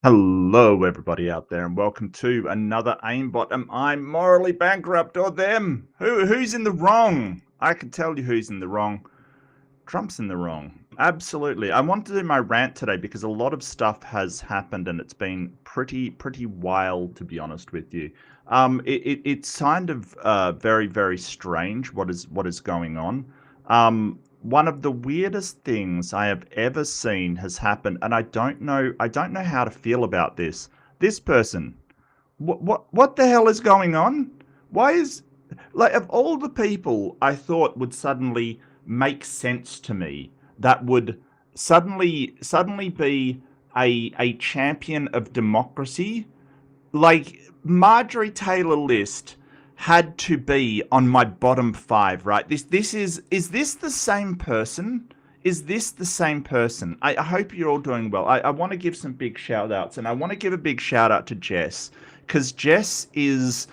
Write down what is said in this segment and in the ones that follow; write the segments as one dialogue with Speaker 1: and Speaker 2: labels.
Speaker 1: Hello, everybody out there, and welcome to another AIMBOT. Am I morally bankrupt or them? Who's in the wrong? I can tell you who's in the wrong. Trump's in the wrong. Absolutely. I want to do my rant today because a lot of stuff has happened and it's been pretty wild, to be honest with you. It's kind of very strange what is going on. One of the weirdest things I have ever seen has happened, and I don't know how to feel about this. This person, what the hell is going on? Why is like of all the people I thought would suddenly make sense to me, that would suddenly be a champion of democracy, like Marjorie Taylor List had to be on my bottom five, right? Is this the same person? Is this the same person? I hope you're all doing well. I want to give some big shout outs, and I want to give a big shout out to Jess, because Jess is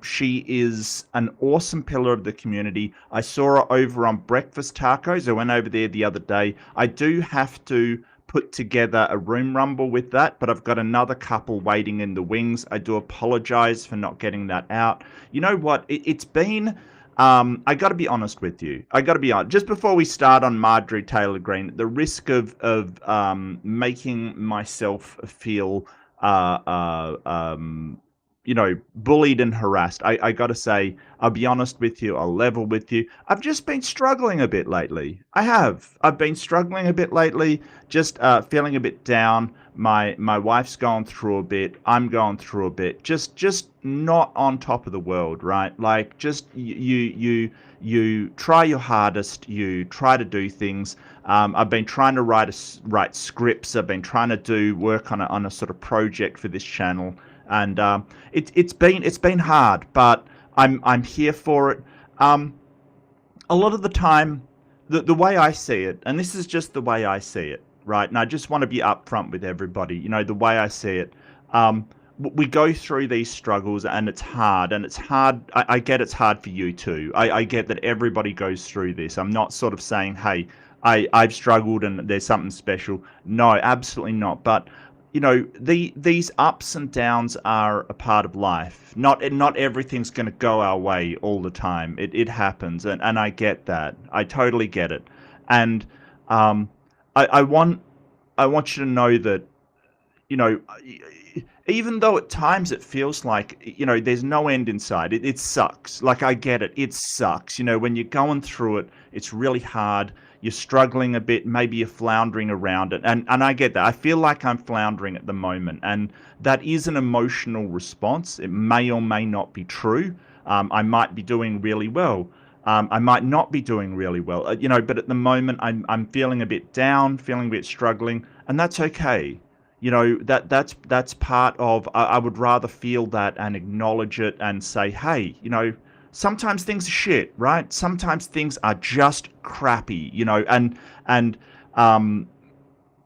Speaker 1: she is an awesome pillar of the community. I saw her over on Breakfast Tacos. I went over there the other day. I do have to put together a room rumble with that, but I've got another couple waiting in the wings. I do apologize for not getting that out. You know what? It's been. I got to be honest with you. I got to be honest. Just before we start on Marjorie Taylor Greene, the risk of making myself feel uh, uh, um, bullied and harassed. I got to say, I'll be honest with you. I'll level with you. I've just been struggling a bit lately. I have. I've been struggling a bit lately, just feeling a bit down. My wife's going through a bit. I'm going through a bit. Just not on top of the world, right? Like just you try your hardest. You try to do things. I've been trying to write scripts. I've been trying to do work on a sort of project for this channel, and it's been hard, but I'm here for it. A lot of the time, the way I see it, and this is just the way I see it, right? And I just want to be upfront with everybody. The way I see it, we go through these struggles, and it's hard, and it's hard. I get it's hard for you too. I get that everybody goes through this. I'm not sort of saying, hey, I've struggled and there's something special. No, absolutely not. But these ups and downs are a part of life. Not everything's going to go our way all the time. It happens, and I get that. I totally get it. And um, I want you to know that, you know, even though at times it feels like, there's no end in sight, it sucks. Like, I get it. It sucks. When you're going through it, it's really hard. You're struggling a bit. Maybe you're floundering around it. And I get that. I feel like I'm floundering at the moment. And that is an emotional response. It may or may not be true. I might be doing really well. I might not be doing really well, but at the moment I'm feeling a bit down, feeling a bit struggling, and that's okay. That's part of. I would rather feel that and acknowledge it and say, hey, sometimes things are shit, right? Sometimes things are just crappy, and um,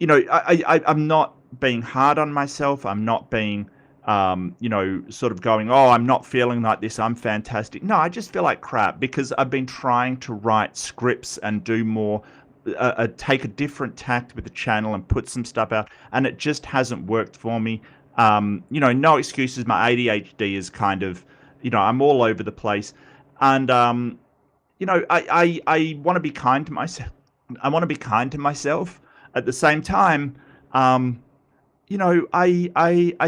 Speaker 1: I'm not being hard on myself. I'm not being, sort of going, oh, I'm not feeling like this. I'm fantastic. No, I just feel like crap because I've been trying to write scripts and do more, take a different tact with the channel and put some stuff out, and it just hasn't worked for me. No excuses. My ADHD is kind of, I'm all over the place, and I want to be kind to myself. I want to be kind to myself. At the same time, I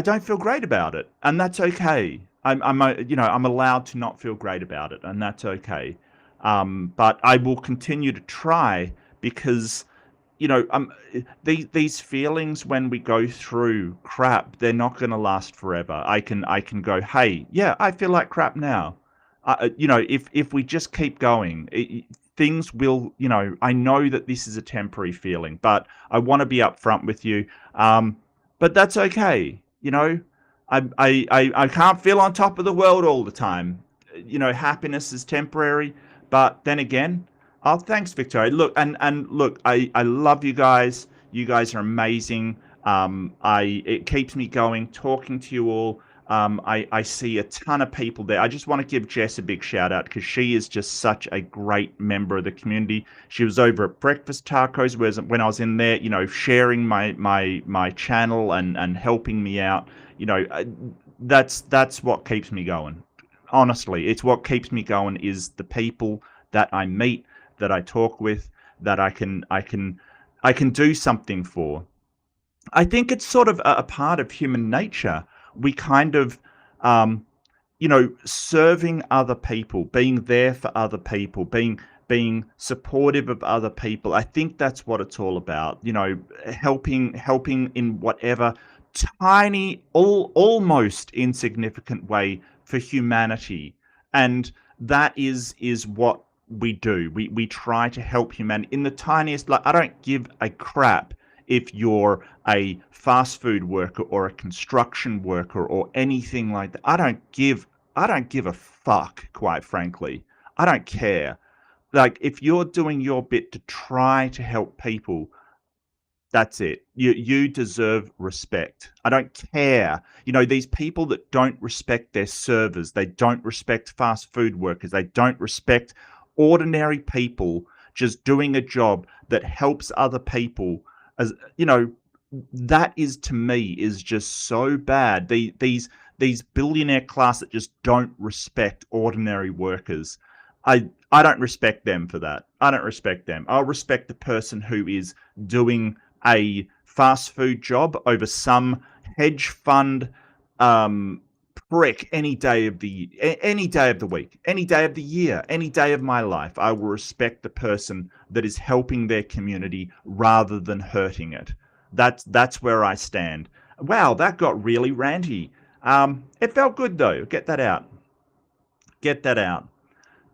Speaker 1: don't feel great about it, and that's okay. I'm allowed to not feel great about it, and that's okay. But I will continue to try because, these feelings when we go through crap, they're not going to last forever. I can go, hey, yeah, I feel like crap now. If we just keep going, things will. I know that this is a temporary feeling, but I want to be upfront with you. But that's okay. I can't feel on top of the world all the time. Happiness is temporary, but then again, oh, thanks, Victoria. Look, and look, I love you guys. You guys are amazing. It keeps me going talking to you all. I see a ton of people there. I just want to give Jess a big shout out because she is just such a great member of the community. She was over at Breakfast Tacos when I was in there, sharing my channel and helping me out. That's what keeps me going. Honestly, it's what keeps me going is the people that I meet, that I talk with, that I can do something for. I think it's sort of a part of human nature. We kind of, serving other people, being there for other people, being supportive of other people. I think that's what it's all about. Helping in whatever tiny, almost insignificant way for humanity, and that is what we do. We try to help humanity in the tiniest. Like I don't give a crap if you're a fast food worker or a construction worker or anything like that. I don't give a fuck, quite frankly. I don't care. Like if you're doing your bit to try to help people, that's it. You deserve respect. I don't care. These people that don't respect their servers, they don't respect fast food workers, they don't respect ordinary people just doing a job that helps other people. As that is, to me, is just so bad. These billionaire class that just don't respect ordinary workers. I don't respect them for that. I don't respect them. I'll respect the person who is doing a fast food job over some hedge fund prick any day of the week, any day of the year, any day of my life. I will respect the person that is helping their community rather than hurting it. That's where I stand. Wow, that got really ranty. It felt good though. Get that out. Get that out.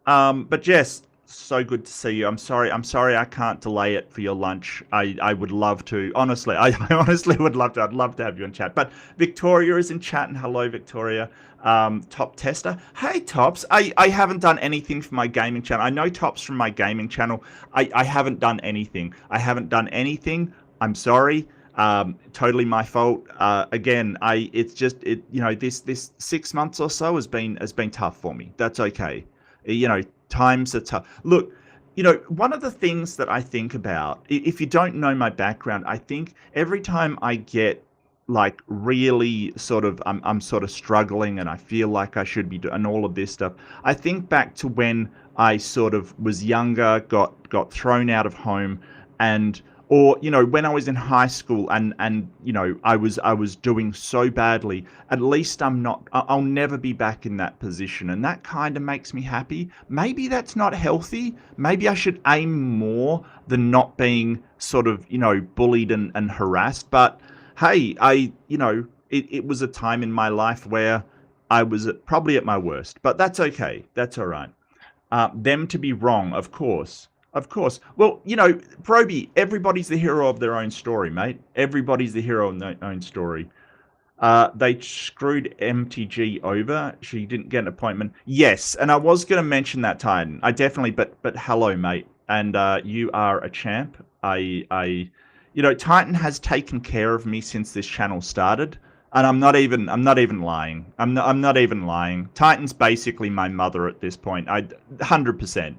Speaker 1: But Jess, so good to see you. I'm sorry I can't delay it for your lunch. I would love to. Honestly, I honestly would love to. I'd love to have you in chat. But Victoria is in chat, and hello, Victoria. Top Tester. Hey, Tops. I haven't done anything for my gaming channel. I know Tops from my gaming channel. I haven't done anything. I haven't done anything. I'm sorry. Totally my fault. Again, it's just this 6 months or so has been tough for me. That's okay. Times are tough. Look, one of the things that I think about, if you don't know my background, I think every time I get like really sort of, I'm sort of struggling and I feel like I should be doing all of this stuff. I think back to when I sort of was younger, got thrown out of home, or when I was in high school and I was doing so badly. At least I'll never be back in that position, and that kind of makes me happy. Maybe that's not healthy. Maybe I should aim more than not being sort of bullied and harassed. But hey, it was a time in my life where I was probably at my worst, but that's okay. That's all right. Them to be wrong, of course. Of course. Well, Proby, everybody's the hero of their own story, mate. Everybody's the hero of their own story. They screwed MTG over. She didn't get an appointment. Yes, and I was going to mention that, Titan. I definitely, but hello, mate. And you are a champ. Titan has taken care of me since this channel started. And I'm not even lying. I'm not even lying. Titan's basically my mother at this point. 100%.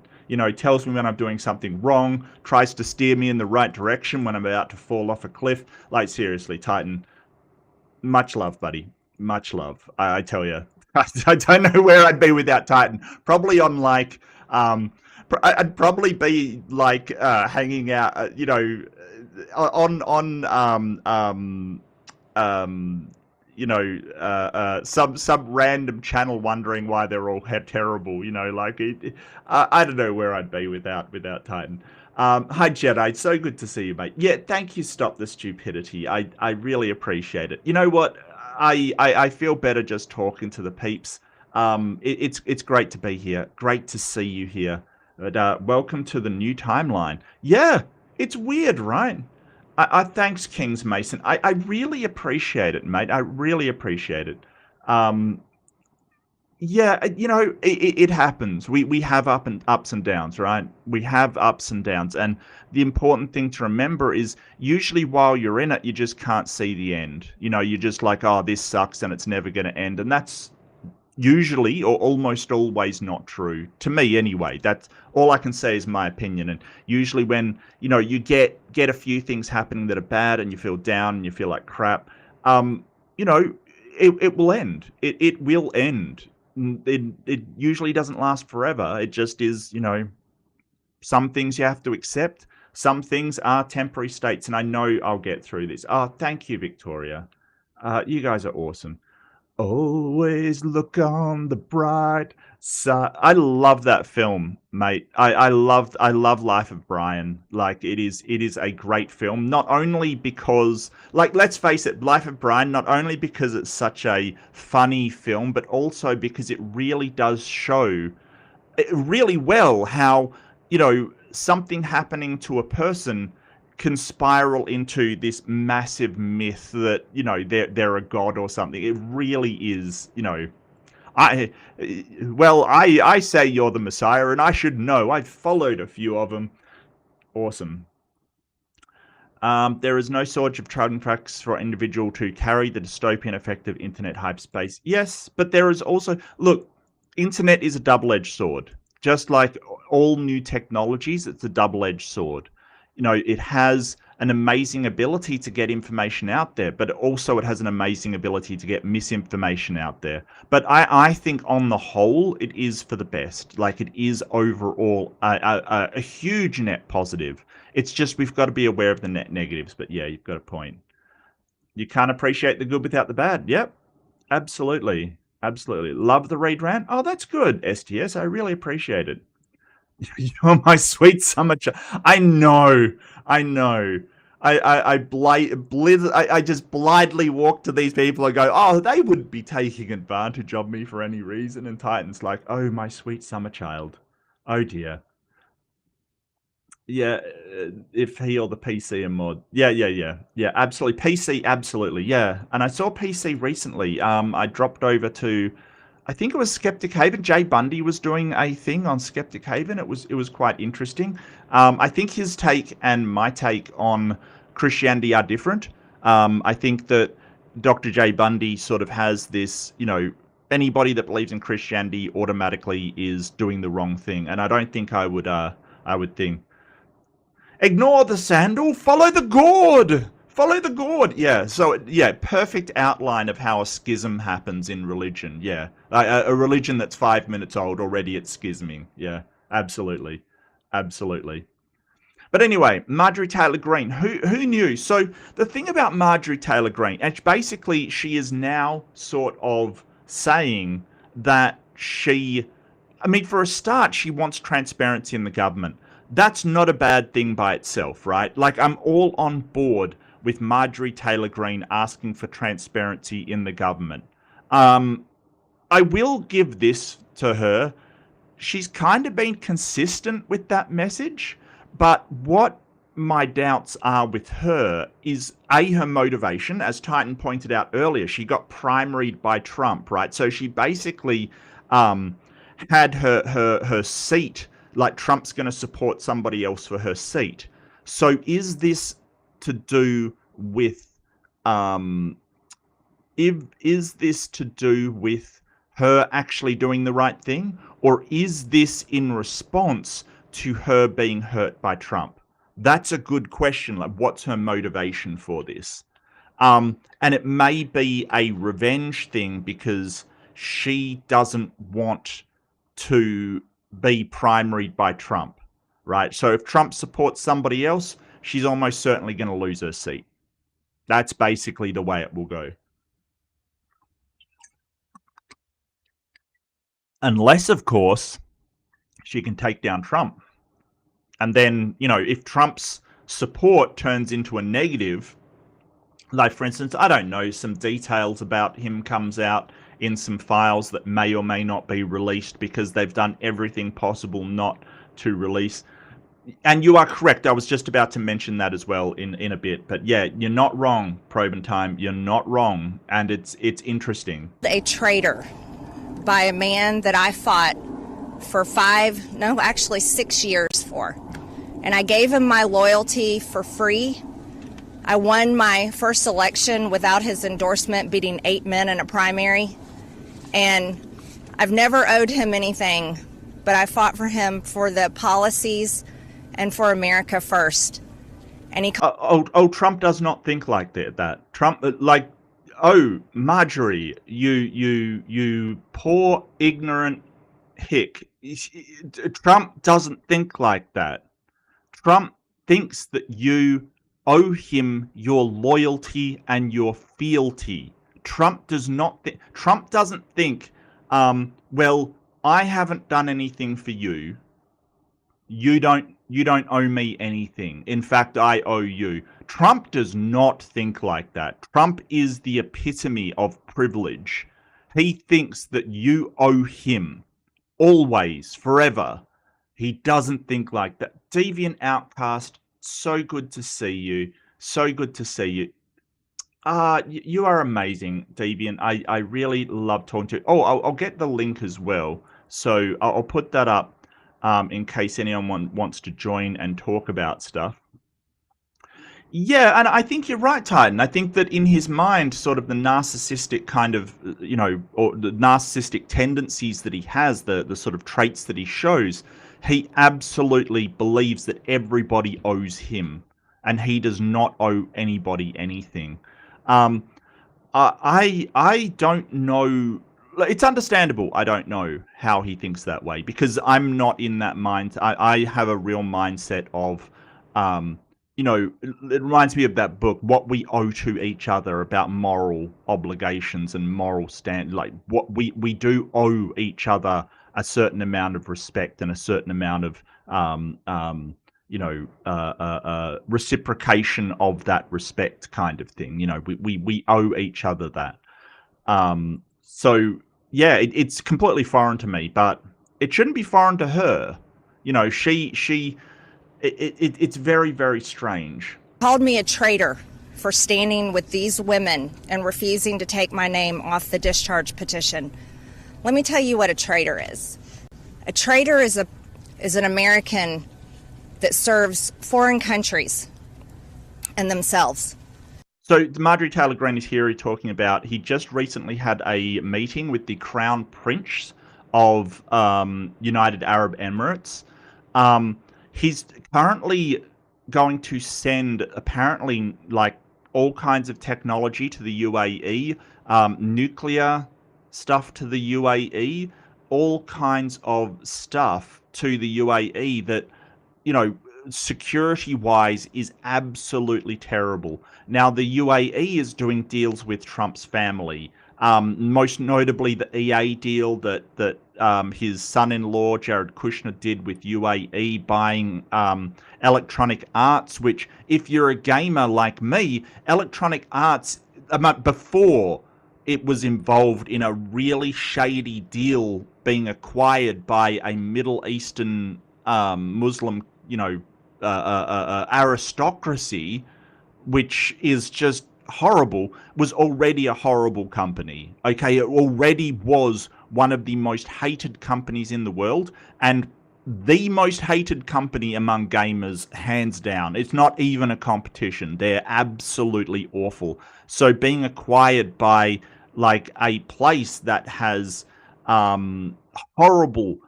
Speaker 1: Tells me when I'm doing something wrong, tries to steer me in the right direction when I'm about to fall off a cliff. Like, seriously, Titan, much love, buddy. Much love. I tell you. I don't know where I'd be without Titan. Probably on, like, I'd probably be, like, hanging out, some random channel wondering why they're all terrible. I don't know where I'd be without Titan. Hi Jedi, so good to see you, mate. Yeah, thank you. Stop the stupidity. I really appreciate it. You know what? I feel better just talking to the peeps. It's great to be here. Great to see you here. But welcome to the new timeline. Yeah, it's weird, right? I thanks Kings Mason. I really appreciate it, mate. I really appreciate it. Yeah, you know, it happens. We have ups and downs, right? We have ups and downs, and the important thing to remember is usually while you're in it, you just can't see the end. You know, you're just like, oh, this sucks, and it's never going to end, and that's usually or almost always not true to me anyway. That's all I can say is my opinion. And usually when you know you get a few things happening that are bad and you feel down and you feel like crap, you know, it will end. It will end. It usually doesn't last forever. It just is, you know, some things you have to accept. Some things are temporary states, and I know I'll get through this. Oh, thank you, Victoria. You guys are awesome. Always look on the bright side. I love that film, mate. I love Life of Brian. Like it is a great film. Not only because, like, let's face it, Life of Brian. Not only because it's such a funny film, but also because it really does show really well how, you know, something happening to a person can spiral into this massive myth that, you know, they're a god or something. It really is, you know, I I say you're the Messiah and I should know. I've followed a few of them. Awesome. There is no shortage of trading tracks for an individual to carry the dystopian effect of internet hype space. Yes, but there is also, look, internet is a double-edged sword. Just like all new technologies, it's a double-edged sword. You know, it has an amazing ability to get information out there, but also it has an amazing ability to get misinformation out there. But I think on the whole, it is for the best. Like, it is overall a huge net positive. It's just we've got to be aware of the net negatives. But yeah, you've got a point. You can't appreciate the good without the bad. Yep, absolutely. Absolutely. Love the read rant. Oh, that's good, STS. I really appreciate it. You're my sweet summer child. I know. I know. I just blithely walk to these people and go, oh, they wouldn't be taking advantage of me for any reason. And Titan's like, oh, my sweet summer child. Oh, dear. Yeah, if he or the PC and mod. Yeah, absolutely. PC, absolutely, yeah. And I saw PC recently. I dropped over to, I think it was Skeptic Haven. Jay Bundy was doing a thing on Skeptic Haven. It was quite interesting. I think his take and my take on Christianity are different. I think that Dr. Jay Bundy sort of has this, you know, anybody that believes in Christianity automatically is doing the wrong thing, and I don't think I would think. Ignore the sandal, follow the gourd. Follow the gourd. Yeah, so, yeah, perfect outline of how a schism happens in religion. Yeah, a religion that's 5 minutes old, already it's schisming. Yeah, absolutely. Absolutely. But anyway, Marjorie Taylor Greene, who knew? So the thing about Marjorie Taylor Greene, and basically she is now sort of saying that she, I mean, for a start, she wants transparency in the government. That's not a bad thing by itself, right? Like, I'm all on board with Marjorie Taylor Greene asking for transparency in the government. I will give this to her. She's kind of been consistent with that message, but what my doubts are with her is her motivation. As Titan pointed out earlier, she got primaried by Trump, right? So she basically had her seat, like Trump's going to support somebody else for her seat. So is this to do with is this to do with her actually doing the right thing, or is this in response to her being hurt by Trump? That's a good question. Like, what's her motivation for this? And it may be a revenge thing because she doesn't want to be primaried by Trump, right? So if Trump supports somebody else, she's almost certainly going to lose her seat. That's basically the way it will go. Unless, of course, she can take down Trump. And then, you know, if Trump's support turns into a negative, like, for instance, I don't know, some details about him comes out in some files that may or may not be released because they've done everything possible not to release. And you are correct. I was just about to mention that as well in a bit. But yeah, you're not wrong, Proben Time. You're not wrong. And it's interesting.
Speaker 2: A traitor. by a man that I fought for 6 years for. And I gave him my loyalty for free. I won my first election without his endorsement, beating 8 men in a primary. And I've never owed him anything, but I fought for him for the policies and for America first. And he
Speaker 1: Trump does not think like that. Trump, Marjorie, you poor ignorant hick. Trump doesn't think like that. Trump thinks that you owe him your loyalty and your fealty. Trump does not. Trump doesn't think, well, I haven't done anything for you. You don't owe me anything. In fact, I owe you. Trump does not think like that. Trump is the epitome of privilege. He thinks that you owe him always, forever. He doesn't think like that. Deviant Outcast, so good to see you. So good to see you. You are amazing, Deviant. I really love talking to you. Oh, I'll get the link as well. So I'll put that up in case anyone wants to join and talk about stuff. Yeah, and I think you're right, Titan. I think that in his mind, sort of the narcissistic kind of, or the narcissistic tendencies that he has, the sort of traits that he shows, he absolutely believes that everybody owes him, and he does not owe anybody anything. I don't know. It's understandable. I don't know how he thinks that way, because I'm not in that mind. I have a real mindset of, it reminds me of that book, What We Owe to Each Other, about moral obligations and moral like what we do owe each other a certain amount of respect and a certain amount of, reciprocation of that respect kind of thing. We owe each other that. So yeah, it's completely foreign to me, but it shouldn't be foreign to her. It's very, very strange.
Speaker 2: Called me a traitor for standing with these women and refusing to take my name off the discharge petition. Let me tell you what a traitor is. A traitor is an American that serves foreign countries and themselves.
Speaker 1: So Marjorie Taylor Greene is here talking about, he just recently had a meeting with the Crown Prince of United Arab Emirates. He's currently going to send, apparently, like, all kinds of technology to the UAE, nuclear stuff to the UAE, all kinds of stuff to the UAE that, security-wise is absolutely terrible. Now, the UAE is doing deals with Trump's family, most notably the EA deal that his son-in-law, Jared Kushner, did with UAE, buying Electronic Arts, which, if you're a gamer like me, Electronic Arts, before it was involved in a really shady deal being acquired by a Middle Eastern Muslim, aristocracy, which is just horrible, was already a horrible company. Okay, it already was one of the most hated companies in the world, and the most hated company among gamers, hands down. It's not even a competition. They're absolutely awful. So being acquired by, like, a place that has horrible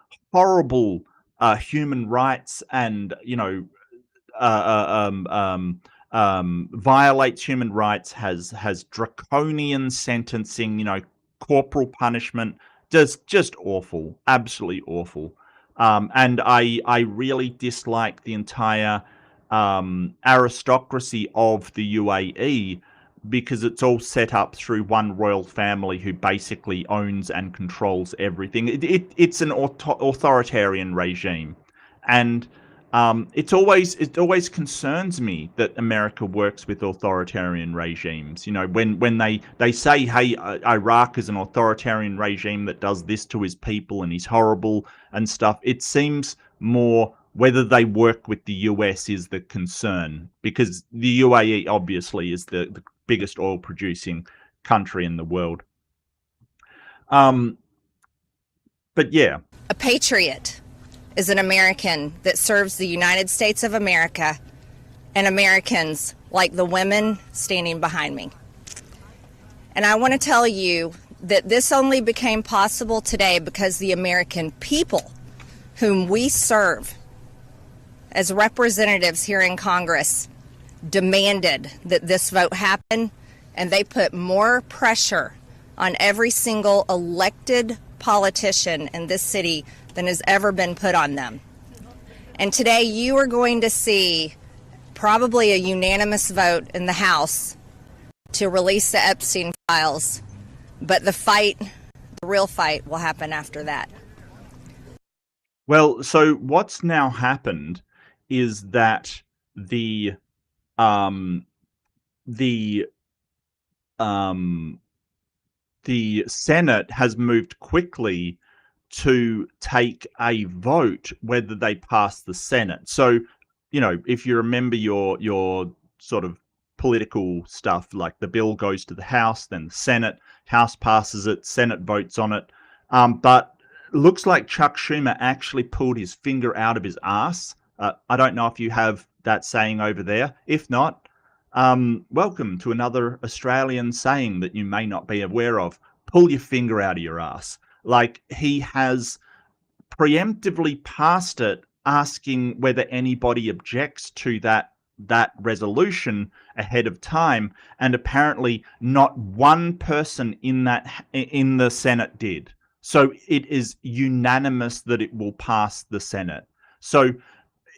Speaker 1: human rights and, violates human rights, has draconian sentencing, corporal punishment, just awful, absolutely awful. And I really dislike the entire aristocracy of the UAE, because it's all set up through one royal family who basically owns and controls everything. It's an authoritarian regime, and it always concerns me that America works with authoritarian regimes. When they say, hey, Iraq is an authoritarian regime that does this to his people and he's horrible and stuff, it seems more whether they work with the US is the concern, because the UAE obviously is the biggest oil producing country in the world. But yeah.
Speaker 2: A patriot is an American that serves the United States of America and Americans like the women standing behind me. And I want to tell you that this only became possible today because the American people whom we serve as representatives here in Congress demanded that this vote happen, and they put more pressure on every single elected politician in this city than has ever been put on them. And today you are going to see probably a unanimous vote in the House to release the Epstein files, but the real fight will happen after that.
Speaker 1: Well, so what's now happened is that the Senate has moved quickly to take a vote whether they pass the Senate. So, you know, if you remember your sort of political stuff, like the bill goes to the House, then the Senate, House passes it, Senate votes on it. But it looks like Chuck Schumer actually pulled his finger out of his ass. I don't know if you have that saying over there. If not, welcome to another Australian saying that you may not be aware of. Pull your finger out of your ass. Like, he has preemptively passed it, asking whether anybody objects to that resolution ahead of time, and apparently not one person in the Senate did. So it is unanimous that it will pass the Senate. So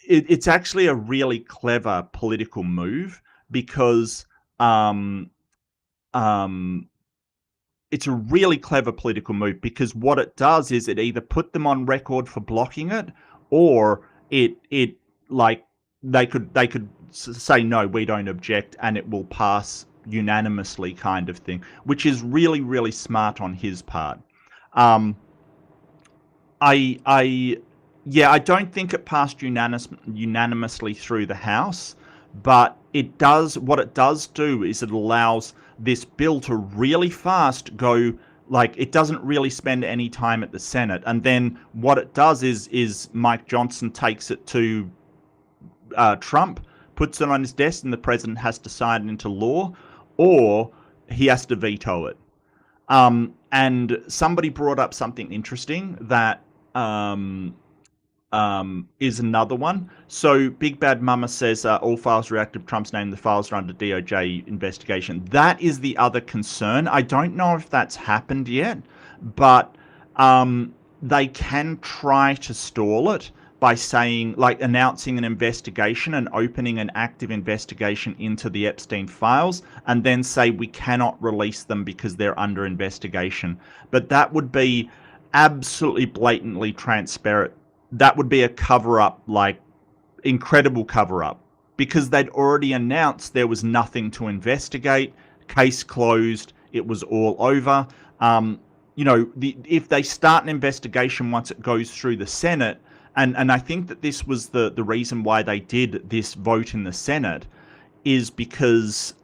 Speaker 1: it's actually a really clever political move, because it's a really clever political move, because what it does is it either put them on record for blocking it, or it like they could say, no, we don't object, and it will pass unanimously, kind of thing, which is really, really smart on his part. I don't think it passed unanimously through the House, but what it does do is it allows this bill to really fast go, like, it doesn't really spend any time at the Senate. And then what it does is Mike Johnson takes it to Trump, puts it on his desk, and the president has to sign it into law, or he has to veto it. And somebody brought up something interesting that is another one. So Big Bad Mama says all files are active. Trump's name. The files are under DOJ investigation. That is the other concern. I don't know if that's happened yet, but they can try to stall it by saying, like, announcing an investigation and opening an active investigation into the Epstein files, and then say we cannot release them because they're under investigation. But that would be absolutely blatantly transparent. That would be a cover-up, like, incredible cover-up, because they'd already announced there was nothing to investigate, case closed, it was all over. You know, if they start an investigation once it goes through the Senate, and I think that this was the reason why they did this vote in the Senate, is because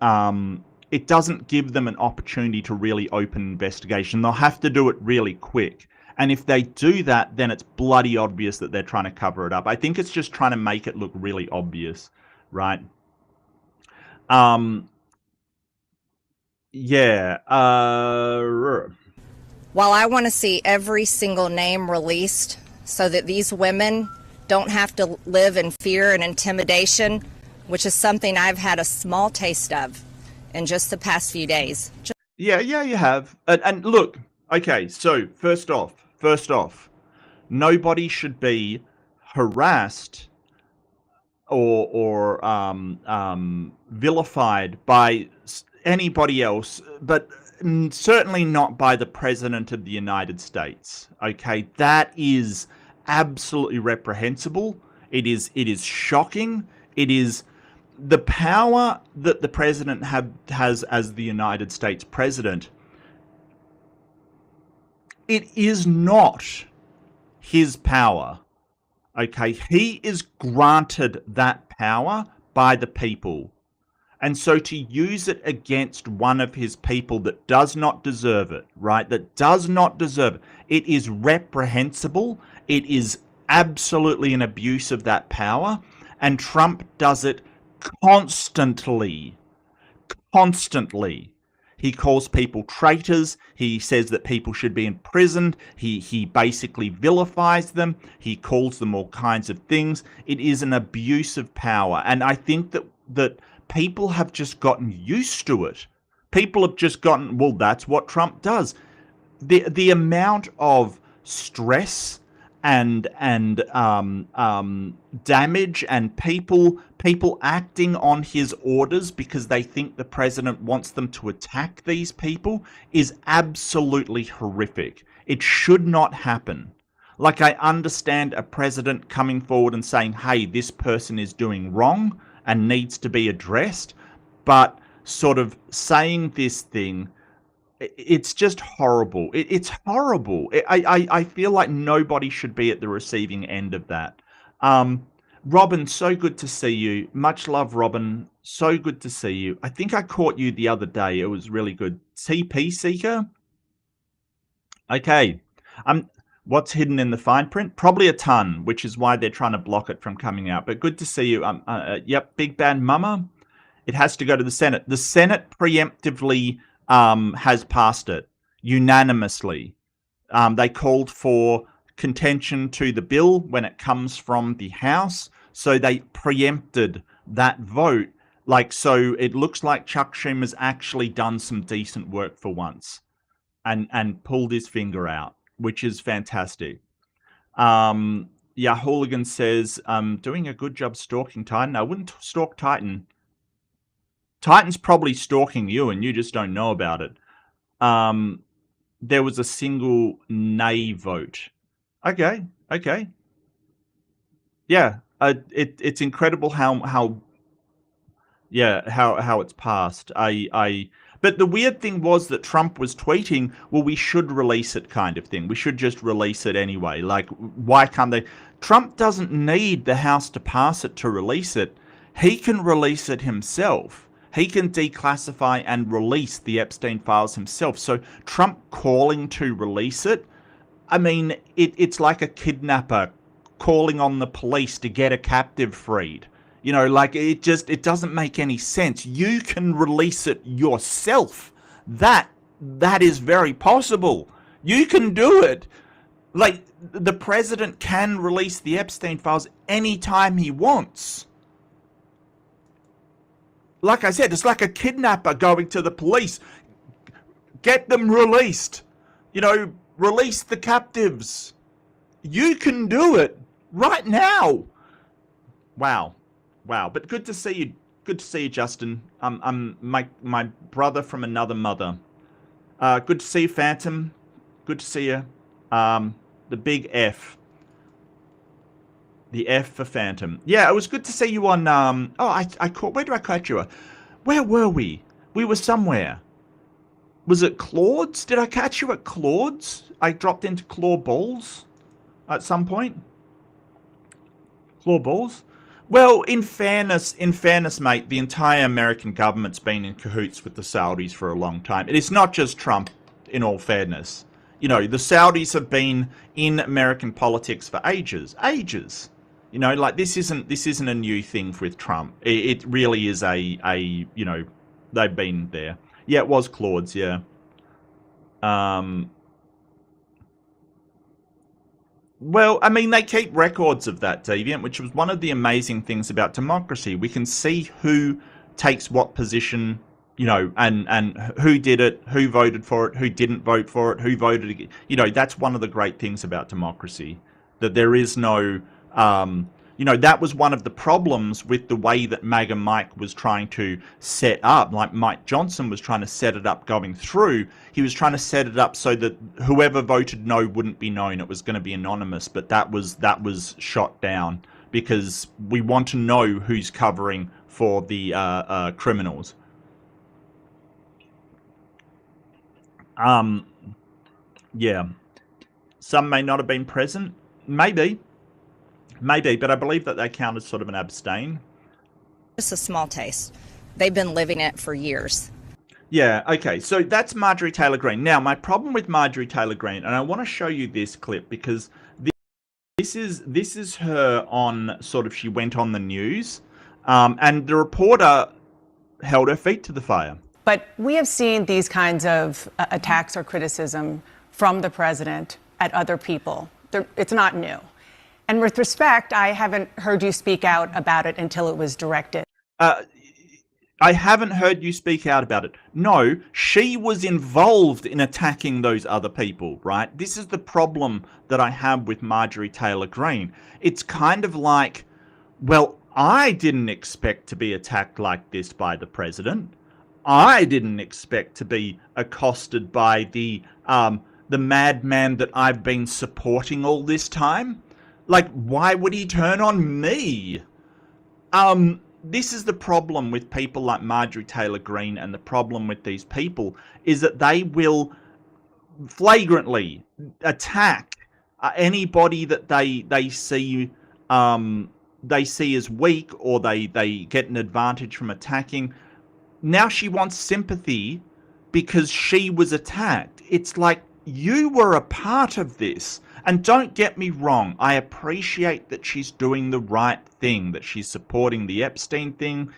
Speaker 1: it doesn't give them an opportunity to really open an investigation. They'll have to do it really quick. And if they do that, then it's bloody obvious that they're trying to cover it up. I think it's just trying to make it look really obvious, right? Yeah.
Speaker 2: While I want to see every single name released so that these women don't have to live in fear and intimidation, which is something I've had a small taste of in just the past few days.
Speaker 1: Yeah, you have. And look, okay, so first off, nobody should be harassed or vilified by anybody else, but certainly not by the President of the United States. Okay, that is absolutely reprehensible. It is shocking. It is the power that the president has as the United States president. It is not his power. Okay, he is granted that power by the people. And so to use it against one of his people that does not deserve it, right? That does not deserve it. It is reprehensible. It is absolutely an abuse of that power. And Trump does it constantly. Constantly. He calls people traitors. He says that people should be imprisoned. He basically vilifies them. He calls them all kinds of things. It is an abuse of power. And I think that people have just gotten used to it. People have just gotten, well, that's what Trump does. The amount of stress and damage and people acting on his orders because they think the president wants them to attack these people is absolutely horrific. It should not happen. Like, I understand a president coming forward and saying, hey, this person is doing wrong and needs to be addressed, but sort of saying this thing, it's just horrible. It's horrible. I feel like nobody should be at the receiving end of that. Robin, so good to see you. Much love, Robin. So good to see you. I think I caught you the other day. It was really good. TP Seeker? Okay. What's hidden in the fine print? Probably a ton, which is why they're trying to block it from coming out. But good to see you. Yep, Big Bad Mama. It has to go to the Senate. The Senate preemptively has passed it unanimously. They called for contention to the bill when it comes from the House, so they preempted that vote. Like, so it looks like Chuck Schumer's actually done some decent work for once and pulled his finger out, which is fantastic. Yeah, Hooligan says, doing a good job stalking Titan. I wouldn't stalk Titan. Titan's probably stalking you and you just don't know about it. There was a single nay vote. Okay. Yeah, it's incredible how it's passed. But the weird thing was that Trump was tweeting, well, we should release it kind of thing. We should just release it anyway. Like, why can't they? Trump doesn't need the House to pass it to release it. He can release it himself. He can declassify and release the Epstein files himself. So Trump calling to release it, I mean, it's like a kidnapper calling on the police to get a captive freed. You know, like, it doesn't make any sense. You can release it yourself. That is very possible. You can do it. Like, the president can release the Epstein files anytime he wants. Like I said, it's like a kidnapper going to the police. Get them released. You know, release the captives. You can do it right now. Wow. But good to see you. Good to see you, Justin. My brother from another mother. Good to see you, Phantom. Good to see you. The big F. The F for Phantom. Yeah, it was good to see you on, I caught, where did I catch you? Where were we? We were somewhere. Was it Claude's? Did I catch you at Claude's? I dropped into Claw Balls at some point. Claw Balls? Well, in fairness, mate, the entire American government's been in cahoots with the Saudis for a long time. It's not just Trump, in all fairness. You know, the Saudis have been in American politics for ages. You know, like, this isn't a new thing with Trump. It really is a you know, they've been there. Yeah, it was Claude's, yeah. Well, I mean, they keep records of that, Deviant, which was one of the amazing things about democracy. We can see who takes what position, you know, and who did it, who voted for it, who didn't vote for it, who voted against. You know, that's one of the great things about democracy, that there is no, you know, that was one of the problems with the way that MAGA Mike was trying to set up, like Mike Johnson was trying to set it up going through. He was trying to set it up so that whoever voted no wouldn't be known. It was going to be anonymous, but that was shot down because we want to know who's covering for the criminals. Yeah. Some may not have been present. Maybe, but I believe that they count as sort of an abstain.
Speaker 2: Just a small taste. they've been living it for years.
Speaker 1: Yeah, okay, so that's Marjorie Taylor Greene. Now, my problem with Marjorie Taylor Greene, and I want to show you this clip because this is her on sort of, she went on the news, and the reporter held her feet to the fire.
Speaker 3: But we have seen these kinds of attacks or criticism from the president at other people. It's not new. And with respect, I haven't heard you speak out about it until it was directed.
Speaker 1: I haven't heard you speak out about it. No, she was involved in attacking those other people, right? This is the problem that I have with Marjorie Taylor Greene. It's kind of like, well, I didn't expect to be attacked like this by the president. I didn't expect to be accosted by the madman that I've been supporting all this time. Like, why would he turn on me? This is the problem with people like Marjorie Taylor Greene, and the problem with these people is that they will flagrantly attack anybody that they see as weak, or they get an advantage from attacking. Now she wants sympathy because she was attacked. It's like, you were a part of this. And don't get me wrong, I appreciate that she's doing the right thing, that she's supporting the Epstein thing,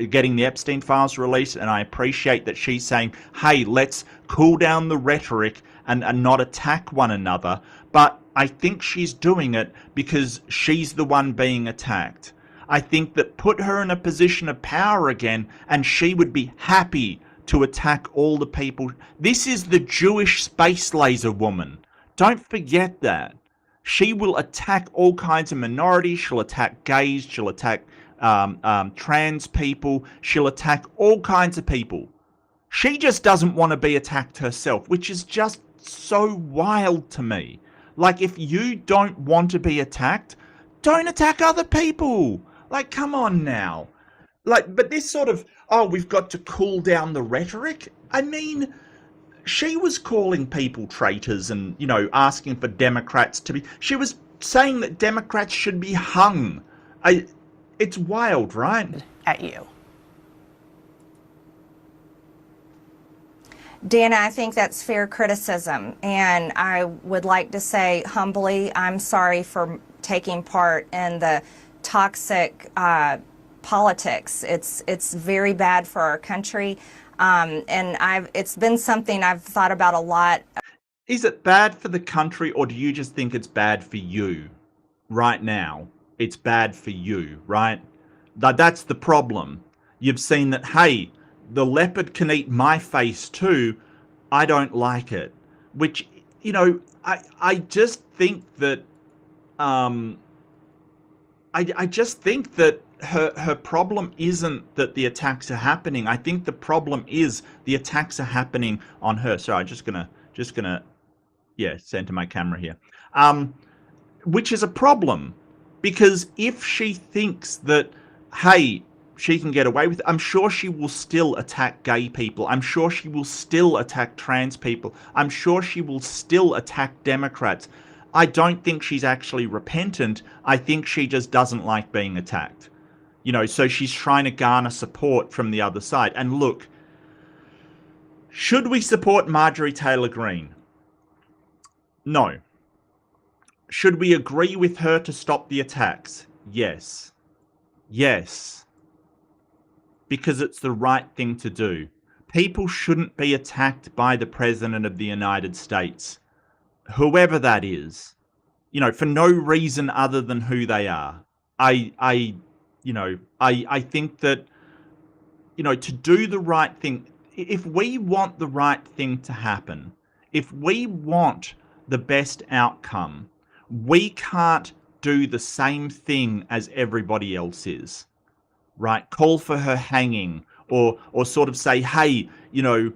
Speaker 1: getting the Epstein files released, and I appreciate that she's saying, hey, let's cool down the rhetoric and not attack one another. But I think she's doing it because she's the one being attacked. I think that put her in a position of power again, and she would be happy to attack all the people. This is the Jewish space laser woman. Don't forget that. She will attack all kinds of minorities. She'll attack gays. She'll attack trans people. She'll attack all kinds of people. She just doesn't want to be attacked herself, which is just so wild to me. Like, if you don't want to be attacked, don't attack other people. Like, come on now. Like, but this sort of, oh, we've got to cool down the rhetoric. I mean, she was calling people traitors and, you know, asking for Democrats to be... She was saying that Democrats should be hung. It's wild, right?
Speaker 3: At you.
Speaker 2: Dana, I think that's fair criticism. And I would like to say humbly, I'm sorry for taking part in the toxic politics. It's very bad for our country. And it's been something I've thought about a lot.
Speaker 1: Is it bad for the country, or do you just think it's bad for you right now? It's bad for you, right? That's the problem. You've seen that, hey, the leopard can eat my face too. I don't like it. Which, you know, I just think that, I just think that her problem isn't that the attacks are happening. I think the problem is the attacks are happening on her. Sorry, I'm just gonna center my camera here. Which is a problem, because if she thinks that, hey, she can get away with it, I'm sure she will still attack gay people. I'm sure she will still attack trans people. I'm sure she will still attack Democrats. I don't think she's actually repentant. I think she just doesn't like being attacked. You know, so she's trying to garner support from the other side. And look, should we support Marjorie Taylor Greene? No. Should we agree with her to stop the attacks? Yes. Yes. Because it's the right thing to do. People shouldn't be attacked by the President of the United States, whoever that is, you know, for no reason other than who they are. I think that, you know, to do the right thing, if we want the right thing to happen, if we want the best outcome, we can't do the same thing as everybody else is, right? Call for her hanging, or sort of say, hey, you know,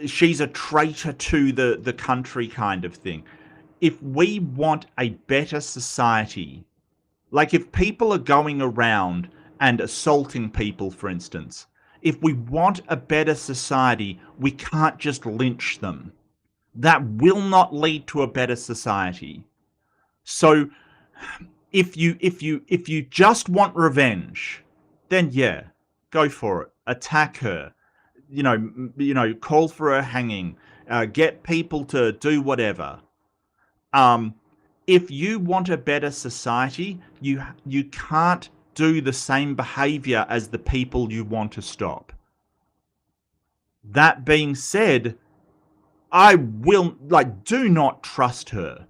Speaker 1: she's a traitor to the country kind of thing. If we want a better society, like if people are going around and assaulting people, for instance, if we want a better society, we can't just lynch them. That will not lead to a better society. So if you just want revenge, then yeah, go for it. attack her, call for her hanging, get people to do whatever. If you want a better society, you can't do the same behavior as the people you want to stop. That being said, I will, do not trust her.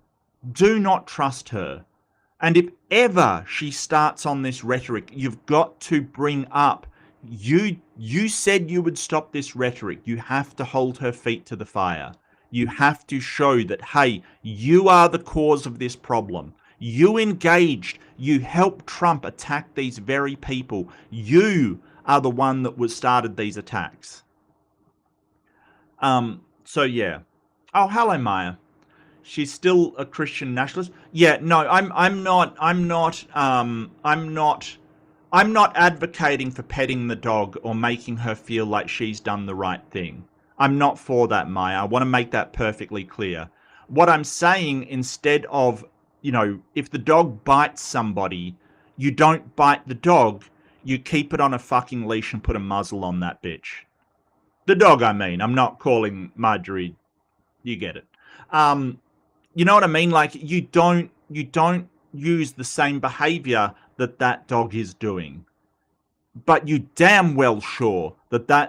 Speaker 1: Do not trust her. And if ever she starts on this rhetoric, you've got to bring up, you said you would stop this rhetoric. You have to hold her feet to the fire. You have to show that, hey, you are the cause of this problem. You engaged. You helped Trump attack these very people. You are the one that started these attacks. So yeah. Oh, hello, Maya. She's still a Christian nationalist. Yeah, no, I'm not advocating for petting the dog or making her feel like she's done the right thing. I'm not for that, Maya. I want to make that perfectly clear. What I'm saying, instead of, if the dog bites somebody, you don't bite the dog. You keep it on a fucking leash and put a muzzle on that bitch. The dog, I mean. I'm not calling Marjorie. You get it. You know what I mean? Like, you don't use the same behavior that dog is doing. But you damn well sure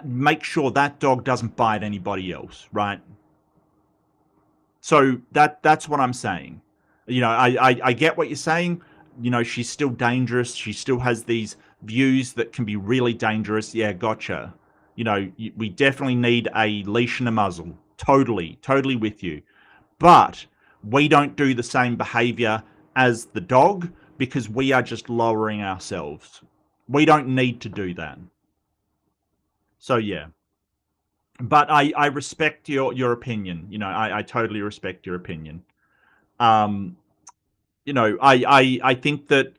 Speaker 1: make sure that dog doesn't bite anybody else, right? So that's what I'm saying. I get what you're saying. She's still dangerous. She still has these views that can be really dangerous. Yeah, gotcha. We definitely need a leash and a muzzle. Totally with you. But we don't do the same behavior as the dog because we are just lowering ourselves. We don't need to do that. So yeah. But I respect your opinion. I totally respect your opinion. I think that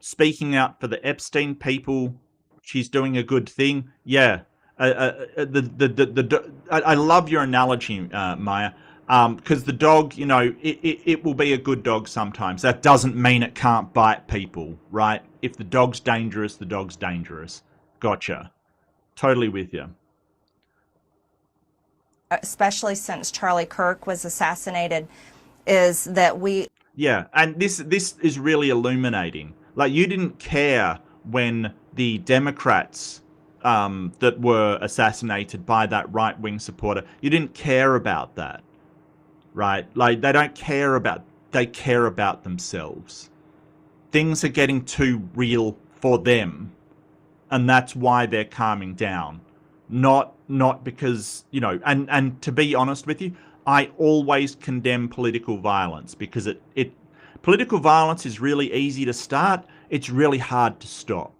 Speaker 1: speaking out for the Epstein people, she's doing a good thing. Yeah. I love your analogy, Maya. Because the dog, it will be a good dog sometimes. That doesn't mean it can't bite people, right? If the dog's dangerous, the dog's dangerous. Gotcha. Totally with you.
Speaker 2: Especially since Charlie Kirk was assassinated, is that we...
Speaker 1: Yeah, and this is really illuminating. Like, you didn't care when the Democrats that were assassinated by that right-wing supporter, you didn't care about that. Right? Like, they care about themselves. Things are getting too real for them. And that's why they're calming down. Not because, and to be honest with you, I always condemn political violence because political violence is really easy to start. It's really hard to stop.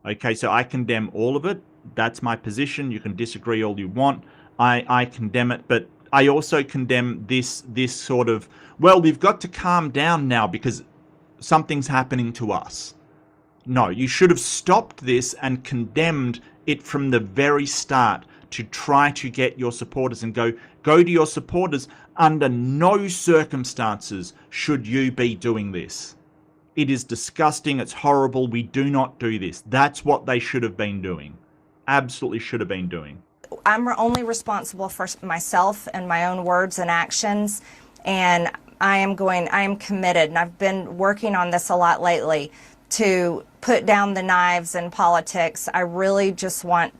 Speaker 1: Okay, so I condemn all of it. That's my position. You can disagree all you want. I condemn it, but I also condemn this sort of, well, we've got to calm down now because something's happening to us. No, you should have stopped this and condemned it from the very start to try to get your supporters and go to your supporters. Under no circumstances should you be doing this. It is disgusting. It's horrible. We do not do this. That's what they should have been doing. Absolutely should have been doing.
Speaker 2: I'm only responsible for myself and my own words and actions, and I am committed, and I've been working on this a lot lately, to put down the knives in politics. I really just want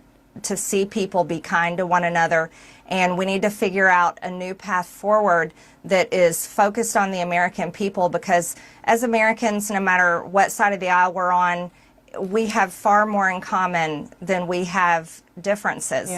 Speaker 2: to see people be kind to one another, and we need to figure out a new path forward that is focused on the American people, because as Americans, no matter what side of the aisle we're on, we have far more in common than we have differences.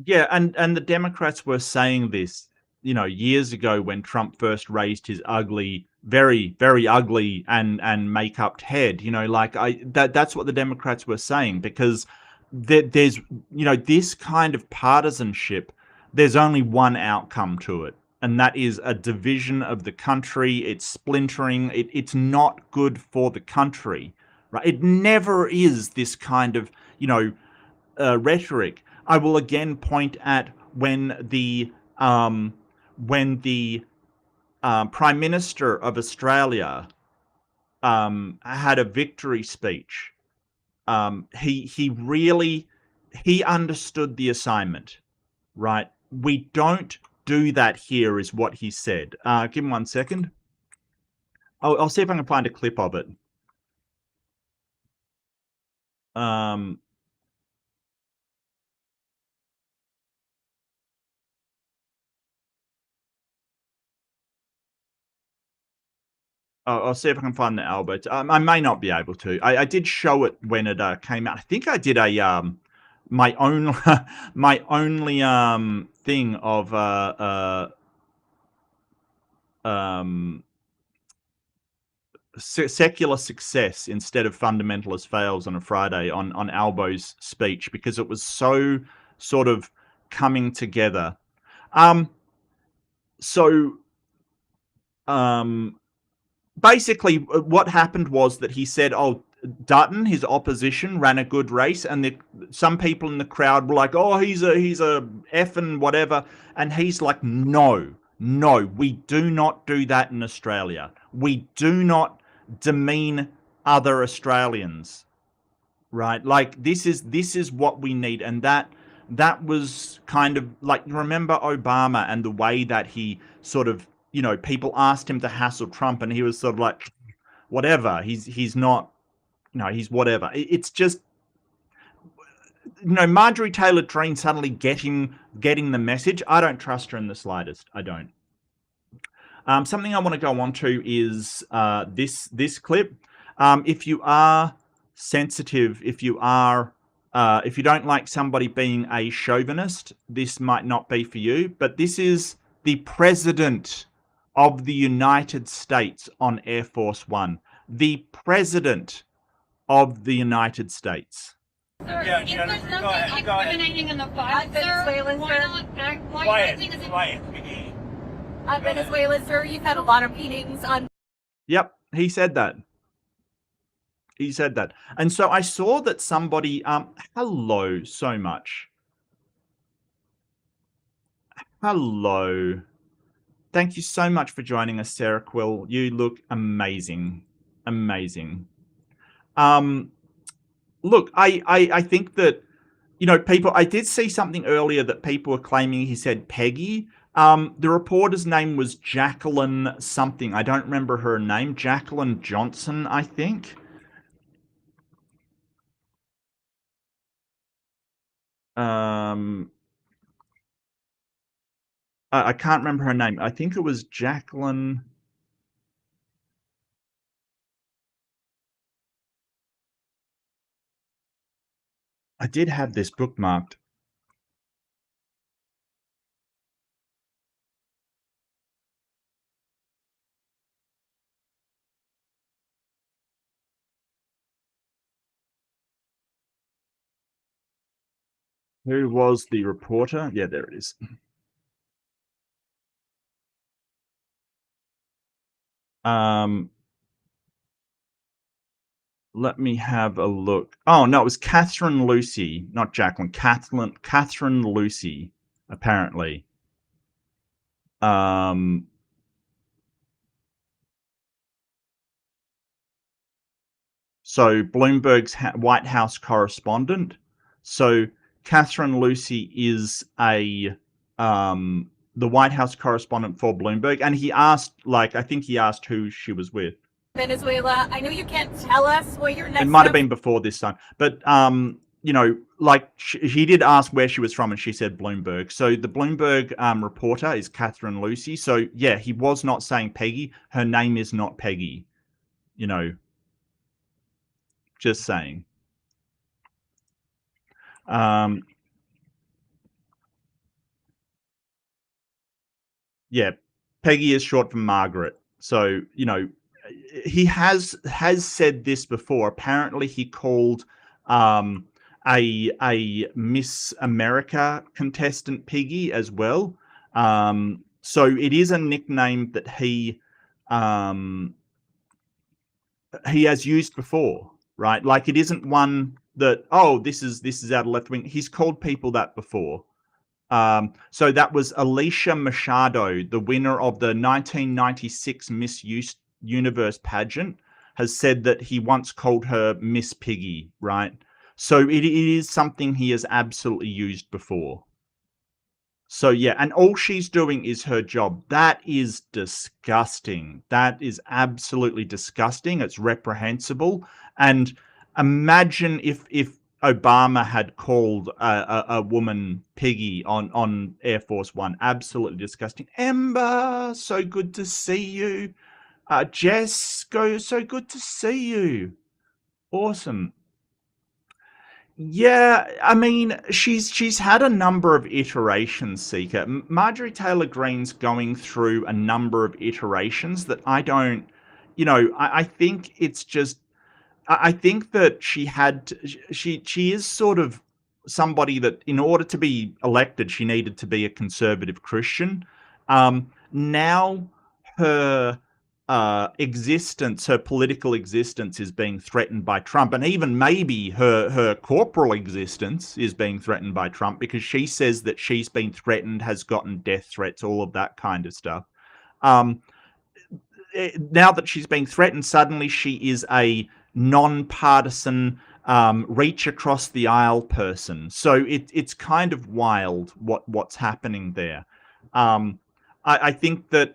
Speaker 1: Yeah, and the Democrats were saying this, years ago when Trump first raised his ugly, very, very ugly and make-upped head. That's what the Democrats were saying, because there's, this kind of partisanship, there's only one outcome to it, and that is a division of the country. It's splintering. It's not good for the country, right? It never is this kind of, rhetoric. I will again point at when the Prime Minister of Australia had a victory speech. He he understood the assignment, right? We don't do that here, is what he said. Give me 1 second. I'll see if I can find a clip of it. I'll see if I can find the Albert. I may not be able to. I did show it when it came out. I think I did a my own my only thing of secular success instead of fundamentalist fails on a Friday on Albo's speech, because it was so sort of coming together. Basically, what happened was that he said, "Oh, Dutton, his opposition, ran a good race," and some people in the crowd were like, "Oh, he's a effing whatever," and he's like, "No, we do not do that in Australia. We do not demean other Australians, right? Like this is what we need." And that was kind of like, remember Obama and the way that he sort of, people asked him to hassle Trump, and he was sort of like, whatever. He's not, he's whatever. It's just, Marjorie Taylor Greene suddenly getting the message. I don't trust her in the slightest. I don't. Something I want to go on to is this clip. If you are sensitive, if you don't like somebody being a chauvinist, this might not be for you. But this is the President of the United States on Air Force One. The President of the United States.
Speaker 4: Sir, yeah, if there's something incriminating in the file, sir, quiet. Venezuela, sir, you've had a lot of meetings on...
Speaker 1: Yep, he said that. He said that. And so I saw that somebody... hello so much. Hello. Thank you so much for joining us, Sarah Quill. You look amazing. Amazing. Look, I think that, people... I did see something earlier that people were claiming he said Peggy. The reporter's name was Jacqueline something. I don't remember her name. Jacqueline Johnson, I think. I can't remember her name. I think it was Jacqueline. I did have this bookmarked. Who was the reporter? Yeah, there it is. Let me have a look. Oh, no, it was Catherine Lucy, not Jacqueline. Catherine Lucy, apparently. So Bloomberg's White House correspondent. So Catherine Lucy is the White House correspondent for Bloomberg, and he asked, I think he asked who she was with.
Speaker 4: Venezuela, I know you can't tell us what your next...
Speaker 1: It might have been before this time, but he did ask where she was from, and she said Bloomberg. So the Bloomberg reporter is Catherine Lucy. So yeah, he was not saying Peggy. Her name is not Peggy. Just saying. Yeah, Peggy is short for Margaret. So, he has said this before. Apparently he called a Miss America contestant Piggy as well. So it is a nickname that he has used before, right? Like, it isn't one that, oh, this is out of left wing. He's called people that before. So that was Alicia Machado, the winner of the 1996 Miss Universe pageant, has said that he once called her Miss Piggy, right? So it is something he has absolutely used before. So yeah, and all she's doing is her job. That is disgusting. That is absolutely disgusting. It's reprehensible. And imagine if Obama had called a woman piggy on Air Force One. Absolutely disgusting. Ember, so good to see you. Jess, so good to see you. Awesome. Yeah, I mean, she's had a number of iterations, Seeker. Marjorie Taylor Greene's going through a number of iterations that I don't, I think it's just, I think that she is sort of somebody that in order to be elected, she needed to be a conservative Christian. Now her existence, her political existence is being threatened by Trump, and even maybe her corporal existence is being threatened by Trump because she says that she's been threatened, has gotten death threats, all of that kind of stuff. Now that she's being threatened, suddenly she is a non-partisan reach across the aisle person. So it's kind of wild what's happening there. I think that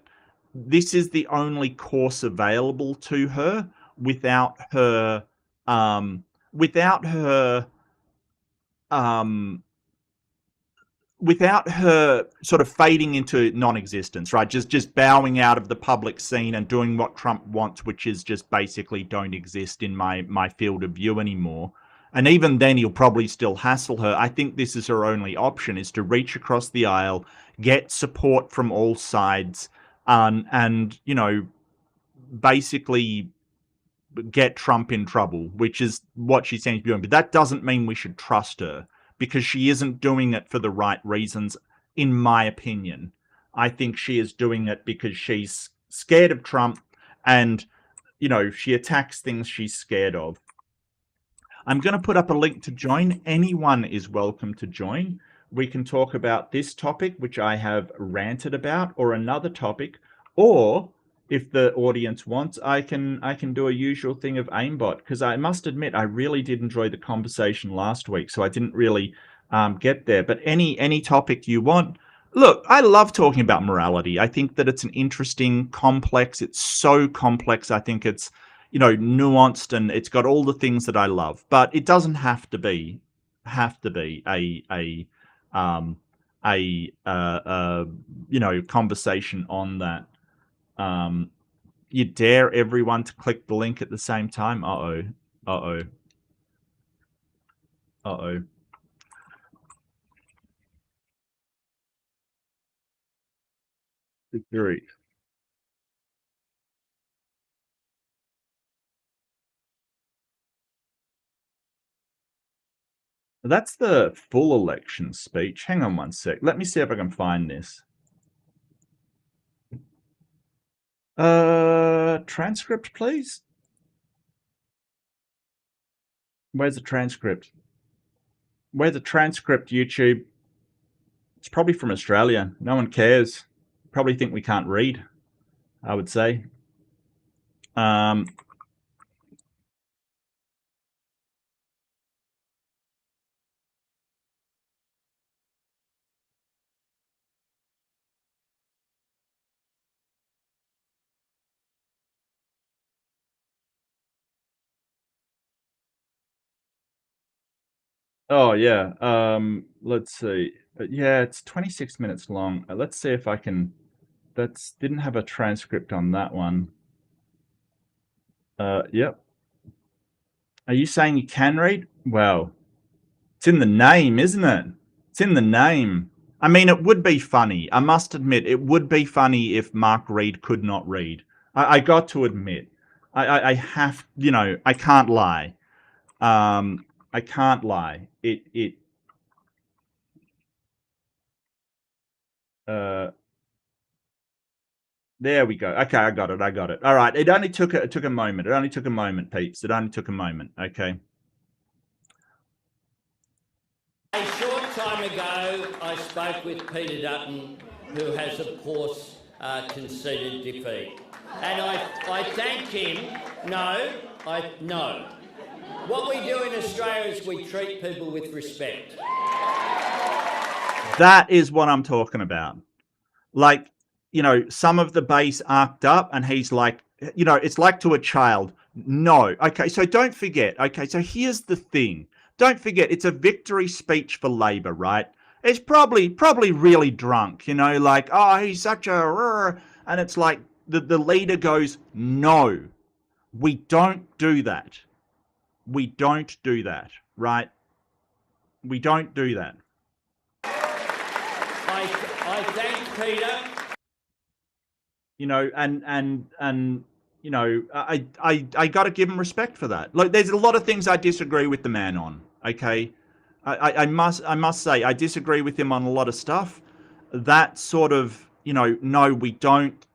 Speaker 1: this is the only course available to her without her sort of fading into non-existence, right? Just bowing out of the public scene and doing what Trump wants, which is just basically don't exist in my field of view anymore. And even then, he'll probably still hassle her. I think this is her only option, is to reach across the aisle, get support from all sides, and basically get Trump in trouble, which is what she seems to be doing. But that doesn't mean we should trust her, because she isn't doing it for the right reasons, in my opinion. I think she is doing it because she's scared of Trump, and, she attacks things she's scared of. I'm going to put up a link to join. Anyone is welcome to join. We can talk about this topic, which I have ranted about, or another topic, or if the audience wants, I can do a usual thing of AIMBOT, because I must admit I really did enjoy the conversation last week, so I didn't really get there. But any topic you want. Look, I love talking about morality. I think that it's an interesting, complex. It's so complex. I think it's nuanced, and it's got all the things that I love. But it doesn't have to be a conversation on that. You dare everyone to click the link at the same time? Uh-oh. Security. That's the full election speech. Hang on one sec. Let me see if I can find this. Transcript, please. Where's the transcript? Where's the transcript, YouTube? It's probably from Australia. No one cares. Probably think we can't read, I would say. Oh, yeah. Let's see. Yeah, it's 26 minutes long. Let's see if I can... didn't have a transcript on that one. Yep. Are you saying you can read? Well, it's in the name, isn't it? It's in the name. I mean, it would be funny. I must admit, it would be funny if Mark Reed could not read. I got to admit. I have, I can't lie. I can't lie. There we go. Okay, I got it. All right. It only took a moment. It only took a moment, peeps. It only took a moment. Okay.
Speaker 5: A short time ago, I spoke with Peter Dutton, who has, of course, conceded defeat. And I thanked him. No. What we do in Australia is we treat people with respect.
Speaker 1: That is what I'm talking about. Like, you know, some of the base arced up and he's like, you know, it's like to a child. No. Okay, so don't forget. Okay, so here's the thing. Don't forget, it's a victory speech for Labor, right? It's probably really drunk, you know, like, oh, he's such a... And it's like the leader goes, no, we don't do that. We don't do that, right? We don't do that.
Speaker 5: I thank Peter.
Speaker 1: You know, and you know, I got to give him respect for that. Like, there's a lot of things I disagree with the man on. Okay, I must say I disagree with him on a lot of stuff. That sort of, you know, no, we don't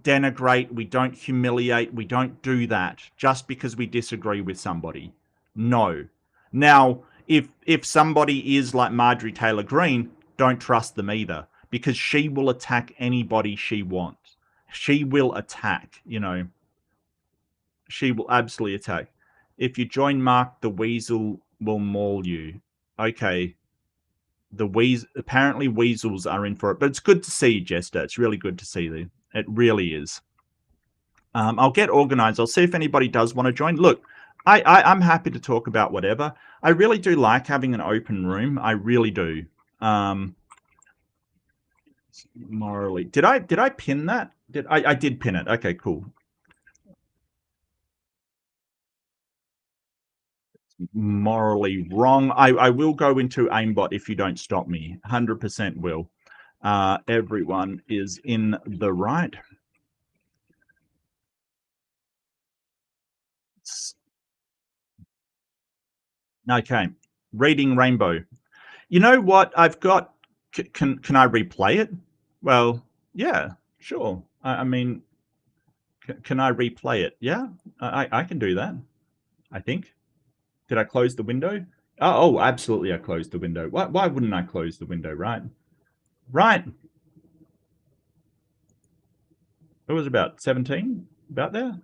Speaker 1: denigrate, we don't humiliate, we don't do that just because we disagree with somebody. No. Now, if somebody is like Marjorie Taylor Greene, don't trust them either, because she will attack anybody she wants. She will attack, you know. She will absolutely attack. If you join Mark, the weasel will maul you. Okay. Apparently weasels are in for it, but it's good to see you, Jester. It's really good to see you. It really is. I'll get organized. I'll see if anybody does want to join. Look, I'm happy to talk about whatever. I really do like having an open room. I really do. Morally, did I pin that? I did pin it. Okay, cool. Morally wrong. I will go into aimbot if you don't stop me. 100% will. Everyone is in the right. Okay, reading Rainbow. You know what I've got? Can I replay it? Well, yeah, sure. I mean, can I replay it? Yeah, I can do that. I think. Did I close the window? Oh, absolutely, I closed the window. Why wouldn't I close the window? Right. It was about 17, about there.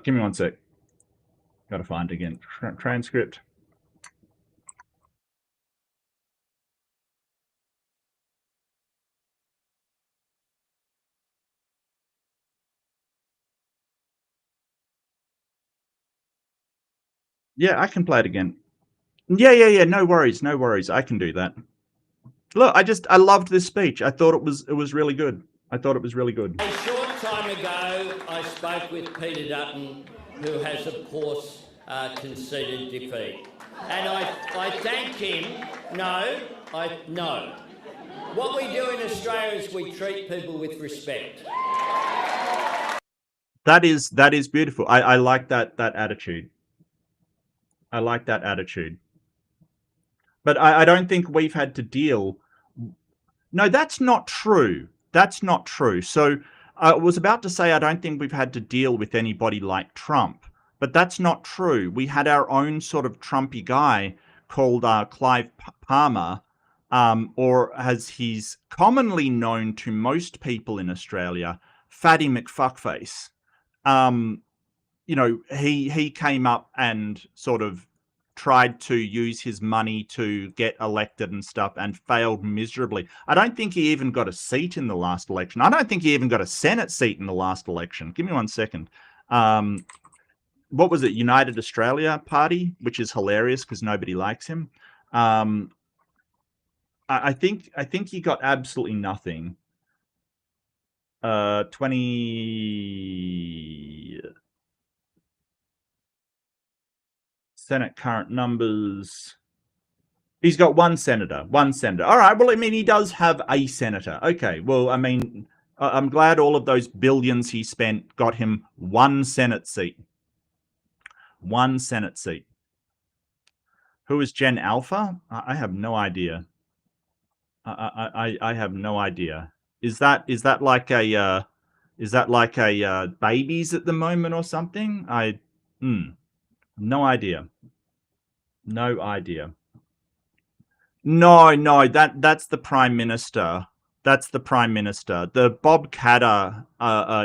Speaker 1: Give me one sec. Got to find it again. Transcript. Yeah, I can play it again. Yeah. No worries. I can do that. Look, I loved this speech. I thought it was really good.
Speaker 5: A short time ago, I spoke with Peter Dutton, who has, of course, conceded defeat. And I thank him. No. What we do in Australia is we treat people with respect.
Speaker 1: That is beautiful. I like that attitude. I like that attitude. But I don't think we've had to deal. No, that's not true. That's not true. So I was about to say I don't think we've had to deal with anybody like Trump, but that's not true. We had our own sort of Trumpy guy called Clive Palmer, or as he's commonly known to most people in Australia, Fatty McFuckface. You know, he came up and sort of tried to use his money to get elected and stuff and failed miserably. I don't think he even got a seat in the last election. I don't think he even got a Senate seat in the last election. Give me 1 second. What was it? United Australia Party, which is hilarious because nobody likes him. I think he got absolutely nothing. 20 Senate current numbers. He's got one senator. All right. Well, I mean, he does have a senator. Okay. Well, I mean, I'm glad all of those billions he spent got him one Senate seat. One Senate seat. Who is Gen Alpha? I have no idea. I have no idea. Is that like a babies at the moment or something? No idea. No idea. No, that's the Prime Minister. That's the Prime Minister. The Bob Catter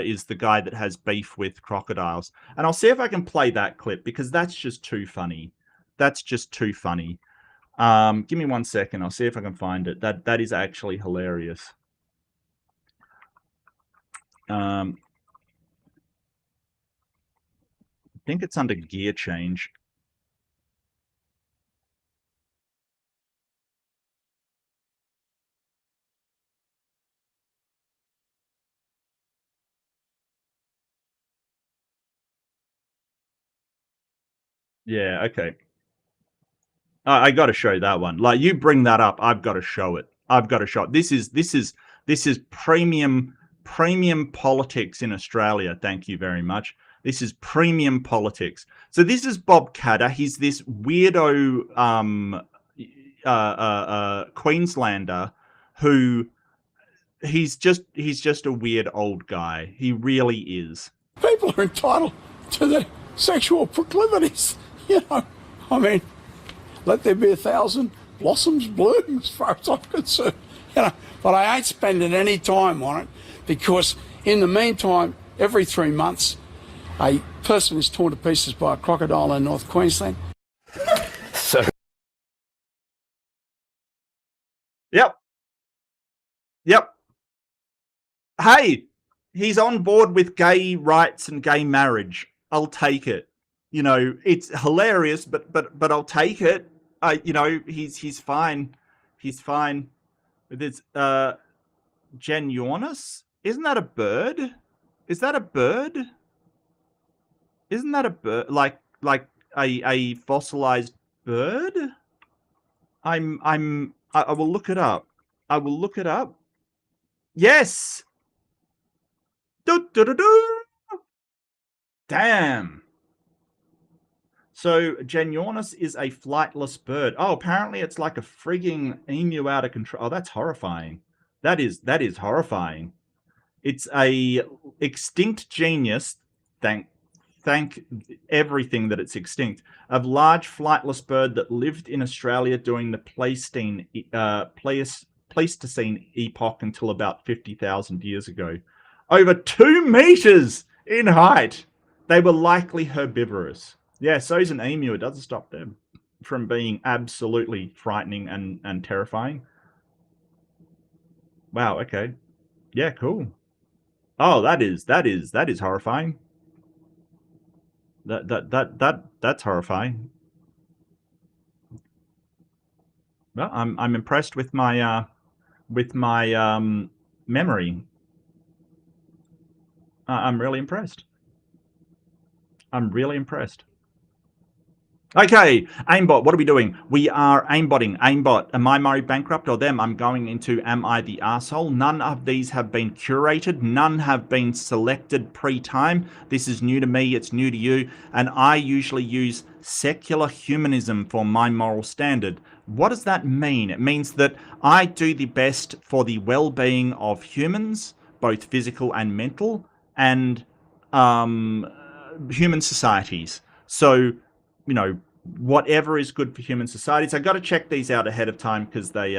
Speaker 1: is the guy that has beef with crocodiles. And I'll see if I can play that clip because that's just too funny. That's just too funny. Give me 1 second. I'll see if I can find it. That is actually hilarious. I think it's under gear change. Yeah, okay. I got to show that one. Like, you bring that up, I've got to show it. I've got to show it. This is premium politics in Australia. Thank you very much. This is premium politics. So this is Bob Catter. He's this weirdo Queenslander who he's just a weird old guy. He really is.
Speaker 6: People are entitled to their sexual proclivities. You know, I mean, let there be 1,000 blossoms bloom as far as I'm concerned. You know, but I ain't spending any time on it because in the meantime, every 3 months, a person is torn to pieces by a crocodile in North Queensland.
Speaker 7: So.
Speaker 1: Yep. Hey, he's on board with gay rights and gay marriage. I'll take it. You know, it's hilarious, but I'll take it. You know, he's fine. He's fine. There's Genuinus? Isn't that a bird? Is that a bird? Isn't that a bird? Like a fossilized bird? I will look it up. I will look it up. Yes. Damn. So Genuinus is a flightless bird. Oh, apparently it's like a frigging emu out of control. Oh, that's horrifying. That is horrifying. It's a extinct genius. Thank everything that it's extinct. A large flightless bird that lived in Australia during the Pleistocene epoch until about 50,000 years ago. Over 2 meters in height. They were likely herbivorous. Yeah, so is an emu. It doesn't stop them from being absolutely frightening and terrifying. Wow, okay. Yeah, cool. Oh, that is horrifying. That's horrifying. Well, I'm impressed with my memory. I'm really impressed. I'm really impressed. Okay, AIMBOT, what are we doing? We are aimbotting. AIMBOT, am I Murray Bankrupt or them? I'm going into Am I the Arsehole? None of these have been curated. None have been selected pre-time. This is new to me. It's new to you. And I usually use secular humanism for my moral standard. What does that mean? It means that I do the best for the well-being of humans, both physical and mental, and human societies. So, you know, whatever is good for human societies. I got to check these out ahead of time because they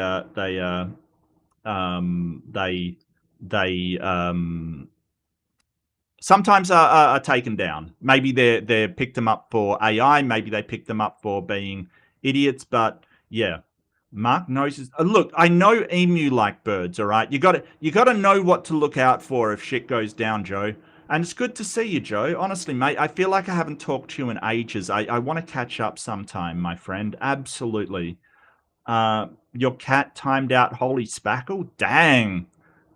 Speaker 1: sometimes are taken down. Maybe they picked them up for AI. Maybe they picked them up for being idiots. But yeah, Mark knows. Look, I know emu like birds. All right, you got to know what to look out for if shit goes down, Joe. And it's good to see you, Joe. Honestly, mate, I feel like I haven't talked to you in ages. I want to catch up sometime, my friend. Absolutely. Your cat timed out Holy Spackle? Dang.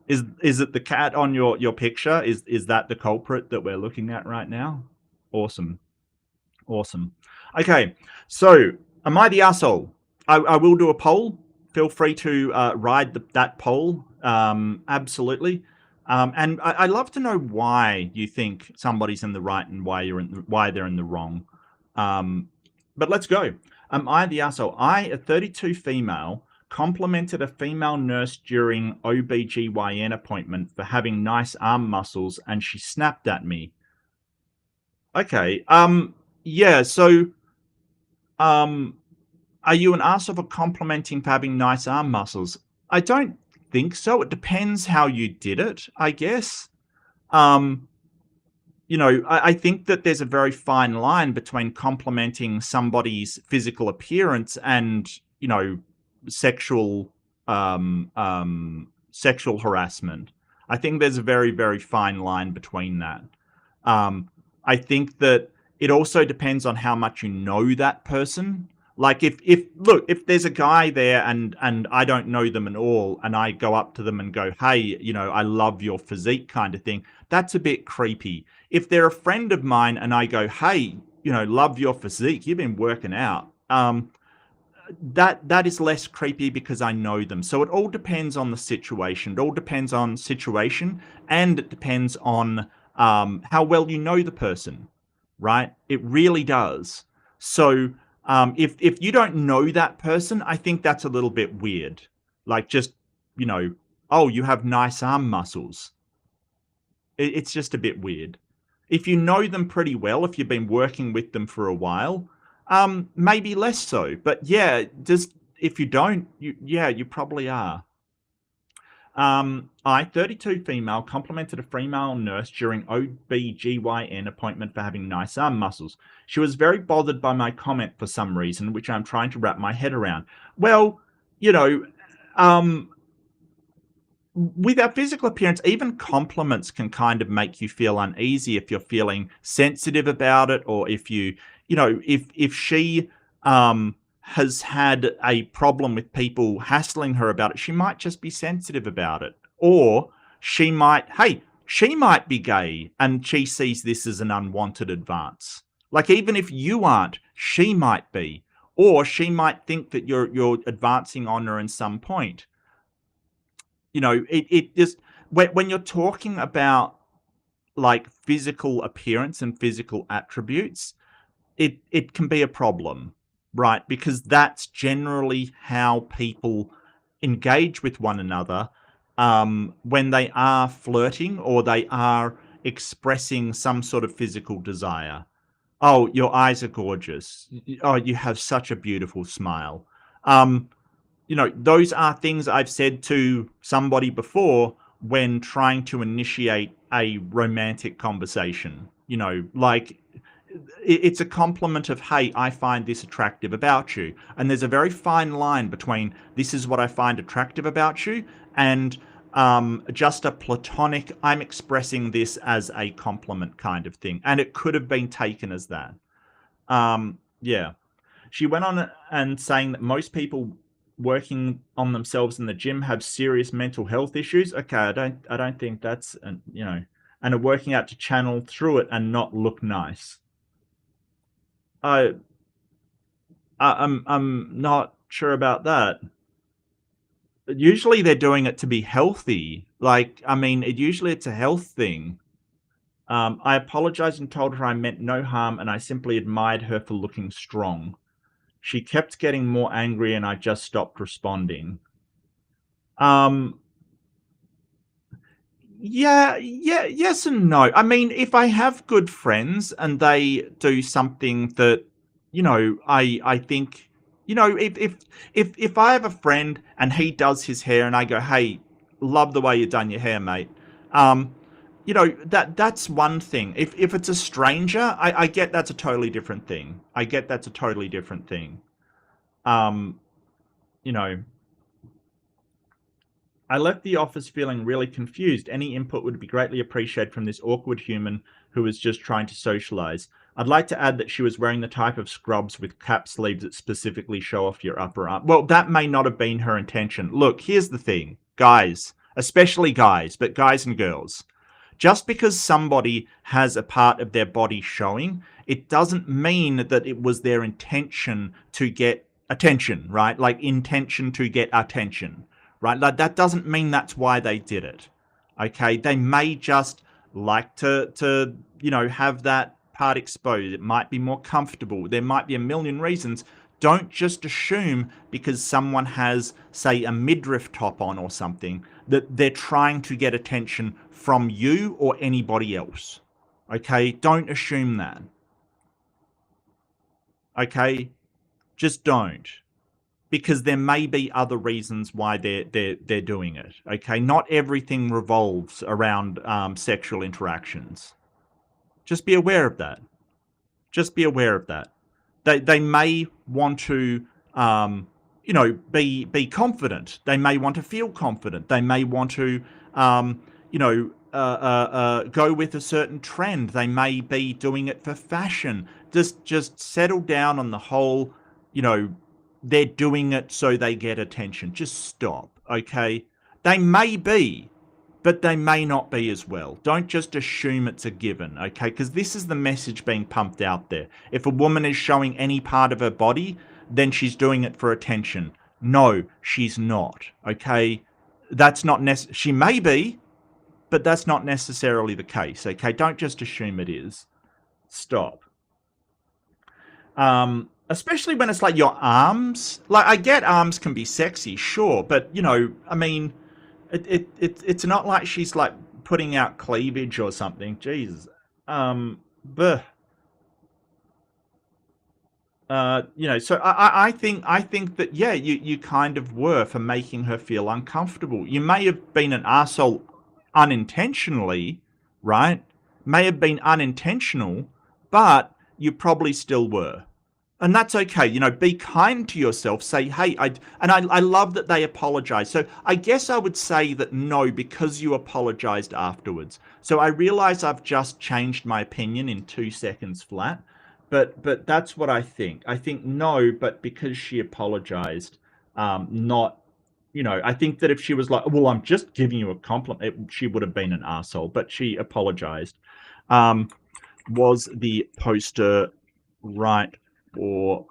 Speaker 1: Is it the cat on your picture? Is that the culprit that we're looking at right now? Awesome. Awesome. Okay, so am I the asshole? I will do a poll. Feel free to ride that poll. Absolutely. And I'd love to know why you think somebody's in the right and why they're in the wrong. But let's go. Am I the asshole? I, a 32 female, complimented a female nurse during OBGYN appointment for having nice arm muscles, and she snapped at me. Okay. Yeah. So, are you an arsehole for complimenting for having nice arm muscles? I don't think so. It depends how you did it, I guess. You know, I think that there's a very fine line between complimenting somebody's physical appearance and, you know, sexual sexual harassment. I think there's a very, very fine line between that. I think that it also depends on how much you know that person. Like if there's a guy there and I don't know them at all, and I go up to them and go, hey, you know, I love your physique kind of thing, that's a bit creepy. If they're a friend of mine and I go, hey, you know, love your physique, you've been working out, that is less creepy because I know them. So it all depends on the situation. It all depends on situation, and it depends on how well you know the person, right? It really does. So if you don't know that person, I think that's a little bit weird. Like, just, you know, oh, you have nice arm muscles. It's just a bit weird. If you know them pretty well, if you've been working with them for a while, maybe less so. But yeah, just if you don't, you probably are. I, 32 female, complimented a female nurse during OBGYN appointment for having nice arm muscles. She was very bothered by my comment for some reason, which I'm trying to wrap my head around. Well, you know, with our physical appearance, even compliments can kind of make you feel uneasy if you're feeling sensitive about it, or if you know, if she has had a problem with people hassling her about it, she might just be sensitive about it. Or she might be gay and she sees this as an unwanted advance. Like, even if you aren't, she might be. Or she might think that you're advancing on her in some point. You know, it just, when you're talking about like physical appearance and physical attributes, it can be a problem, right? Because that's generally how people engage with one another when they are flirting or they are expressing some sort of physical desire. Oh, your eyes are gorgeous. Oh, you have such a beautiful smile. You know, those are things I've said to somebody before when trying to initiate a romantic conversation. You know, like, it's a compliment of, hey, I find this attractive about you. And there's a very fine line between this is what I find attractive about you and just a platonic, I'm expressing this as a compliment kind of thing. And it could have been taken as that. Yeah. She went on and saying that most people working on themselves in the gym have serious mental health issues. Okay, I don't think that's, you know, and are working out to channel through it and not look nice. I'm not sure about that. Usually they're doing it to be healthy. Like, I mean, usually it's a health thing. I apologized and told her I meant no harm and I simply admired her for looking strong. She kept getting more angry and I just stopped responding. Yeah, yes and no. I mean, if I have good friends and they do something that, you know, I think, you know, if I have a friend and he does his hair and I go, hey, love the way you've done your hair, mate. You know, that's one thing. If it's a stranger, I get that's a totally different thing. I get that's a totally different thing. You know, I left the office feeling really confused. Any input would be greatly appreciated from this awkward human who was just trying to socialize. I'd like to add that she was wearing the type of scrubs with cap sleeves that specifically show off your upper arm. Well, that may not have been her intention. Look, here's the thing, guys, especially guys, but guys and girls. Just because somebody has a part of their body showing, it doesn't mean that it was their intention to get attention, right? Like, intention to get attention. Right, like, that doesn't mean that's why they did it. Okay, they may just like to you know, have that part exposed. It might be more comfortable. There might be a million reasons. Don't just assume because someone has, say, a midriff top on or something that they're trying to get attention from you or anybody else. Okay, don't assume that. Okay, just don't. because there may be other reasons why they're doing it. Okay, not everything revolves around sexual interactions. Just be aware of that. Just be aware of that. They may want to be confident. They may want to feel confident. They may want to go with a certain trend. They may be doing it for fashion. Just settle down on the whole, they're doing it so they get attention. Just stop, okay? They may be, but they may not be as well. Don't just assume it's a given, okay? Because this is the message being pumped out there. If a woman is showing any part of her body, then she's doing it for attention. No, she's not, okay? That's not she may be, but that's not necessarily the case, okay? Don't just assume it is. Stop. Especially when it's like your arms. Like, I get arms can be sexy, sure, but I mean, it's not like she's like putting out cleavage or something. Jesus. So I think that, yeah, you kind of were for making her feel uncomfortable. You may have been an arsehole unintentionally, right? May have been unintentional, but you probably still were. And that's okay. Be kind to yourself. Say, hey, I love that they apologize. So I guess I would say that no, because you apologized afterwards. So I realize I've just changed my opinion in 2 seconds flat, but that's what I think. I think no, but because she apologized, not, I think that if she was like, well, I'm just giving you a compliment, she would have been an arsehole, but she apologized. Was the poster right or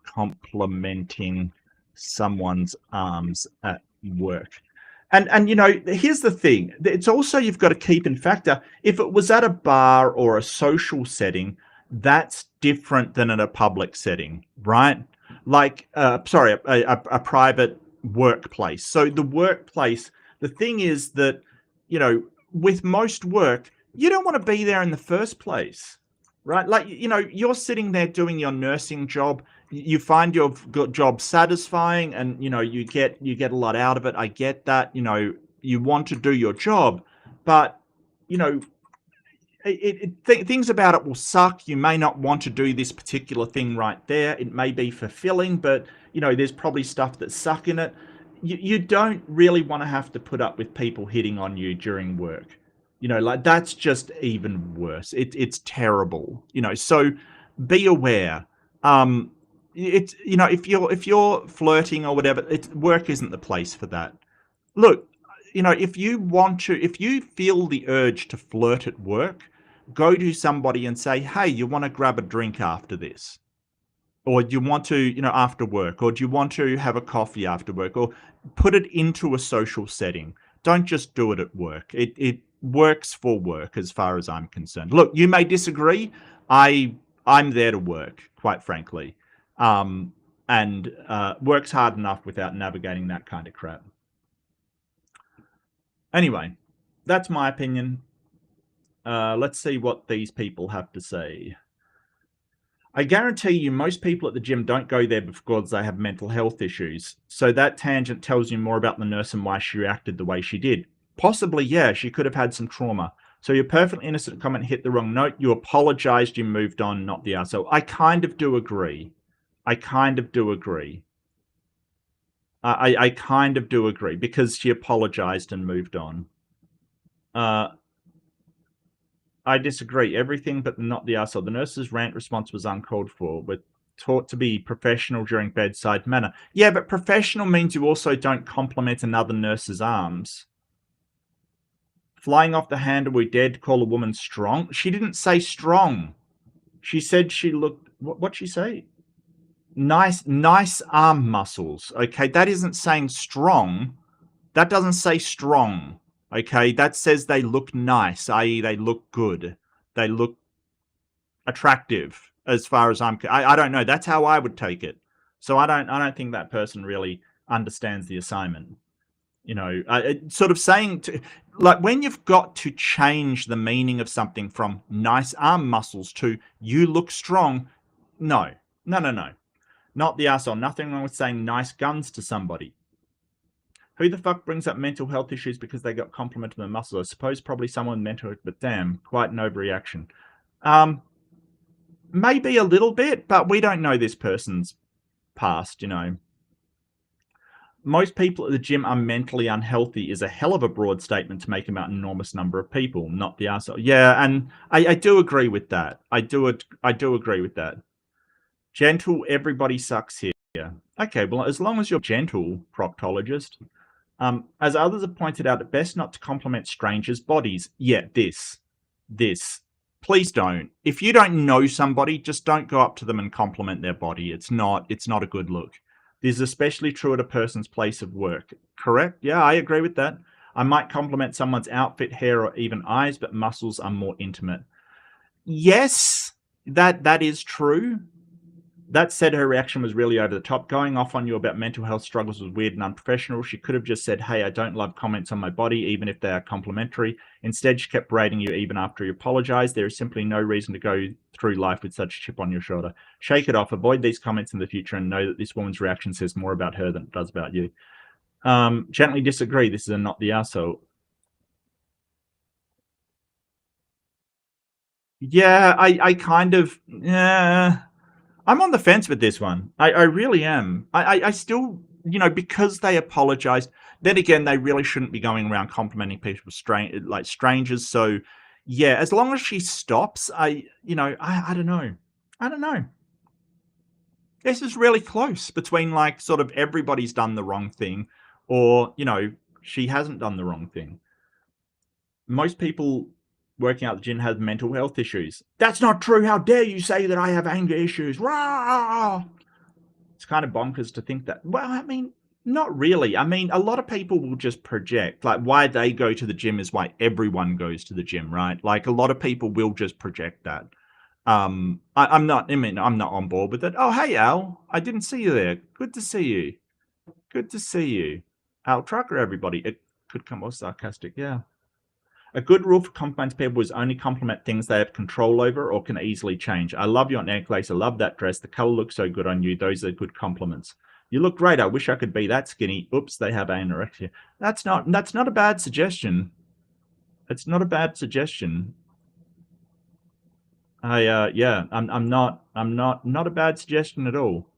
Speaker 1: complimenting someone's arms at work? And here's the thing. It's also, you've got to keep in factor, if it was at a bar or a social setting, that's different than at a public setting, right? Like, a private workplace. So the workplace, the thing is that, with most work, you don't want to be there in the first place. Right? Like, you're sitting there doing your nursing job. You find your job satisfying and, you get a lot out of it. I get that, you want to do your job, but, things about it will suck. You may not want to do this particular thing right there. It may be fulfilling, but, there's probably stuff that's suck in it. You don't really want to have to put up with people hitting on you during work. Like, that's just even worse. It's terrible. So be aware. It's, if you're flirting or whatever, work isn't the place for that. Look, if you feel the urge to flirt at work, go to somebody and say, hey, you want to grab a drink after this? Or do you want to, after work? Or do you want to have a coffee after work? Or put it into a social setting. Don't just do it at work. It works for work as far as I'm concerned. Look, you may disagree. I'm there to work, quite frankly. And works hard enough without navigating that kind of crap. Anyway, that's my opinion. Let's see what these people have to say. I guarantee you most people at the gym don't go there because they have mental health issues. So that tangent tells you more about the nurse and why she reacted the way she did. Possibly, yeah, she could have had some trauma. So your perfectly innocent comment hit the wrong note. You apologized, you moved on, not the arsehole. I kind of do agree. I kind of do agree because she apologized and moved on. I disagree. Everything but not the arsehole. The nurse's rant response was uncalled for. We're taught to be professional during bedside manner. Yeah, but professional means you also don't compliment another nurse's arms. Flying off the handle, we dared to call a woman strong. She didn't say strong. She said she looked, what'd she say? Nice arm muscles. Okay, that isn't saying strong. That doesn't say strong. Okay, that says they look nice, i.e. they look good. They look attractive as far as I don't know. That's how I would take it. So I don't think that person really understands the assignment. Sort of saying to, like, when you've got to change the meaning of something from nice arm muscles to you look strong. No. Not the asshole. Nothing wrong with saying nice guns to somebody. Who the fuck brings up mental health issues because they got complimented on their muscles? I suppose probably someone mental, but damn, quite an overreaction. Maybe a little bit, but we don't know this person's past, you know. Most people at the gym are mentally unhealthy is a hell of a broad statement to make about an enormous number of people, not the asshole. Yeah, and I do agree with that. I do agree with that. Gentle, everybody sucks here. Okay, well, as long as you're gentle, proctologist. As others have pointed out, it's best not to compliment strangers' bodies. Yeah, this. Please don't. If you don't know somebody, just don't go up to them and compliment their body. It's not a good look. This is especially true at a person's place of work. Correct? Yeah, I agree with that. I might compliment someone's outfit, hair, or even eyes, but muscles are more intimate. Yes, that is true. That said, her reaction was really over the top. Going off on you about mental health struggles was weird and unprofessional. She could have just said, hey, I don't love comments on my body, even if they are complimentary. Instead, she kept berating you even after you apologized. There is simply no reason to go through life with such a chip on your shoulder. Shake it off. Avoid these comments in the future and know that this woman's reaction says more about her than it does about you. Gently disagree. This is a not the arsehole. Yeah, I kind of... Yeah... I'm on the fence with this one. I really am. I still, you know, because they apologized, then again, they really shouldn't be going around complimenting people like strangers. So, yeah, as long as she stops, I don't know. I don't know. This is really close between, like, sort of everybody's done the wrong thing or, you know, she hasn't done the wrong thing. Most people working out the gym have mental health issues. That's not true. How dare you say that I have anger issues? Rah! It's kind of bonkers to think that. Well, I mean, not really. I mean, a lot of people will just project. Like, why they go to the gym is why everyone goes to the gym, right? Like, a lot of people will just project that. I'm not on board with it. Oh, hey, Al. I didn't see you there. Good to see you. Good to see you. Al Trucker, everybody. It could come off sarcastic, yeah. A good rule for complimenting people is only compliment things they have control over or can easily change. I love your necklace. I love that dress. The color looks so good on you. Those are good compliments. You look great. I wish I could be that skinny. Oops, they have anorexia. That's not a bad suggestion. It's not a bad suggestion. I'm not a bad suggestion at all.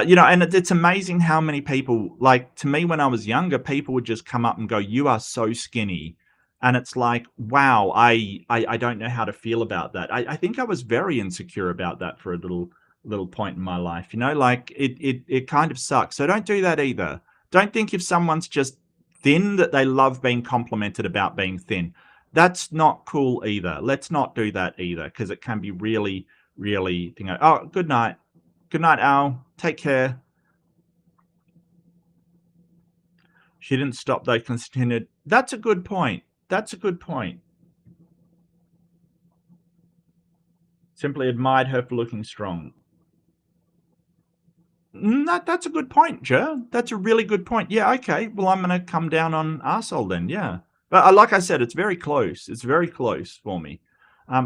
Speaker 1: You know, and it's amazing how many people, like, to me when I was younger, people would just come up and go, you are so skinny. And it's like, wow, I don't know how to feel about that. I think I was very insecure about that for a little point in my life. You know, like it kind of sucks. So don't do that either. Don't think if someone's just thin that they love being complimented about being thin. That's not cool either. Let's not do that either, because it can be really, really... Oh, good night. Good night, Al. Take care. She didn't stop, they continued. That's a good point. That's a good point. Simply admired her for looking strong. That's a good point, Joe. That's a really good point. Yeah, okay. Well, I'm going to come down on arsehole then, yeah. But like I said, it's very close. It's very close for me.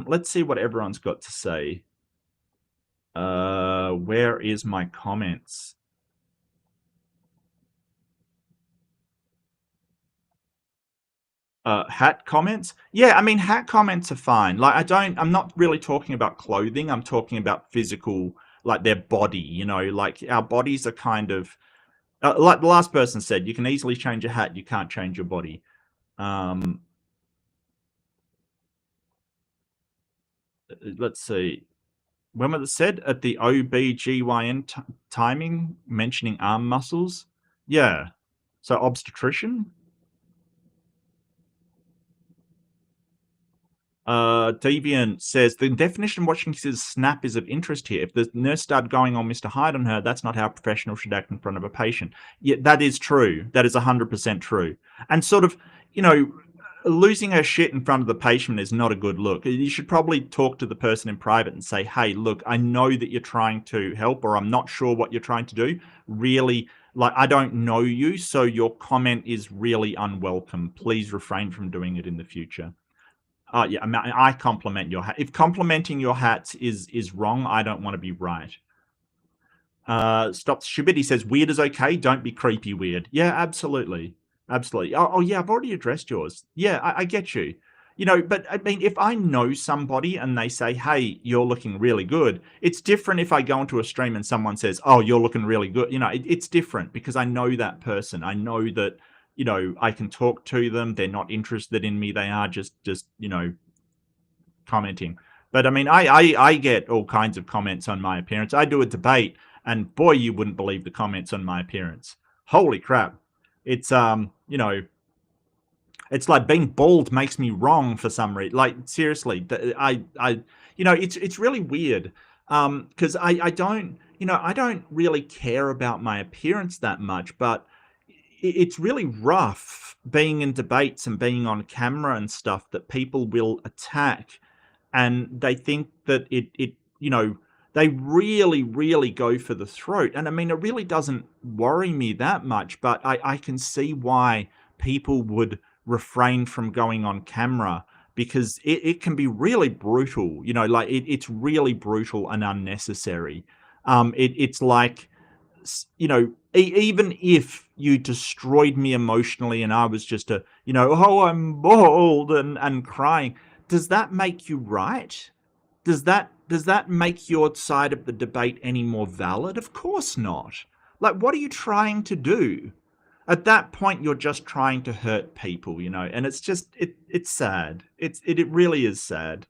Speaker 1: Let's see what everyone's got to say. Where is my comments? Hat comments? Yeah, I mean, hat comments are fine. Like, I'm not really talking about clothing. I'm talking about physical, like their body, you know, like our bodies are kind of, like the last person said, you can easily change a hat. You can't change your body. Let's see. When was it said? At the OBGYN timing, mentioning arm muscles? Yeah. So obstetrician? Deviant says, the definition watching his snap is of interest here. If the nurse started going on Mr. Hyde on her, that's not how a professional should act in front of a patient. Yeah, that is true. That is 100% true. And sort of, you know, losing her shit in front of the patient is not a good look. You should probably talk to the person in private and say, hey, look, I know that you're trying to help, or I'm not sure what you're trying to do. Really, like, I don't know you, so your comment is really unwelcome. Please refrain from doing it in the future. Yeah, I compliment your hat. If complimenting your hats is wrong, I don't want to be right. Stop Stupid. He says, weird is okay. Don't be creepy weird. Yeah, absolutely. Absolutely. Oh yeah, I've already addressed yours. Yeah, I get you. You know, but I mean, if I know somebody and they say, hey, you're looking really good, it's different if I go into a stream and someone says, oh, you're looking really good. You know, it's different because I know that person. I know that, you know, I can talk to them. They're not interested in me. They are just you know, commenting. But I mean, I get all kinds of comments on my appearance. I do a debate, and boy, you wouldn't believe the comments on my appearance. Holy crap. It's, you know, it's like being bald makes me wrong for some reason. Like, seriously, you know, it's really weird. Because I don't, you know, I don't really care about my appearance that much, but it's really rough being in debates and being on camera and stuff that people will attack, and they think that it you know, they really go for the throat. And I mean, it really doesn't worry me that much, but I can see why people would refrain from going on camera, because it can be really brutal, you know, like it's really brutal and unnecessary. It's like, you know, even if you destroyed me emotionally and I was just you know, oh, I'm bald and crying, does that make you right? Does that make your side of the debate any more valid? Of course not. Like, what are you trying to do? At that point, you're just trying to hurt people, you know, and it's just, it's sad. It really is sad.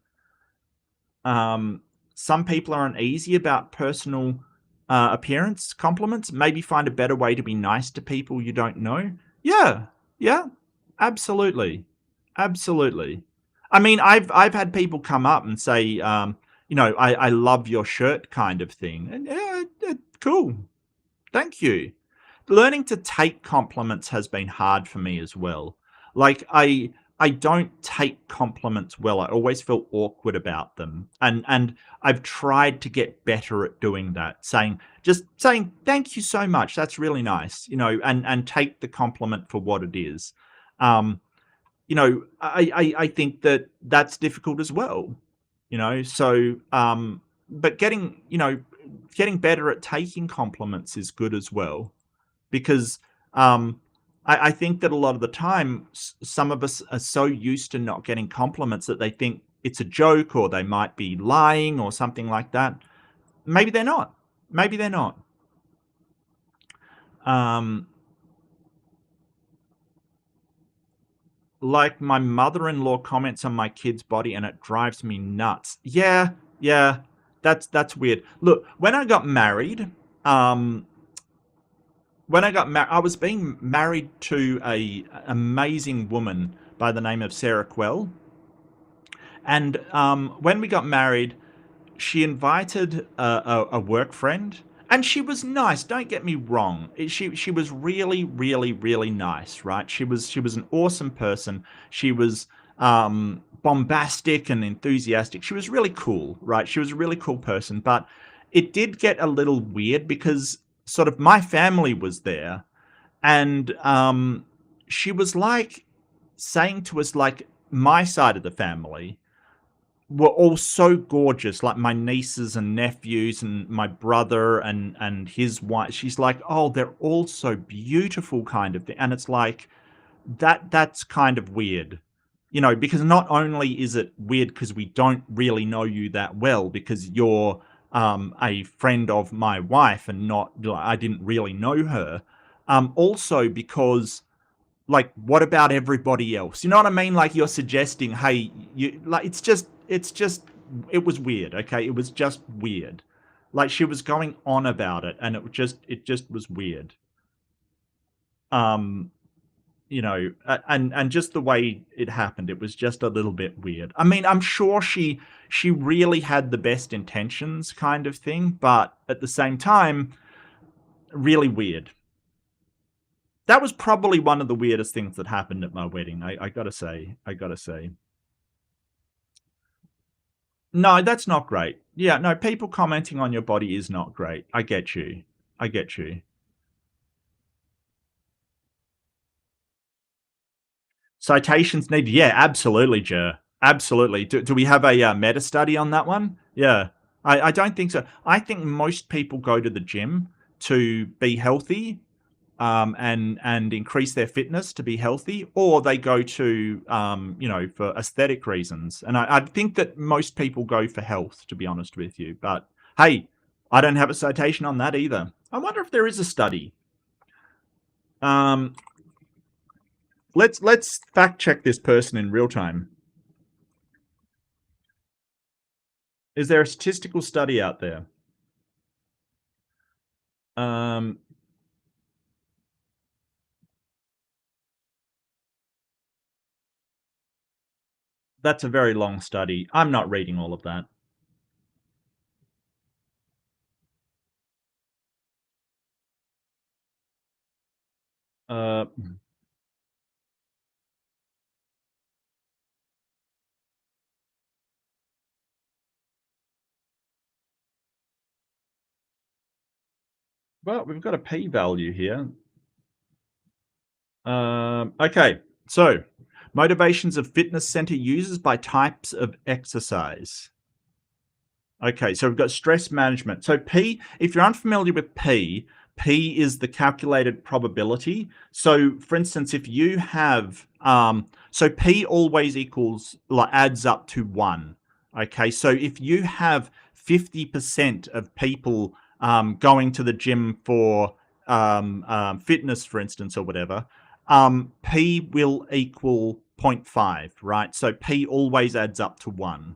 Speaker 1: Some people are uneasy about personal appearance compliments. Maybe find a better way to be nice to people you don't know. Yeah, absolutely. I mean, I've had people come up and say, you know, I love your shirt, kind of thing. And yeah, cool. Thank you. Learning to take compliments has been hard for me as well. Like, I don't take compliments well. I always feel awkward about them. And I've tried to get better at doing that, just saying thank you so much. That's really nice, you know, and take the compliment for what it is. You know, I think that that's difficult as well, you know. So but getting better at taking compliments is good as well, because I think that a lot of the time some of us are so used to not getting compliments that they think it's a joke, or they might be lying or something like that. Maybe they're not. Like, my mother-in-law comments on my kid's body and it drives me nuts. Yeah, that's weird. Look, when I got married, I was being married to a amazing woman by the name of Sarah Quell. And when we got married, she invited a work friend, and she was nice. Don't get me wrong. She was really nice, right? She was an awesome person. She was bombastic and enthusiastic. She was really cool, right? She was a really cool person. But it did get a little weird because sort of my family was there, and she was like saying to us, like, my side of the family were all so gorgeous, like my nieces and nephews and my brother and his wife. She's like, oh, they're all so beautiful, kind of thing. And it's like, that's kind of weird, you know, because not only is it weird because we don't really know you that well, because you're a friend of my wife and not, I didn't really know her. Also because, like, what about everybody else? You know what I mean? Like, you're suggesting, hey, you, like, it was weird. Okay. It was just weird. Like, she was going on about it, and it just was weird. You know, and just the way it happened, it was just a little bit weird. I mean, I'm sure she really had the best intentions, kind of thing, but at the same time, really weird. That was probably one of the weirdest things that happened at my wedding. I gotta say. No, that's not great. Yeah, no, people commenting on your body is not great. I get you. Citations needed. Yeah, absolutely, Jer. Absolutely. Do we have a meta study on that one? Yeah. I don't think so. I think most people go to the gym to be healthy, and increase their fitness to be healthy, or they go to for aesthetic reasons. And I think that most people go for health, to be honest with you. But hey, I don't have a citation on that either. I wonder if there is a study. Let's fact check this person in real time. Is there a statistical study out there? That's a very long study. I'm not reading all of that. Well, we've got a p-value here. Okay, so motivations of fitness center users by types of exercise. Okay, so we've got stress management. So P, if you're unfamiliar with P is the calculated probability. So for instance, if you have, so P always equals, like, adds up to 1. Okay, so if you have 50% of people going to the gym for fitness, for instance, or whatever, P will equal 0.5, right? So P always adds up to 1.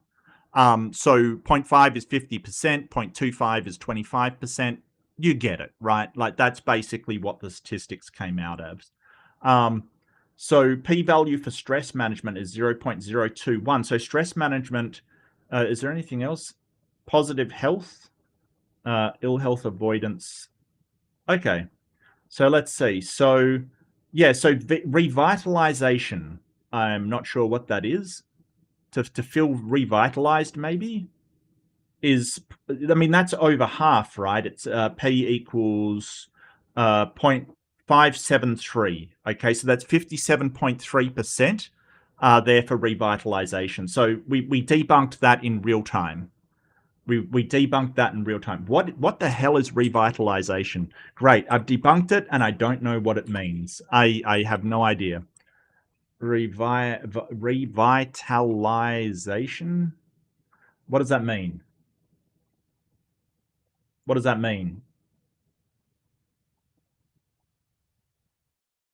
Speaker 1: So 0.5 is 50%, 0.25 is 25%. You get it, right? Like, that's basically what the statistics came out as. So p-value for stress management is 0.021. So stress management, is there anything else? Positive health, ill health avoidance. Okay, so let's see. So yeah, so revitalization, I'm not sure what that is. To feel revitalized, maybe, is, I mean, that's over half, right? It's P equals 0.573. Okay, so that's 57.3% there for revitalization. So we debunked that in real time. We debunked that in real time. What the hell is revitalization? Great, I've debunked it, and I don't know what it means. I have no idea. Revitalization? What does that mean? What does that mean?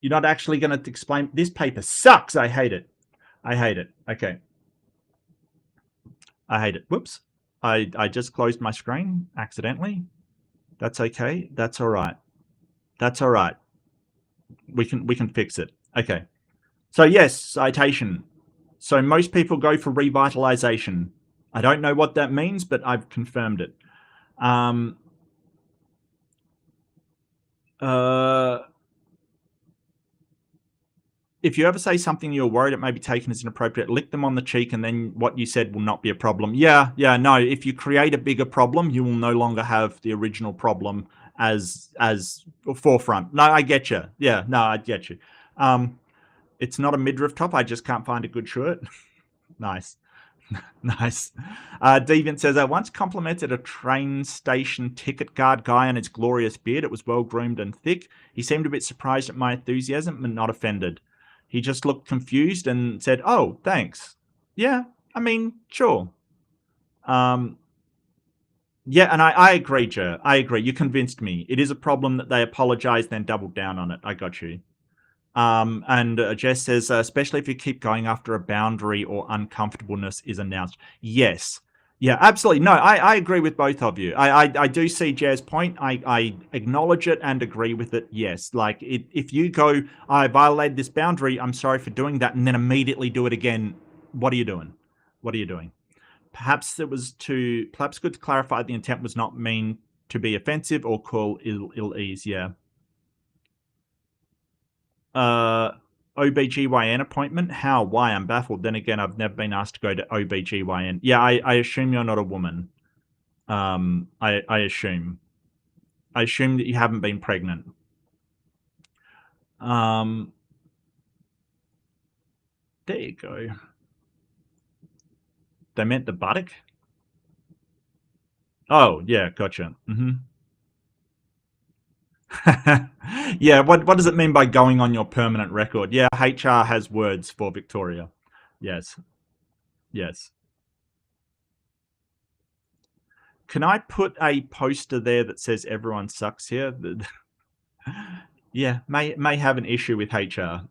Speaker 1: You're not actually going to explain? This paper sucks. I hate it. I hate it. Okay. I hate it. Whoops. I just closed my screen accidentally. That's okay. That's all right. That's all right. We can fix it. Okay. So yes, citation. So most people go for revitalization. I don't know what that means, but I've confirmed it. If you ever say something you're worried it may be taken as inappropriate, lick them on the cheek, and then what you said will not be a problem. Yeah, no. If you create a bigger problem, you will no longer have the original problem as forefront. No, I get you. Yeah, no, I get you. It's not a midriff top. I just can't find a good shirt. Nice. Nice. Deviant says, I once complimented a train station ticket guard guy on his glorious beard. It was well groomed and thick. He seemed a bit surprised at my enthusiasm, but not offended. He just looked confused and said, oh, thanks. Yeah, I mean, sure. Yeah, and I agree, Jer. I agree. You convinced me. It is a problem that they apologize, then doubled down on it. I got you. And Jess says, especially if you keep going after a boundary or uncomfortableness is announced. Yes. Yeah, absolutely. No, I agree with both of you. I do see Jaz's point. I acknowledge it and agree with it. Yes. Like, if you go, I violated this boundary, I'm sorry for doing that, and then immediately do it again, what are you doing? What are you doing? Perhaps good to clarify the intent was not mean to be offensive or call ill ease. Yeah. OBGYN appointment? How? Why? I'm baffled. Then again, I've never been asked to go to OBGYN. Yeah, I assume you're not a woman. I assume. I assume that you haven't been pregnant. There you go. They meant the buttock? Oh, yeah, gotcha. Yeah, what does it mean by going on your permanent record? Yeah, HR has words for Victoria. Yes. Yes. Can I put a poster there that says everyone sucks here? Yeah, may have an issue with HR.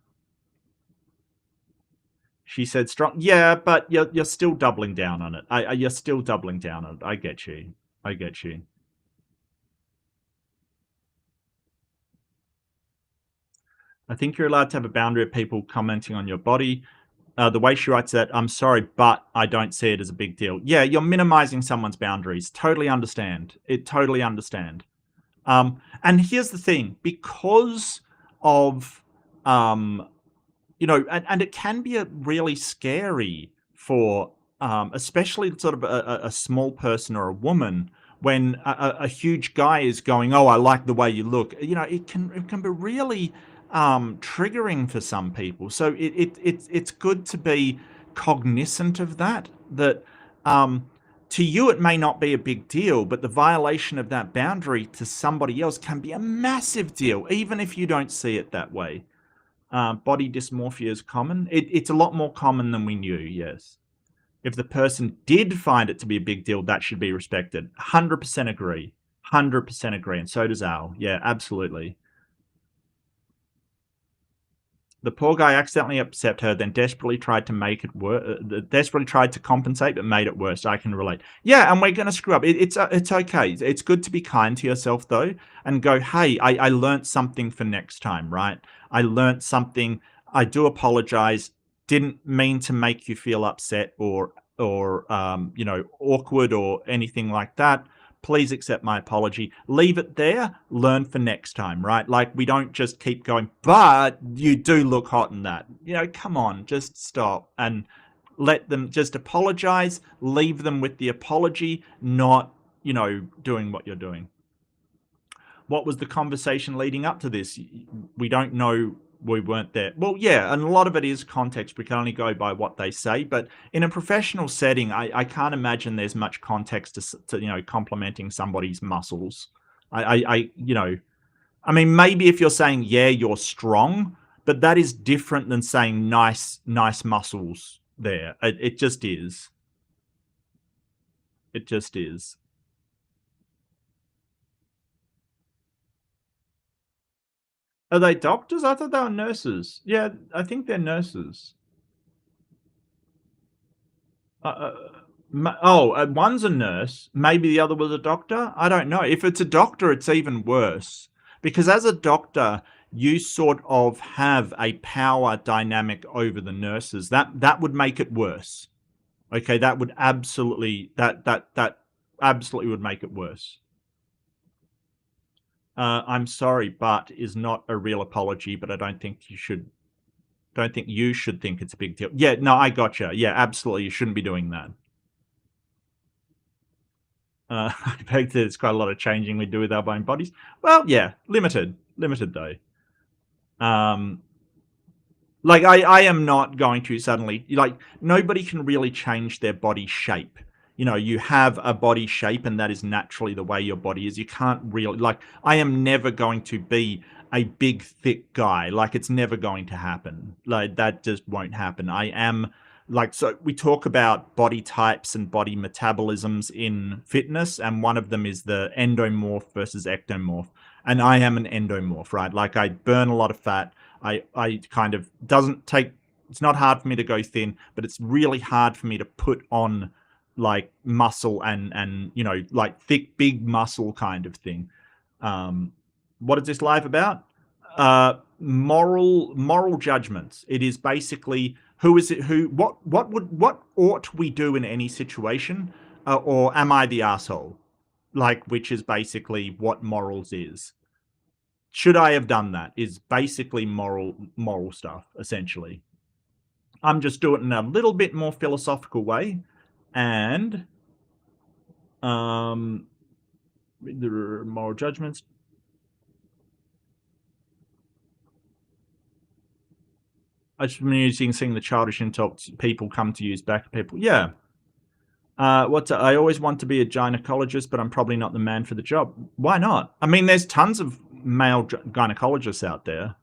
Speaker 1: She said strong. Yeah, but you're still doubling down on it. You're still doubling down on it. I get you. I get you. I think you're allowed to have a boundary of people commenting on your body. The way she writes that, I'm sorry, but I don't see it as a big deal. Yeah, you're minimizing someone's boundaries. Totally understand. Totally understand. And here's the thing, because of, and it can be really scary for, especially sort of a small person or a woman, when a huge guy is going, "Oh, I like the way you look." It can be really triggering for some people. So it's good to be cognizant of that. To you it may not be a big deal, but the violation of that boundary to somebody else can be a massive deal, even if you don't see it that way. Body dysmorphia is common. It's a lot more common than we knew, yes. If the person did find it to be a big deal, that should be respected. 100% agree. 100% agree. And so does Al. Yeah, absolutely. The poor guy accidentally upset her, then desperately tried to make it worse. Desperately tried to compensate, but made it worse. I can relate. Yeah, and we're going to screw up. It's okay. It's good to be kind to yourself, though, and go, hey, I learned something for next time, right? I learned something. I do apologize. Didn't mean to make you feel upset or awkward or anything like that. Please accept my apology. Leave it there. Learn for next time, right? Like, we don't just keep going, but you do look hot in that. Come on, just stop and let them just apologize. Leave them with the apology, not, doing what you're doing. What was the conversation leading up to this? We don't know. We weren't there. Well, yeah, and a lot of it is context. We can only go by what they say. But in a professional setting, I can't imagine there's much context to complimenting somebody's muscles. I mean, maybe if you're saying, yeah, you're strong, but that is different than saying nice muscles there. It just is. It just is. Are they doctors? I thought they were nurses. Yeah, I think they're nurses. One's a nurse. Maybe the other was a doctor. I don't know. If it's a doctor, it's even worse. Because as a doctor, you sort of have a power dynamic over the nurses. That would make it worse. Okay, that would absolutely that absolutely would make it worse. I'm sorry, but is not a real apology, but I don't think you should think it's a big deal. Yeah, no, I gotcha. Yeah, absolutely. You shouldn't be doing that. I beg that it's quite a lot of changing we do with our own bodies. Well, yeah, limited though. Like I am not going to suddenly, like, nobody can really change their body shape. You have a body shape and that is naturally the way your body is. You can't really, like, I am never going to be a big, thick guy. Like, it's never going to happen. Like, that just won't happen. I am, like, so we talk about body types and body metabolisms in fitness, and one of them is the endomorph versus ectomorph. And I am an endomorph, right? Like, I burn a lot of fat. I kind of it's not hard for me to go thin, but it's really hard for me to put on like muscle and like thick, big muscle kind of thing. What is this live about? Moral judgments. It is basically what ought we do in any situation, or am I the asshole? Like, which is basically what morals is. Should I have done that? Is basically moral stuff, essentially. I'm just doing it in a little bit more philosophical way, and the moral judgments. I just been using seeing the childish insult people come to use back at people. Yeah. I always want to be a gynecologist, but I'm probably not the man for the job. Why not? I mean, there's tons of male gynecologists out there.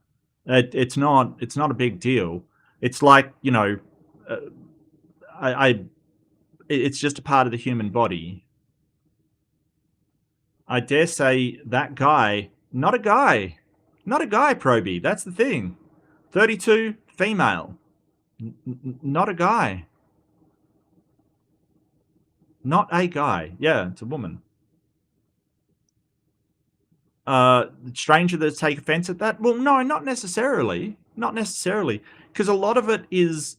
Speaker 1: It's not a big deal. It's like, you know, it's just a part of the human body. I dare say that guy, not a guy, Proby. That's the thing. 32, female, not a guy. Not a guy. Yeah, it's a woman. Stranger that take offense at that? Well, no, not necessarily. Not necessarily. Because a lot of it is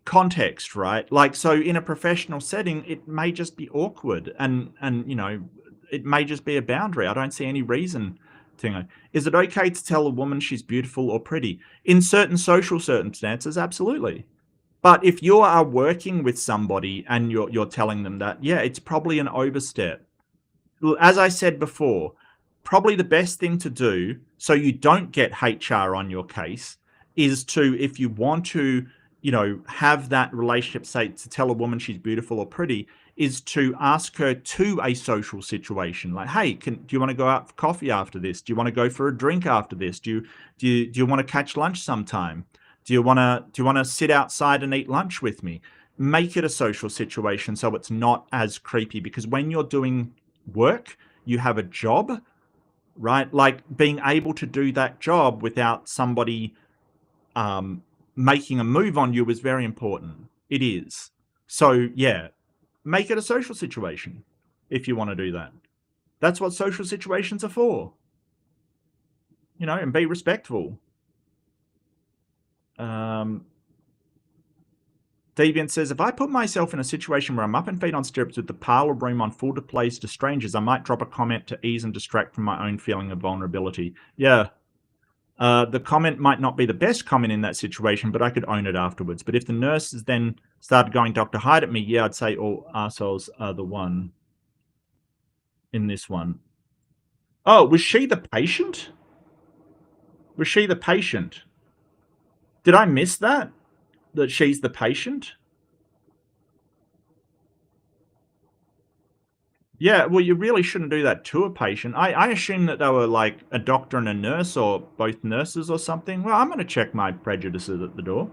Speaker 1: context, right? Like, so in a professional setting, it may just be awkward and you know, it may just be a boundary. I don't see any reason to, you know. Is it okay to tell a woman she's beautiful or pretty? In certain social circumstances, absolutely. But if you are working with somebody and you're telling them that, yeah, it's probably an overstep. As I said before, probably the best thing to do so you don't get HR on your case is to, if you want to, you know, have that relationship, say, to tell a woman she's beautiful or pretty, is to ask her to a social situation. Like, hey, do you want to go out for coffee after this? Do you want to go for a drink after this? Do you want to catch lunch sometime? Do you want to sit outside and eat lunch with me? Make it a social situation so it's not as creepy, because when you're doing work, you have a job, right? Like, being able to do that job without somebody making a move on you is very important. It is. So yeah, make it a social situation if you want to do that. That's what social situations are for. You know, and be respectful. Deviant says, if I put myself in a situation where I'm up and feet on stirrups with the parlor room on full displays to strangers, I might drop a comment to ease and distract from my own feeling of vulnerability. Yeah. The comment might not be the best comment in that situation, but I could own it afterwards. But if the nurses then started going Dr. Hyde at me, yeah, I'd say all arseholes are the one in this one. Oh, was she the patient? Was she the patient? Did I miss that? That she's the patient? Yeah, well, you really shouldn't do that to a patient. I assume that they were like a doctor and a nurse, or both nurses or something. Well, I'm going to check my prejudices at the door.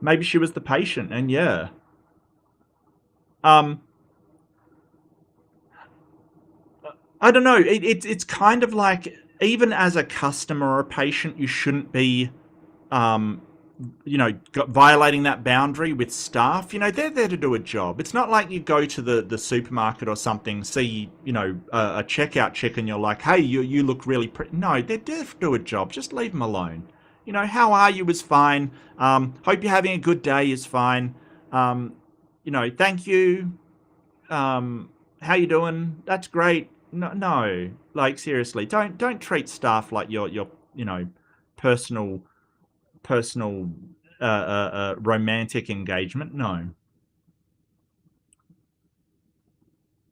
Speaker 1: Maybe she was the patient, and yeah. I don't know. It's kind of like, even as a customer or a patient, you shouldn't be you know, violating that boundary with staff. You know, they're there to do a job. It's not like you go to the supermarket or something, see, you know, a checkout chick and you're like, hey, you look really pretty. No, they're there to do a job. Just leave them alone. You know, how are you is fine. Hope you're having a good day is fine. You know, thank you. How you doing? That's great. No, like, seriously, don't treat staff like your you know, personal romantic engagement. No.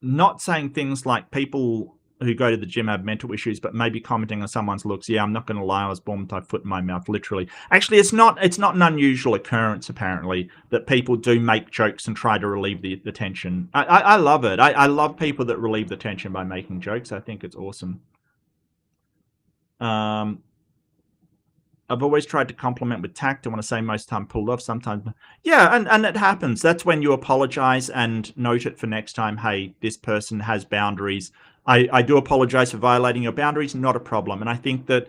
Speaker 1: Not saying things like people who go to the gym have mental issues, but maybe commenting on someone's looks. Yeah, I'm not going to lie, I was born with my foot in my mouth, literally. Actually, it's not an unusual occurrence, apparently, that people do make jokes and try to relieve the tension. I love it. I love people that relieve the tension by making jokes. I think it's awesome. I've always tried to compliment with tact. I want to say most of the time pulled off, sometimes. Yeah, and it happens. That's when you apologize and note it for next time. Hey, this person has boundaries. I do apologize for violating your boundaries. Not a problem. And I think that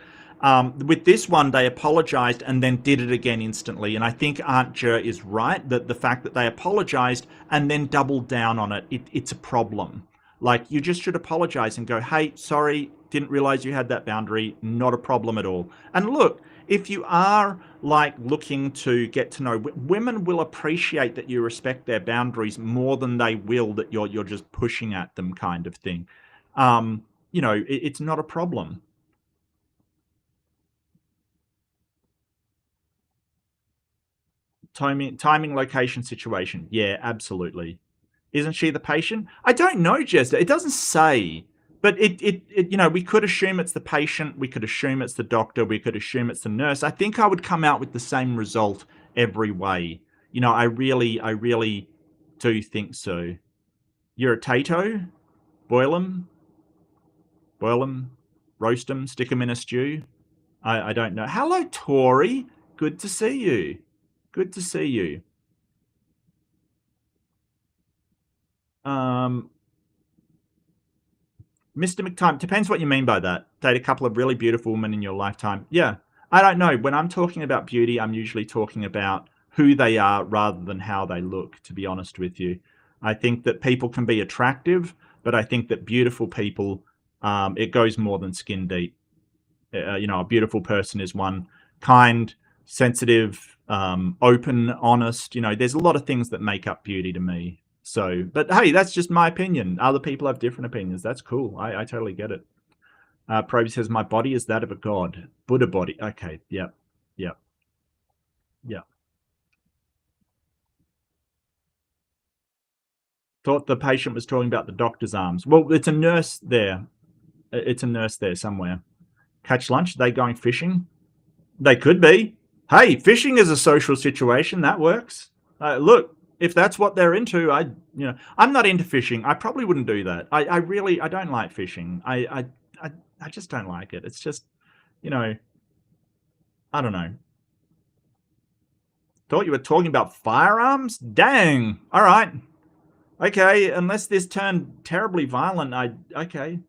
Speaker 1: with this one, they apologized and then did it again instantly. And I think Aunt Jer is right, that the fact that they apologized and then doubled down on it, it's a problem. Like, you just should apologize and go, hey, sorry, didn't realize you had that boundary. Not a problem at all. And look, if you are like looking to get to know, women will appreciate that you respect their boundaries more than they will that you're just pushing at them, kind of thing. You know, it's not a problem. Timing, location, situation. Yeah, absolutely. Isn't she the patient? I don't know, Jester. It doesn't say. But it you know, we could assume it's the patient, we could assume it's the doctor, we could assume it's the nurse. I think I would come out with the same result every way. You know, I really do think so. You're a tato? Boil 'em, roast 'em, stick 'em in a stew. I don't know. Hello, Tori. Good to see you. Good to see you. Mr. McTime, depends what you mean by that. Date a couple of really beautiful women in your lifetime. Yeah, I don't know. When I'm talking about beauty, I'm usually talking about who they are rather than how they look, to be honest with you. I think that people can be attractive, but I think that beautiful people, it goes more than skin deep. You know, a beautiful person is one, kind, sensitive, open, honest. You know, there's a lot of things that make up beauty to me. So, but hey, that's just my opinion. Other people have different opinions. That's cool. I totally get it. Proby says, my body is that of a god. Buddha body. Okay. Yep. Yep. Yep. Thought the patient was talking about the doctor's arms. Well, it's a nurse there. It's a nurse there somewhere. Catch lunch? Are they going fishing? They could be. Hey, fishing is a social situation. That works. Look, if that's what they're into, I'm not into fishing. I probably wouldn't do that. I don't like fishing. I just don't like it. It's just, you know, I don't know. Thought you were talking about firearms? Dang. All right. Okay, unless this turned terribly violent, okay.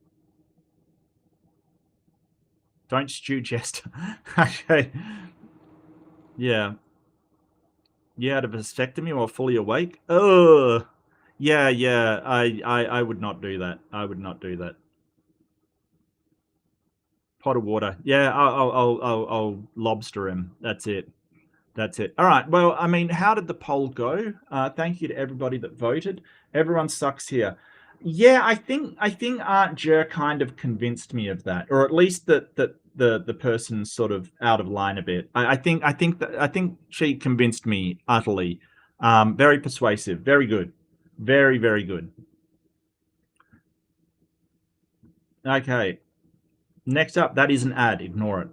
Speaker 1: Don't stew, Chester. Okay. Yeah. You had a vasectomy while fully awake? Oh. Yeah. I would not do that. I would not do that. Pot of water. Yeah, I'll lobster him. That's it. That's it. All right. Well, I mean, how did the poll go? Thank you to everybody that voted. Everyone sucks here. Yeah, I think Aunt Jer kind of convinced me of that, or at least that the person's sort of out of line a bit. I think she convinced me utterly. Very persuasive. Very good. Very, very good. Okay. Next up, that is an ad. Ignore it.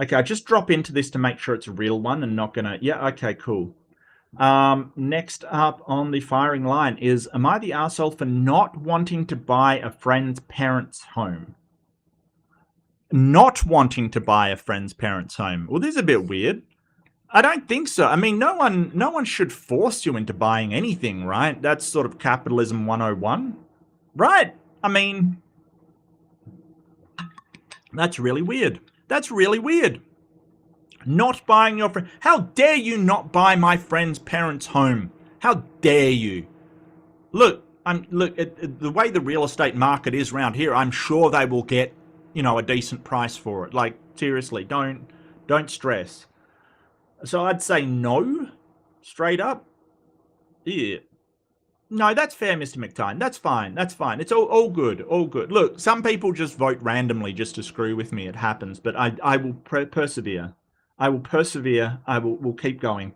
Speaker 1: Okay, I just drop into this to make sure it's a real one and not gonna. Yeah. Okay. Cool. Next up on the firing line is, am I the arsehole for not wanting to buy a friend's parents' home? Not wanting to buy a friend's parents' home. Well, this is a bit weird. I don't think so. I mean, no one should force you into buying anything, right? That's sort of capitalism 101. Right? I mean, that's really weird. That's really weird. Not buying your friend. How dare you not buy my friend's parents' home? How dare you? Look, the way the real estate market is around here, I'm sure they will get, you know, a decent price for it. Like, seriously, don't stress. So I'd say no, straight up. Yeah. No, that's fair, Mr. McTine. That's fine. That's fine. It's all good. All good. Look, some people just vote randomly just to screw with me. It happens. But I will persevere. I will persevere. We'll keep going.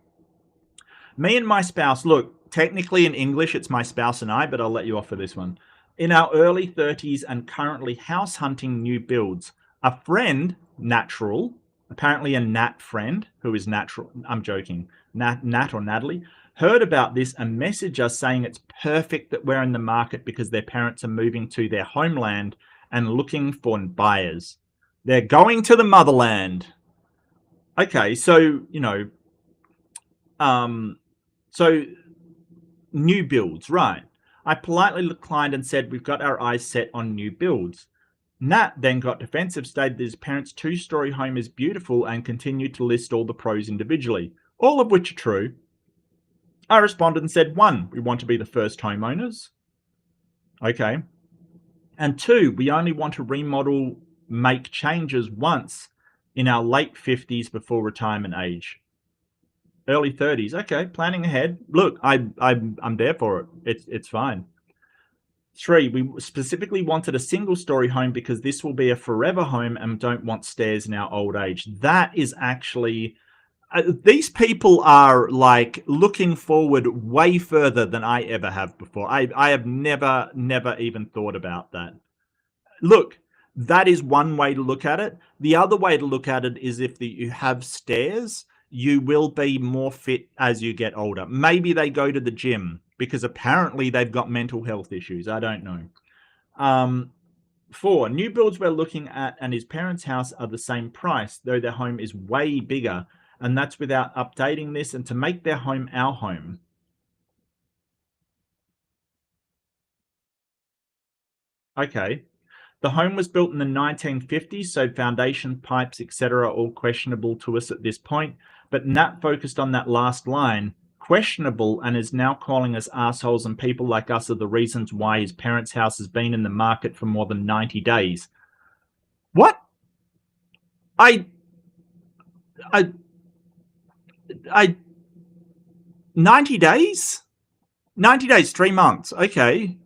Speaker 1: Me and my spouse. Look, technically in English, it's my spouse and I, but I'll let you off for this one. In our early 30s and currently house hunting new builds. A friend, natural, apparently a Nat friend, who is natural. I'm joking. Nat or Natalie. Heard about this and messaged us saying it's perfect that we're in the market because their parents are moving to their homeland and looking for buyers. They're going to the motherland. Okay, so, you know, so new builds, right. I politely declined and said we've got our eyes set on new builds. Nat then got defensive, stated that his parents' two-story home is beautiful and continued to list all the pros individually, all of which are true. I responded and said, 1, we want to be the first homeowners. Okay. And 2, we only want to remodel, make changes once in our late 50s before retirement age. Early 30s. Okay, planning ahead. Look, I'm there for it. It's fine. 3, we specifically wanted a single-story home because this will be a forever home and don't want stairs in our old age. That is actually... these people are like looking forward way further than I ever have before. I have never even thought about that. Look, that is one way to look at it. The other way to look at it is if you have stairs, you will be more fit as you get older. Maybe they go to the gym because apparently they've got mental health issues. I don't know. 4, new builds we're looking at and his parents' house are the same price, though their home is way bigger, and that's without updating this and to make their home our home. Okay. The home was built in the 1950s, so foundation, pipes, etc. are all questionable to us at this point. But Nat focused on that last line, questionable, and is now calling us assholes, and people like us are the reasons why his parents' house has been in the market for more than 90 days. What? 90 days? 90 days, 3 months. Okay.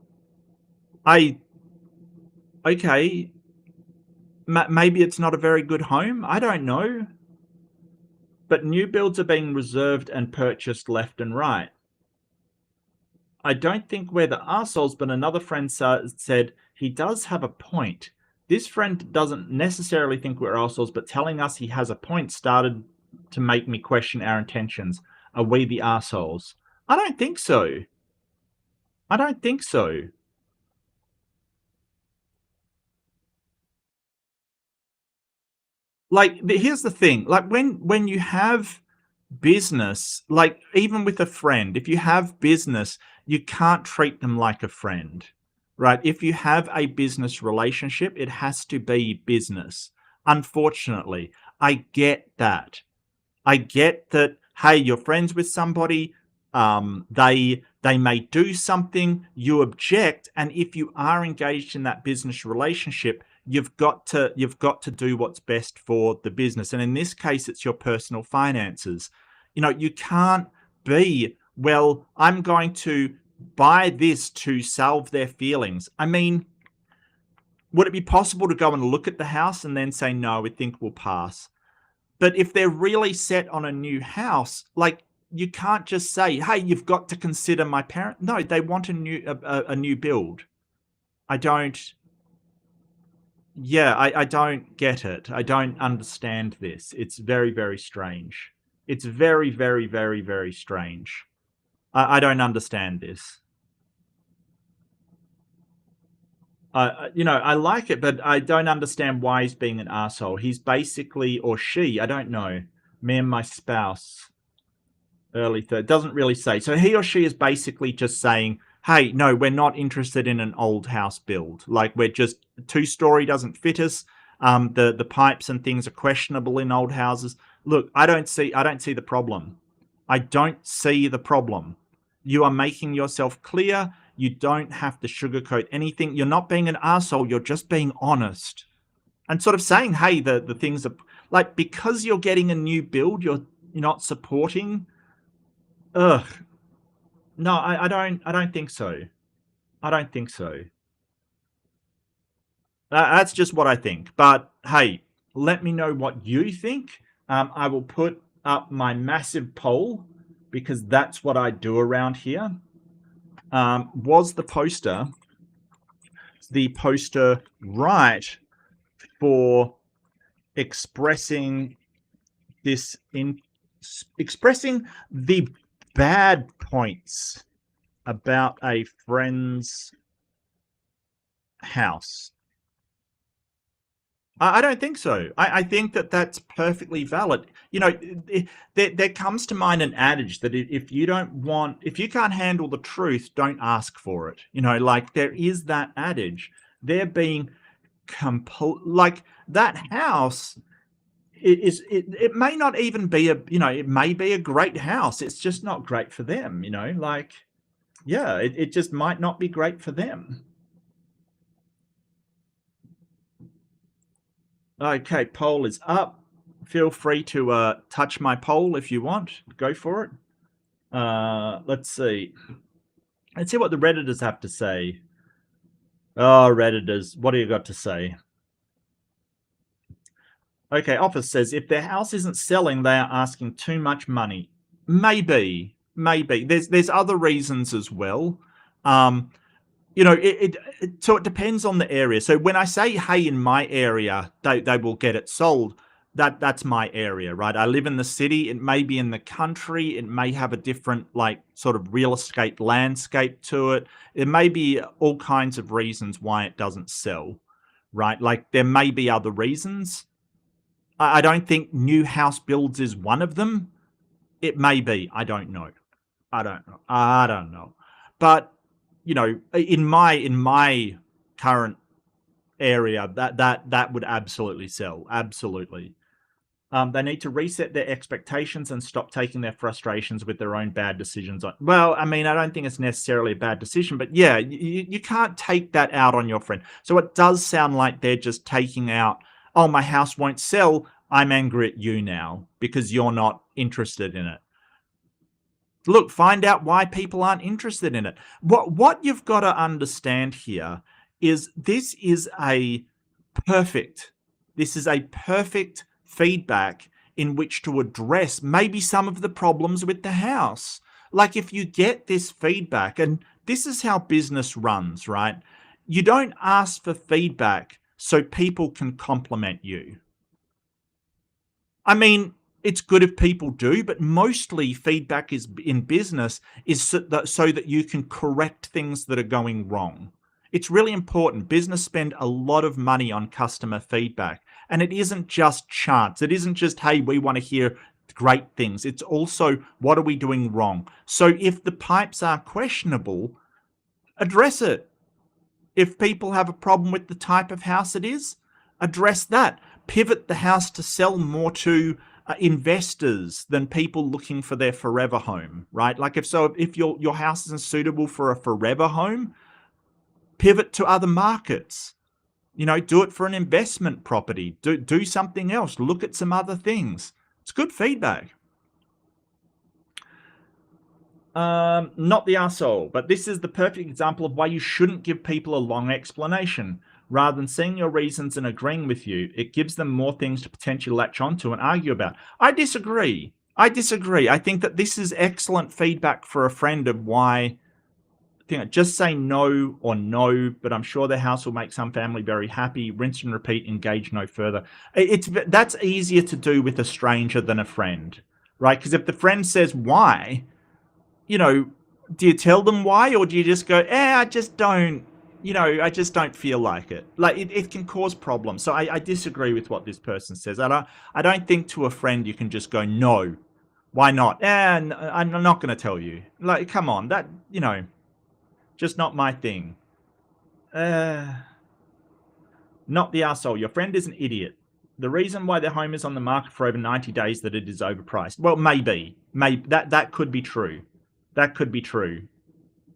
Speaker 1: Okay. Maybe it's not a very good home. I don't know. But new builds are being reserved and purchased left and right. I don't think we're the arseholes, but another friend said he does have a point. This friend doesn't necessarily think we're arseholes, but telling us he has a point started to make me question our intentions. Are we the arseholes? I don't think so. I don't think so. Like, here's the thing. Like, when you have business, like, even with a friend, if you have business, you can't treat them like a friend, right? If you have a business relationship, it has to be business. Unfortunately, I get that. I get that, hey, you're friends with somebody, they may do something, you object, and if you are engaged in that business relationship, you've got to do what's best for the business. And in this case, it's your personal finances. You know, you can't be, well, I'm going to buy this to salve their feelings. I mean, would it be possible to go and look at the house and then say, no, we think we'll pass? But if they're really set on a new house, like, you can't just say, hey, you've got to consider my parent. No, they want a new build. I don't get it. I don't understand this. It's very, very strange. It's very, very, very, very strange. I don't understand this. You know, I like it, but I don't understand why he's being an asshole. He's basically, or she, I don't know, me and my spouse, early third, doesn't really say. So he or she is basically just saying, hey, no, we're not interested in an old house build. Like, we're just, 2-story doesn't fit us. The pipes and things are questionable in old houses. Look, I don't see the problem. I don't see the problem. You are making yourself clear. You don't have to sugarcoat anything. You're not being an asshole. You're just being honest and sort of saying, hey, the things are like, because you're getting a new build, you're not supporting. Ugh. No, I don't think so. I don't think so. That's just what I think. But hey, let me know what you think. I will put up my massive poll because that's what I do around here. Was the poster right for expressing this expressing the bad points about a friend's house? I don't think so. I think that that's perfectly valid. You know, there comes to mind an adage that if you can't handle the truth, don't ask for it. You know, like, there is that adage. They're being like, that house it may not even be it may be a great house. It's just not great for them, you know, like, yeah, it just might not be great for them. Okay, poll is up. Feel free to touch my poll if you want. Go for it. Let's see. Let's see what the Redditors have to say. Oh, Redditors, what do you got to say? Okay, Office says, if their house isn't selling, they are asking too much money. Maybe. There's other reasons as well. You know, so it depends on the area. So when I say, hey, in my area, they will get it sold, that's my area, right? I live in the city. It may be in the country. It may have a different, like, sort of real estate landscape to it. There may be all kinds of reasons why it doesn't sell, right? Like, there may be other reasons. I don't think new house builds is one of them. It may be. I don't know. I don't know. But, you know, in my current area, that would absolutely sell. Absolutely. They need to reset their expectations and stop taking their frustrations with their own bad decisions on. Well, I mean, I don't think it's necessarily a bad decision, but yeah, you can't take that out on your friend. So it does sound like they're just taking out, oh, my house won't sell. I'm angry at you now because you're not interested in it. Look, find out why people aren't interested in it. What you've got to understand here is this is a perfect feedback in which to address maybe some of the problems with the house. Like, if you get this feedback, and this is how business runs, right? You don't ask for feedback so people can compliment you. I mean, it's good if people do, but mostly feedback is in business is so that you can correct things that are going wrong. It's really important. Business spend a lot of money on customer feedback, and it isn't just chance. It isn't just, hey, we want to hear great things. It's also, what are we doing wrong? So if the pipes are questionable, address it. If people have a problem with the type of house it is, address that. Pivot the house to sell more to investors than people looking for their forever home, right? Like, if your house isn't suitable for a forever home, pivot to other markets. You know, do it for an investment property. Do something else. Look at some other things. It's good feedback. Not the arsehole, but this is the perfect example of why you shouldn't give people a long explanation. Rather than seeing your reasons and agreeing with you, it gives them more things to potentially latch onto and argue about. I disagree. I think that this is excellent feedback for a friend of why, just say no or no, but I'm sure the house will make some family very happy. Rinse and repeat, engage no further. That's easier to do with a stranger than a friend, right? Because if the friend says why, you know, do you tell them why, or do you just go, I just don't feel like it. Like, it can cause problems. So I disagree with what this person says. I don't think to a friend you can just go, no, why not? And I'm not going to tell you. Like, come on, that, you know, just not my thing. Not the arsehole. Your friend is an idiot. The reason why their home is on the market for over 90 days that it is overpriced. Well, maybe that could be true. That could be true,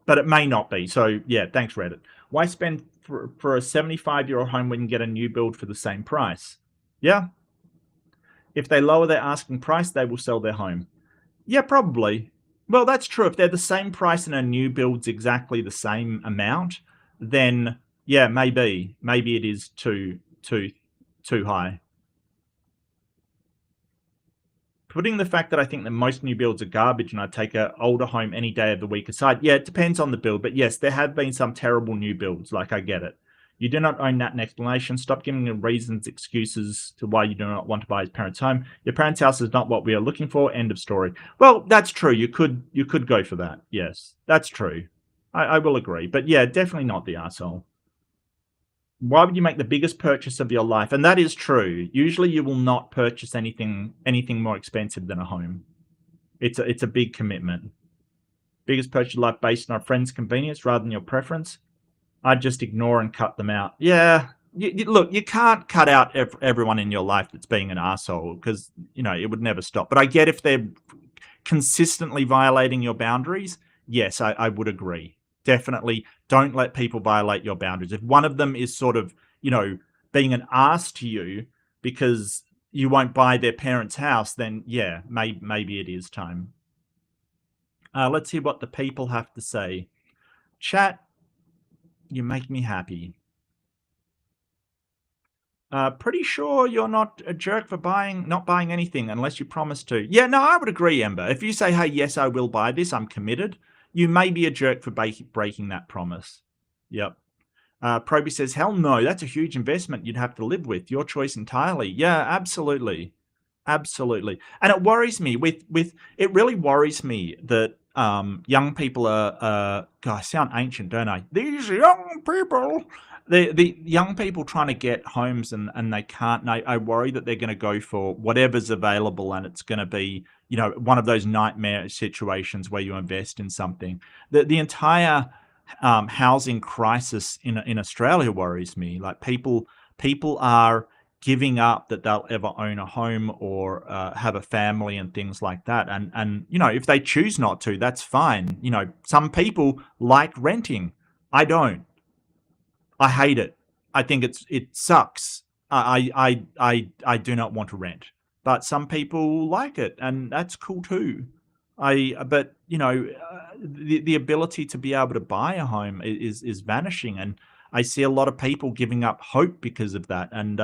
Speaker 1: but it may not be. So yeah, thanks Reddit. Why spend for a 75-year-old home when you can get a new build for the same price? Yeah. If they lower their asking price, they will sell their home. Yeah, probably. Well, that's true. If they're the same price and a new build's exactly the same amount, then yeah, maybe it is too high. Putting the fact that I think that most new builds are garbage and I'd take an older home any day of the week aside, yeah, it depends on the build. But yes, there have been some terrible new builds. Like, I get it. You do not own that in explanation. Stop giving them reasons, excuses to why you do not want to buy his parents' home. Your parents' house is not what we are looking for. End of story. Well, that's true. You could go for that. Yes, that's true. I will agree. But yeah, definitely not the arsehole. Why would you make the biggest purchase of your life? And that is true. Usually you will not purchase anything more expensive than a home. It's a big commitment. Biggest purchase of life based on a friend's convenience rather than your preference. I'd just ignore and cut them out. Yeah. Look, you can't cut out everyone in your life that's being an arsehole because, you know, it would never stop. But I get if they're consistently violating your boundaries, yes, I would agree. Definitely don't let people violate your boundaries. If one of them is sort of, you know, being an arse to you because you won't buy their parents' house, then yeah, maybe it is time. Let's hear what the people have to say. Chat, you make me happy. Pretty sure you're not a jerk for not buying anything unless you promise to. Yeah, no, I would agree, Ember. If you say, hey, yes, I will buy this, I'm committed, you may be a jerk for breaking that promise. Yep. Proby says, hell no, that's a huge investment you'd have to live with. Your choice entirely. Yeah, absolutely. Absolutely. And it worries me it really worries me that young people God, I sound ancient, don't I? These young people, the young people trying to get homes and they can't. And I worry that they're going to go for whatever's available, and it's going to be, one of those nightmare situations where you invest in something. The entire housing crisis in Australia worries me. Like people are giving up that they'll ever own a home or have a family and things like that. And if they choose not to, that's fine. Some people like renting. I don't. I hate it. I think it sucks. I do not want to rent. But some people like it, and that's cool too. But the ability to be able to buy a home is vanishing, and I see a lot of people giving up hope because of that. And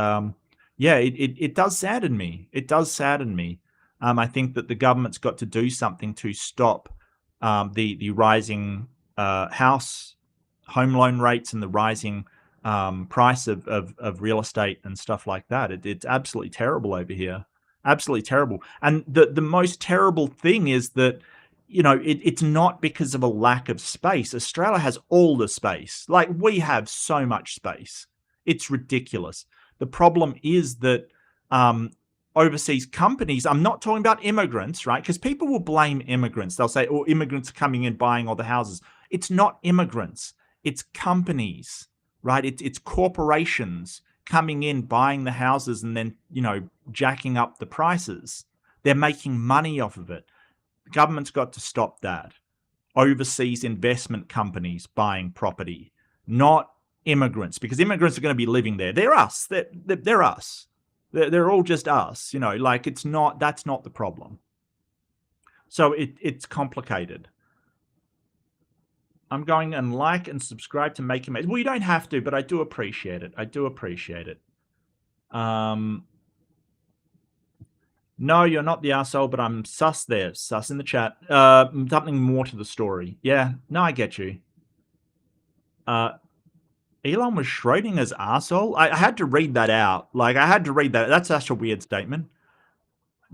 Speaker 1: it does sadden me. It does sadden me. I think that the government's got to do something to stop the rising home loan rates and the rising price of real estate and stuff like that. It's absolutely terrible over here. Absolutely terrible. And the most terrible thing is that, it's not because of a lack of space. Australia has all the space. Like, we have so much space. It's ridiculous. The problem is that overseas companies, I'm not talking about immigrants, right? Because people will blame immigrants. They'll say, oh, immigrants are coming in, buying all the houses. It's not immigrants. It's companies, right? It's corporations coming in, buying the houses, and then, jacking up the prices. They're making money off of it. The government's got to stop that. Overseas investment companies buying property, not immigrants, because immigrants are going to be living there. They're us. They're us. They're all just us. That's not the problem. So it's complicated. I'm going and like and subscribe to Make Your Mates. Well, you don't have to, but I do appreciate it. I do appreciate it. No, you're not the arsehole, but I'm sus there. Sus in the chat. Something more to the story. Yeah, no, I get you. Elon was Schrodinger's arsehole? I had to read that out. I had to read that. That's such a weird statement.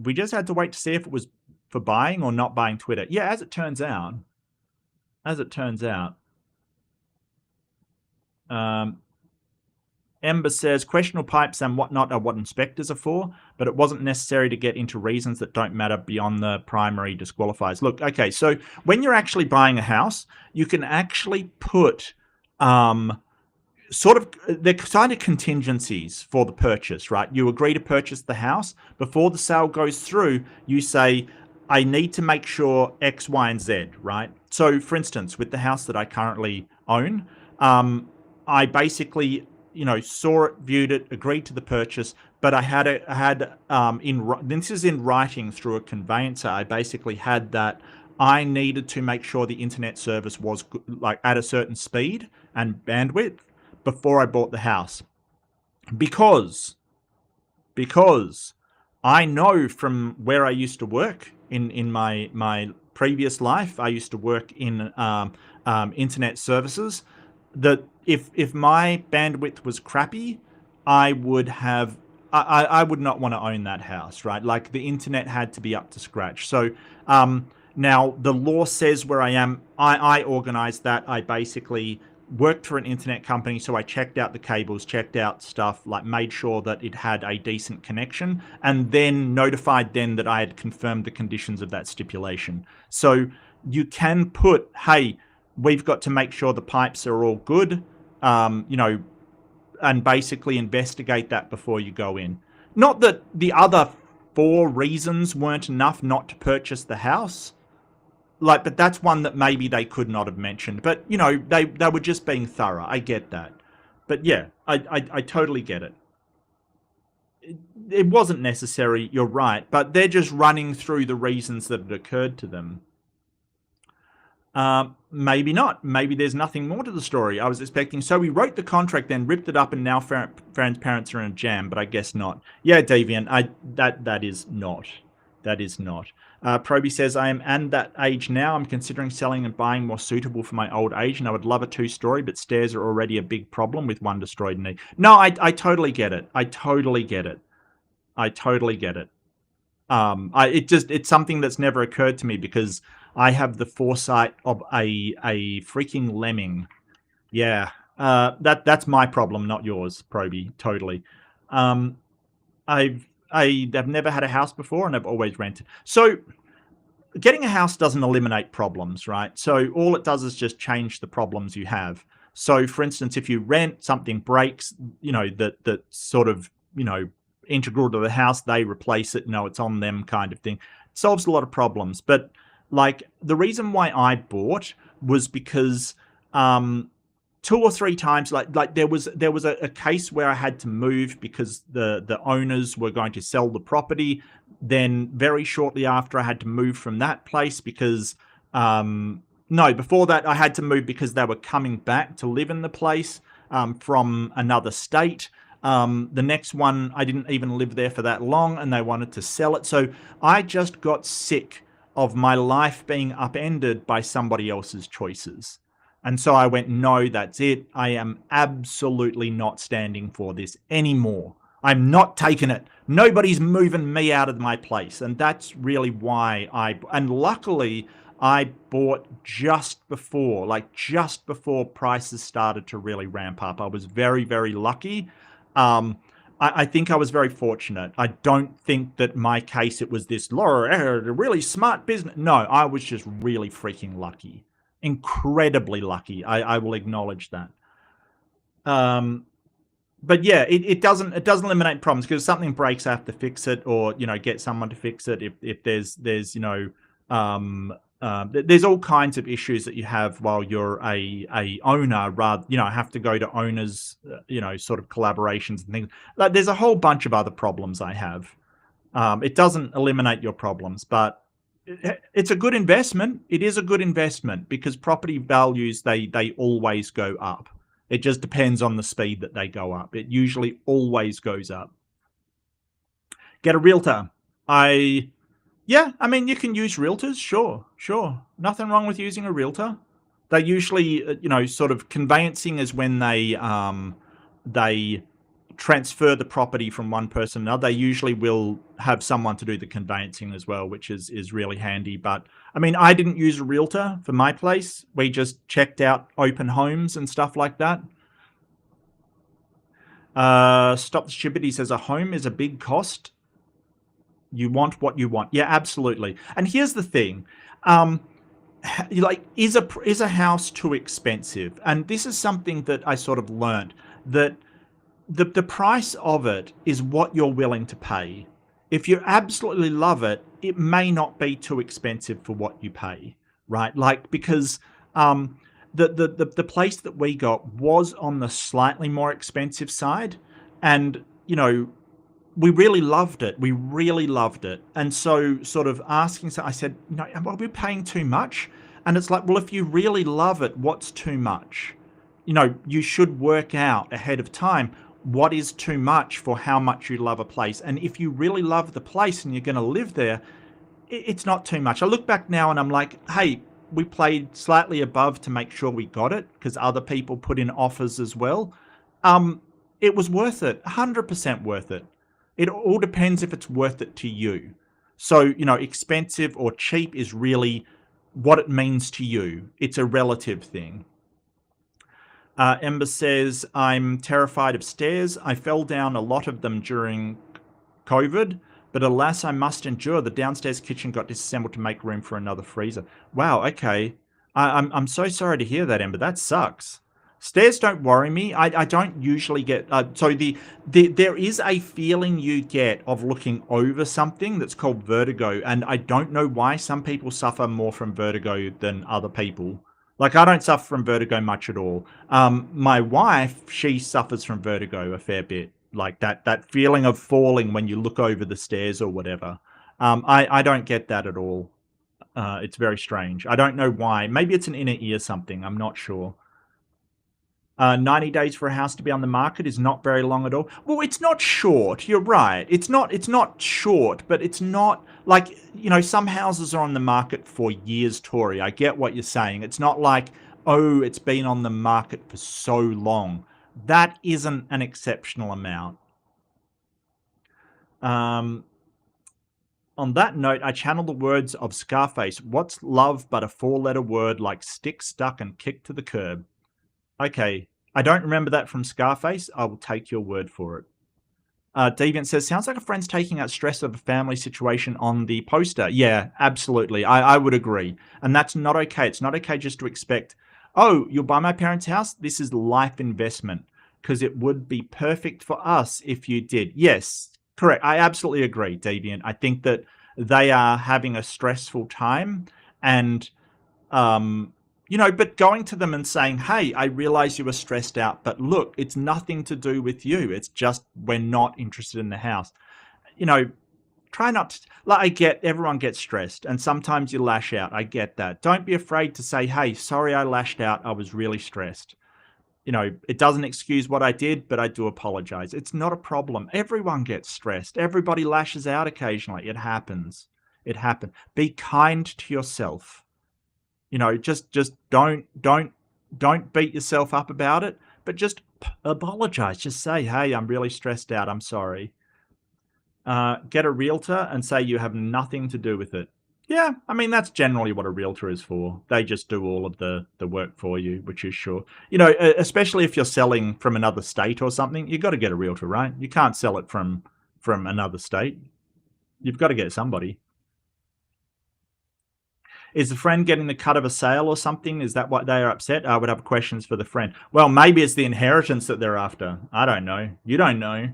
Speaker 1: We just had to wait to see if it was for buying or not buying Twitter. Yeah, as it turns out. Ember says, questionable pipes and whatnot are what inspectors are for, but it wasn't necessary to get into reasons that don't matter beyond the primary disqualifiers. Look, okay, so when you're actually buying a house, you can actually put they're kind of contingencies for the purchase, right? You agree to purchase the house. Before the sale goes through, you say, I need to make sure X, Y, and Z, right? So, for instance, with the house that I currently own, I basically, saw it, viewed it, agreed to the purchase, but this is in writing through a conveyancer. I basically had that I needed to make sure the internet service was at a certain speed and bandwidth before I bought the house, because I know from where I used to work in my previous life, I used to work in internet services, that if my bandwidth was crappy, I would not want to own that house, right? The internet had to be up to scratch. So now the law says where I am, I organized that. I basically worked for an internet company, so I checked out the cables, checked out stuff, made sure that it had a decent connection, and then notified them that I had confirmed the conditions of that stipulation. So you can put, hey, we've got to make sure the pipes are all good, and basically investigate that before you go in. Not that the other 4 reasons weren't enough not to purchase the house, but that's one that maybe they could not have mentioned. But, they were just being thorough. I get that. But yeah, I totally get it. It wasn't necessary, you're right, but they're just running through the reasons that had occurred to them. Maybe not. Maybe there's nothing more to the story. I was expecting, so we wrote the contract, then ripped it up, and now Farron's parents are in a jam, but I guess not. Yeah, Davian, that is not. That is not. Proby says, I am at that age now. I'm considering selling and buying more suitable for my old age, and I would love a 2-story, but stairs are already a big problem with one destroyed knee. No, I totally get it. I totally get it. I totally get it. It's something that's never occurred to me because I have the foresight of a freaking lemming. Yeah, that's my problem, not yours, Proby. Totally. I've never had a house before, and I've always rented. So getting a house doesn't eliminate problems, right? So all it does is just change the problems you have. So, for instance, if you rent, something breaks, that sort of, integral to the house, they replace it. It's on them, kind of thing. It solves a lot of problems. But like the reason why I bought was because 2 or 3 times, like there was a case where I had to move because the owners were going to sell the property. Then very shortly after, I had to move from that place because before that I had to move because they were coming back to live in the place from another state. The next one, I didn't even live there for that long, and they wanted to sell it. So I just got sick of my life being upended by somebody else's choices. And so I went, no, that's it. I am absolutely not standing for this anymore. I'm not taking it. Nobody's moving me out of my place. And that's really why and luckily I bought just before prices started to really ramp up. I was very, very lucky. I think I was very fortunate. I don't think that my case, it was this really smart business. No, I was just really freaking lucky. Incredibly lucky. I will acknowledge that. But yeah, it doesn't eliminate problems, because if something breaks, I have to fix it, or get someone to fix it. If there's there's all kinds of issues that you have while you're a owner. Rather, have to go to owners, sort of collaborations and things. Like, there's a whole bunch of other problems I have. It doesn't eliminate your problems, but it's a good investment. It is a good investment because property values, they always go up. It just depends on the speed that they go up. It usually always goes up. Get a realtor. I mean, you can use realtors. Sure. Nothing wrong with using a realtor. They usually, sort of conveyancing is when they transfer the property from one person to another. They usually will have someone to do the conveyancing as well, which is really handy. But I mean, I didn't use a realtor for my place. We just checked out open homes and stuff like that. Stop the Stupidity says a home is a big cost. You want what you want. Yeah, absolutely. And here's the thing. Is a house too expensive? And this is something that I sort of learned, that the price of it is what you're willing to pay. If you absolutely love it, it may not be too expensive for what you pay, right? Like, because the place that we got was on the slightly more expensive side, and we really loved it. And so sort of asking, so I said, are we paying too much? And it's like, well, if you really love it, what's too much? You should work out ahead of time what is too much for how much you love a place. And if you really love the place and you're going to live there, it's not too much. I look back now and I'm like, hey, we played slightly above to make sure we got it, because other people put in offers as well. It was worth it, 100% worth it. It all depends if it's worth it to you. So, expensive or cheap is really what it means to you. It's a relative thing. Ember says, I'm terrified of stairs. I fell down a lot of them during COVID, but alas, I must endure. The downstairs kitchen got disassembled to make room for another freezer. Wow, okay. I'm so sorry to hear that, Ember. That sucks. Stairs don't worry me. I don't usually get... there is a feeling you get of looking over something that's called vertigo, and I don't know why some people suffer more from vertigo than other people. Like, I don't suffer from vertigo much at all. My wife, she suffers from vertigo a fair bit. Like that feeling of falling when you look over the stairs or whatever. I don't get that at all. It's very strange. I don't know why. Maybe it's an inner ear something. I'm not sure. 90 days for a house to be on the market is not very long at all. Well, it's not short. You're right. It's not short, but it's not like, some houses are on the market for years, Tori. I get what you're saying. It's not like, oh, it's been on the market for so long. That isn't an exceptional amount. On that note, I channel the words of Scarface. What's love but a 4-letter word like stick, stuck, and kicked to the curb? Okay, I don't remember that from Scarface. I will take your word for it. Deviant says, sounds like a friend's taking out stress of a family situation on the poster. Yeah, absolutely. I would agree. And that's not okay. It's not okay just to expect, oh, you'll buy my parents' house? This is life investment, because it would be perfect for us if you did. Yes, correct. I absolutely agree, Deviant. I think that they are having a stressful time, and but going to them and saying, hey, I realize you were stressed out, but look, it's nothing to do with you. It's just we're not interested in the house. Try not to, I get everyone gets stressed, and sometimes you lash out. I get that. Don't be afraid to say, hey, sorry I lashed out. I was really stressed. It doesn't excuse what I did, but I do apologize. It's not a problem. Everyone gets stressed. Everybody lashes out occasionally. It happens. It happens. Be kind to yourself. Just don't beat yourself up about it, but just apologize. Just say, hey, I'm really stressed out. I'm sorry. Get a realtor and say you have nothing to do with it. Yeah, I mean, that's generally what a realtor is for. They just do all of the work for you, which is sure. Especially if you're selling from another state or something, you've got to get a realtor, right? You can't sell it from another state. You've got to get somebody. Is the friend getting the cut of a sale or something? Is that why they are upset? I would have questions for the friend. Well, maybe it's the inheritance that they're after. I don't know. You don't know.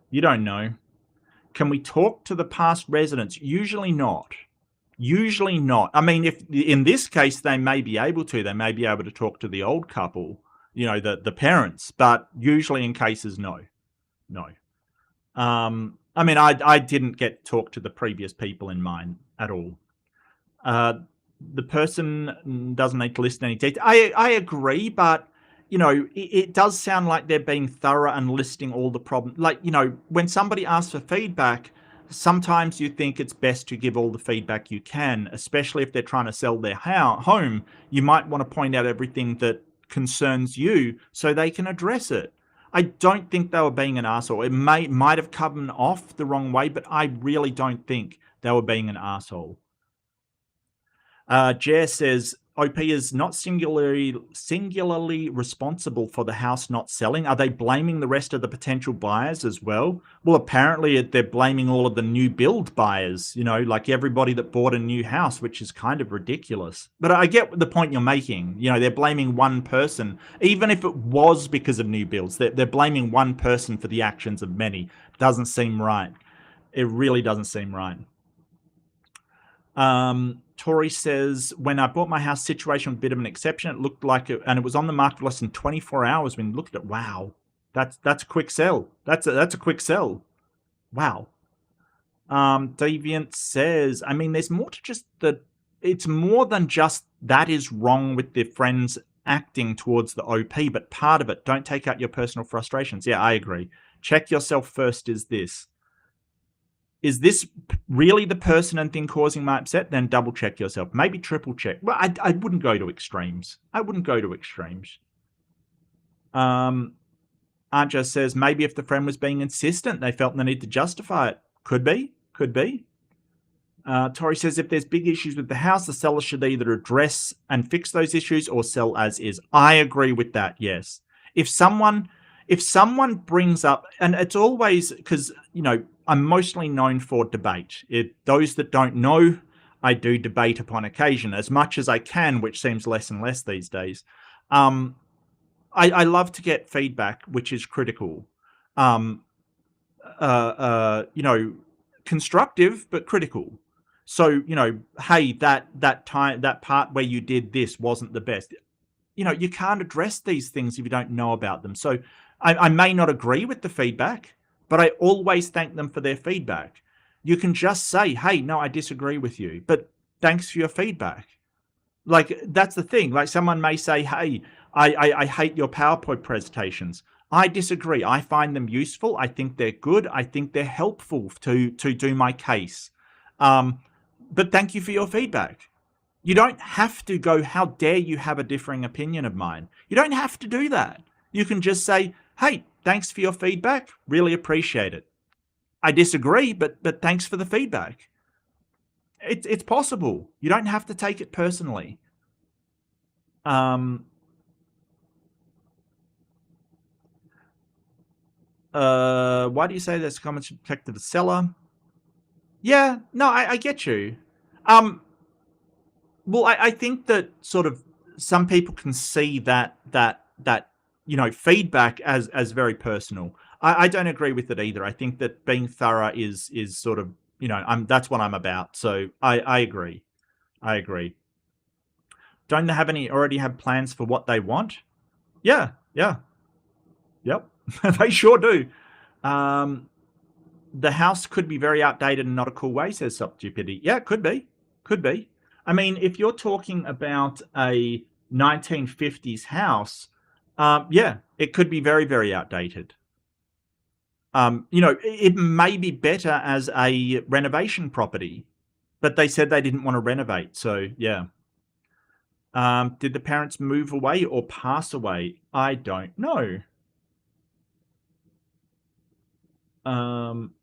Speaker 1: You don't know. Can we talk to the past residents? Usually not. Usually not. I mean, if in this case, they may be able to. They may be able to talk to the old couple, the parents. But usually in cases, no. No. I mean, I didn't get to talk to the previous people in mind at all. The person doesn't need to list any detail. I agree, but it does sound like they're being thorough and listing all the problems. Like, when somebody asks for feedback, sometimes you think it's best to give all the feedback you can, especially if they're trying to sell their home. You might want to point out everything that concerns you so they can address it. I don't think they were being an arsehole. It might have come off the wrong way, but I really don't think they were being an arsehole. Jer says, OP is not singularly responsible for the house not selling. Are they blaming the rest of the potential buyers as well? Well, apparently they're blaming all of the new build buyers, like everybody that bought a new house, which is kind of ridiculous. But I get the point you're making. They're blaming one person, even if it was because of new builds. They're blaming one person for the actions of many. Doesn't seem right. It really doesn't seem right. Tori says, when I bought my house, situation was a bit of an exception. It looked like it, and it was on the market for less than 24 hours. When you looked at it, wow, that's a quick sell. That's a quick sell. Wow. Deviant says, I mean, there's more to just it's more than just that is wrong with their friends acting towards the OP, but part of it, don't take out your personal frustrations. Yeah, I agree. Check yourself first. Is this really the person and thing causing my upset? Then double check yourself. Maybe triple check. Well, I wouldn't go to extremes. Arja says, maybe if the friend was being insistent, they felt the need to justify it. Could be. Tori says, if there's big issues with the house, the seller should either address and fix those issues or sell as is. I agree with that, yes. If someone brings up, and it's always, because, I'm mostly known for debate. Those that don't know, I do debate upon occasion, as much as I can, which seems less and less these days. I love to get feedback, which is critical. Constructive, but critical. So, hey, that part where you did this wasn't the best. You can't address these things if you don't know about them. So I may not agree with the feedback, but I always thank them for their feedback. You can just say, hey, no, I disagree with you, but thanks for your feedback. Like, that's the thing. Like, someone may say, hey, I hate your PowerPoint presentations. I disagree. I find them useful. I think they're good. I think they're helpful to do my case. But thank you for your feedback. You don't have to go, how dare you have a differing opinion of mine? You don't have to do that. You can just say, hey, thanks for your feedback. Really appreciate it. I disagree, but thanks for the feedback. It's possible. You don't have to take it personally. Why do you say there's comments protect the seller? Yeah, no, I get you. Well, I think that sort of some people can see that feedback as very personal. I don't agree with it either. I think that being thorough is sort of, that's what I'm about. So I agree. I agree. Don't they already have plans for what they want? Yeah. Yep. They sure do. The house could be very outdated and not a cool way, says Stupidity. Yeah, could be. I mean, if you're talking about a 1950s house, yeah, it could be very, very outdated. It may be better as a renovation property, but they said they didn't want to renovate. So, yeah. Did the parents move away or pass away? I don't know.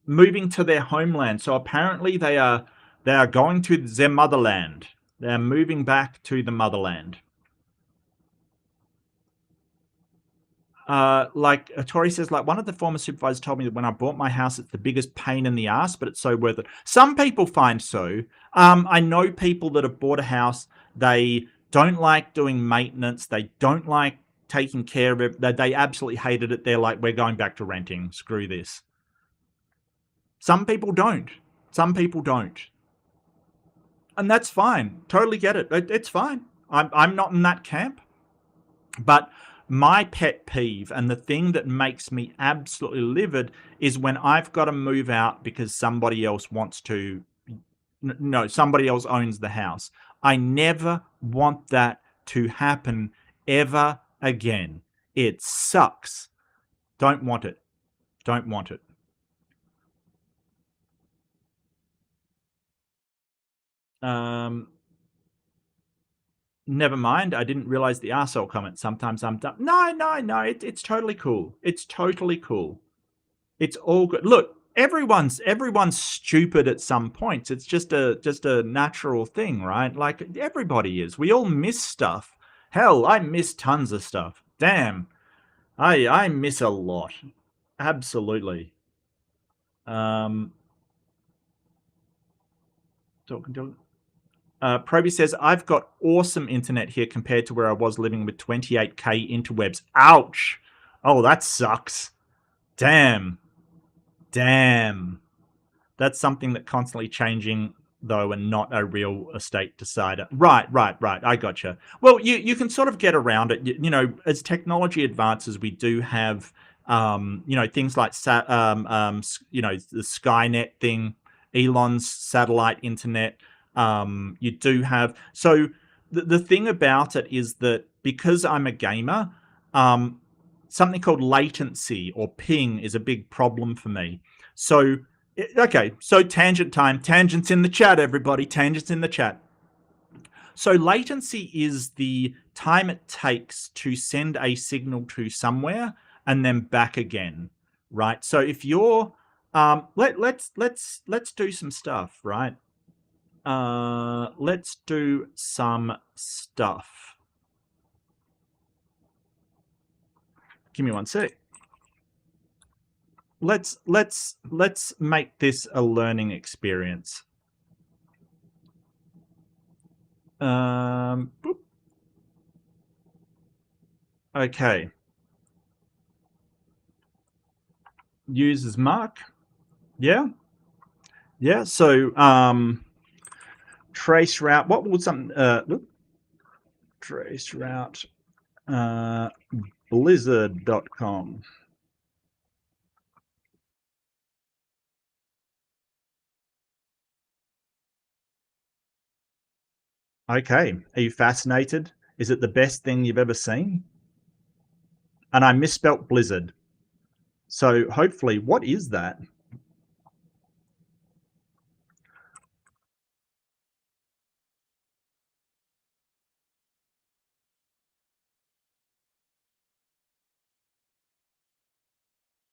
Speaker 1: Moving to their homeland. So apparently they are going to their motherland. They're moving back to the motherland. Like Tori says, like one of the former supervisors told me that when I bought my house, it's the biggest pain in the ass, but it's so worth it. Some people find so. I know people that have bought a house. They don't like doing maintenance. They don't like taking care of it. They absolutely hated it. They're like, we're going back to renting. Screw this. Some people don't. And that's fine. Totally get it. It's fine. I'm not in that camp. But my pet peeve and the thing that makes me absolutely livid is when I've got to move out because somebody else wants to. No, somebody else owns the house. I never want that to happen ever again. It sucks. Don't want it. Never mind. I didn't realize the arsehole comment. Sometimes I'm dumb. No. It's totally cool. It's all good. Look, everyone's stupid at some points. It's just a natural thing, right? Like everybody is. We all miss stuff. Hell, I miss tons of stuff. Damn. I miss a lot. Absolutely. Proby says, I've got awesome internet here compared to where I was living with 28k interwebs. Ouch. Oh, that sucks. Damn. That's something that constantly changing, though, and not a real estate decider. Right. I gotcha. Well, you can sort of get around it. As technology advances, we do have, things like, the Skynet thing, Elon's satellite internet. You do have. So the thing about it is that because I'm a gamer, something called latency or ping is a big problem for me. So, okay, so tangent time. Tangents in the chat, everybody. Tangents in the chat. So latency is the time it takes to send a signal to somewhere and then back again, right? So if you're, let's do some stuff, right? Let's do some stuff. Give me one sec. Let's make this a learning experience. Boop. Okay. Users mark. Yeah. So trace route. What would some trace route blizzard.com. Okay. Are you fascinated? Is it the best thing you've ever seen? and I misspelt blizzard. So hopefully, what is that?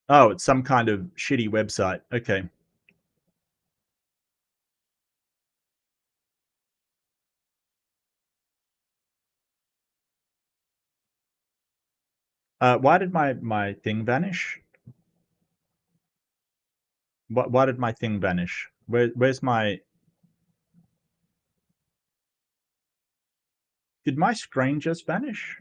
Speaker 1: Oh, it's some kind of shitty website. Okay. Why did my thing vanish? Why did my thing vanish? Where's my... Did my screen just vanish?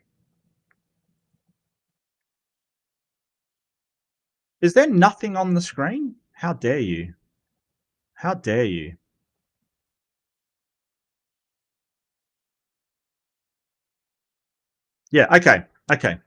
Speaker 1: Is there nothing on the screen? How dare you? How dare you? Yeah, okay, okay.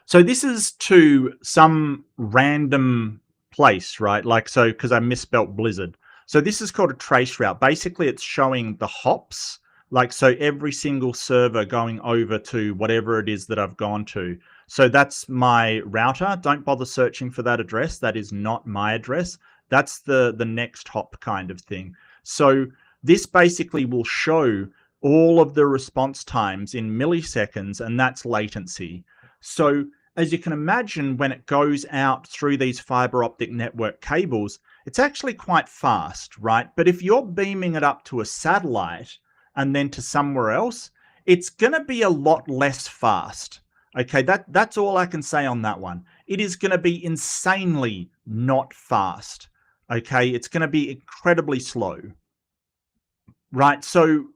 Speaker 1: So this is to some random place, right? Like, so, because I misspelt blizzard. So this is called a trace route. Basically, it's showing the hops. Like, so every single server going over to whatever it is that I've gone to. So that's my router. Don't bother searching for that address. That is not my address. That's the next hop kind of thing. So this basically will show all of the response times in milliseconds, and that's latency. So as you can imagine, when it goes out through these fiber optic network cables, it's actually quite fast, right? But if you're beaming it up to a satellite and then to somewhere else, it's going to be a lot less fast. Okay, that's all I can say on that one. It is going to be insanely not fast. Okay, it's going to be incredibly slow. Right, so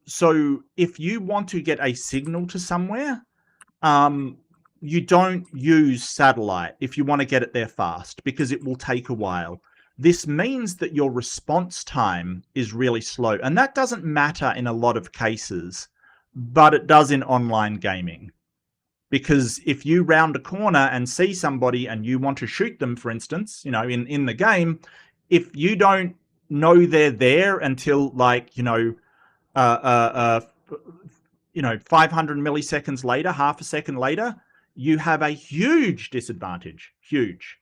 Speaker 1: if you want to get a signal to somewhere, you don't use satellite if you want to get it there fast, because it will take a while. This means that your response time is really slow, and that doesn't matter in a lot of cases, but it does in online gaming. Because if you round a corner and see somebody and you want to shoot them, for instance, you know, in the game, if you don't know they're there until, like, 500 milliseconds later, half a second later, you have a huge disadvantage. Huge.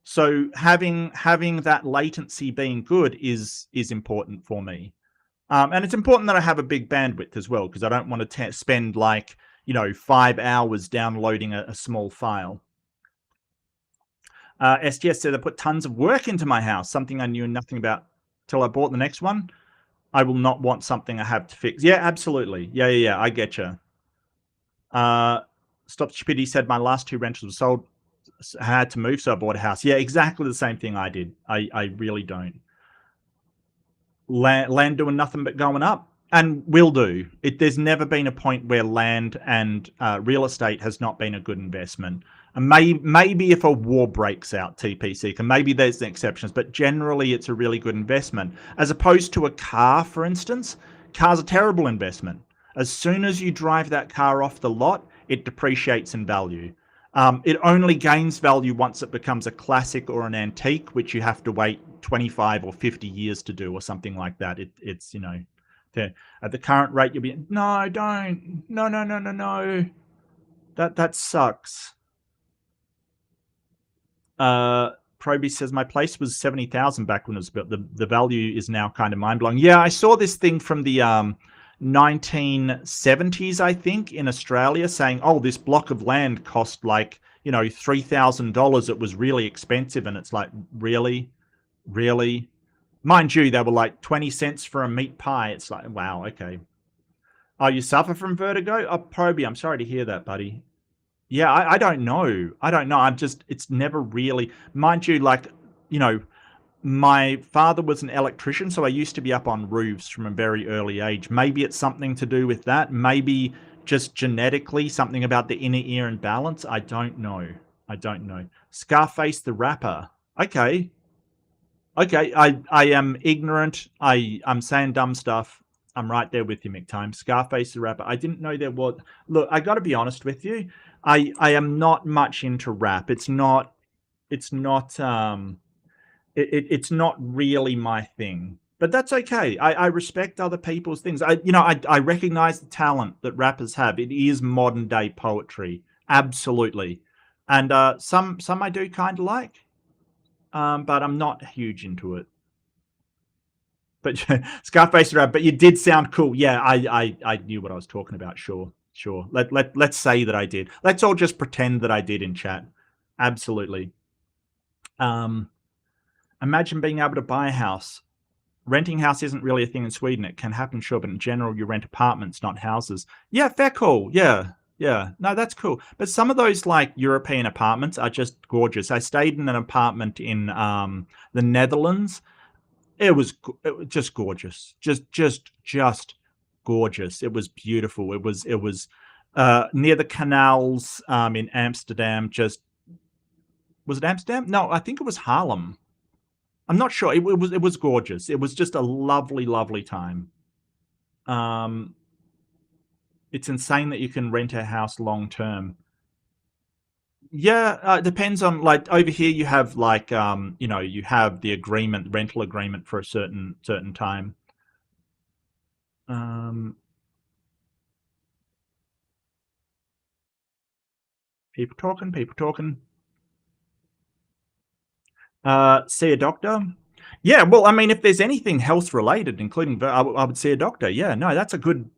Speaker 1: So having that latency being good is important for me. And it's important that I have a big bandwidth as well, because I don't want to spend 5 hours downloading a small file. STS said I put tons of work into my house, something I knew nothing about till I bought the next one. I will not want something I have to fix. Yeah, absolutely. Yeah. I get you. Stop Stupidity said my last 2 rentals were sold. I had to move, so I bought a house. Yeah, exactly the same thing I did. I really don't. Land doing nothing but going up, and will do. There's never been a point where land and real estate has not been a good investment. And maybe if a war breaks out, TPC, and maybe there's exceptions, but generally it's a really good investment. As opposed to a car, for instance, car's a terrible investment. As soon as you drive that car off the lot, it depreciates in value. It only gains value once it becomes a classic or an antique, which you have to wait 25 or 50 years to do, or something like that. It's at the current rate, you'll be, no, don't, no. That sucks. Proby says my place was 70,000 back when it was built. The value is now kind of mind-blowing. Yeah, I saw this thing from the 1970s, I think, in Australia, saying, oh, this block of land cost $3,000. It was really expensive. And it's like, really? Mind you, they were like 20 cents for a meat pie. It's like, wow, okay. Oh, you suffer from vertigo? Oh, Proby, I'm sorry to hear that, buddy. Yeah, I don't know. It's never really, mind you, my father was an electrician, so I used to be up on roofs from a very early age. Maybe it's something to do with that. Maybe just genetically, something about the inner ear and balance. I don't know. Scarface the rapper. Okay. I am ignorant. I'm saying dumb stuff. I'm right there with you, McTime. Scarface the rapper. I didn't know there was. Look, I got to be honest with you. I am not much into rap. It's not really my thing, but that's okay. I respect other people's things. I recognize the talent that rappers have. It is modern day poetry. Absolutely. And some I do kind of like, but I'm not huge into it. But Scarface around, but you did sound cool. Yeah, I knew what I was talking about. Sure. Let's say that I did. Let's all just pretend that I did in chat. Absolutely. Imagine being able to buy a house. Renting house isn't really a thing in Sweden. It can happen, sure, but in general, you rent apartments, not houses. Yeah, fair call. Yeah. No, that's cool. But some of those like European apartments are just gorgeous. I stayed in an apartment in the Netherlands. It was just gorgeous. Just gorgeous. It was beautiful. It was near the canals in Amsterdam. Was it Amsterdam? No, I think it was Haarlem. I'm not sure. It was gorgeous. It was just a lovely time. It's insane that you can rent a house long term. Yeah, it depends on, like, over here you have like you have the rental agreement for a certain time. People talking. See a doctor. Yeah, well, I mean, if there's anything health related, including, I would see a doctor. Yeah, no, that's a good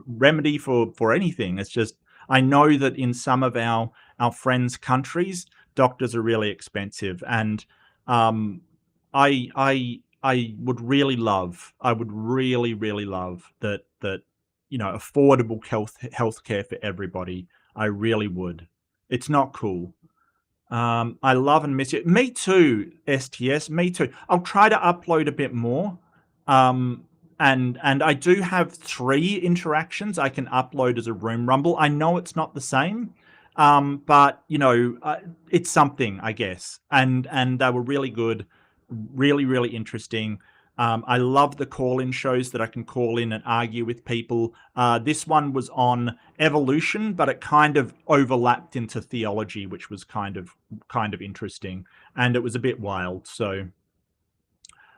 Speaker 1: remedy for anything. It's just, I know that in some of our friends' countries, doctors are really expensive, and I would really love that affordable healthcare for everybody. I really would. It's not cool. I love and miss you. Me too, STS. Me too. I'll try to upload a bit more. And I do have 3 interactions I can upload as a room rumble. I know it's not the same, but it's something, I guess. And they were really good, really interesting. I love the call-in shows that I can call in and argue with people. This one was on evolution, but it kind of overlapped into theology, which was kind of interesting, and it was a bit wild. So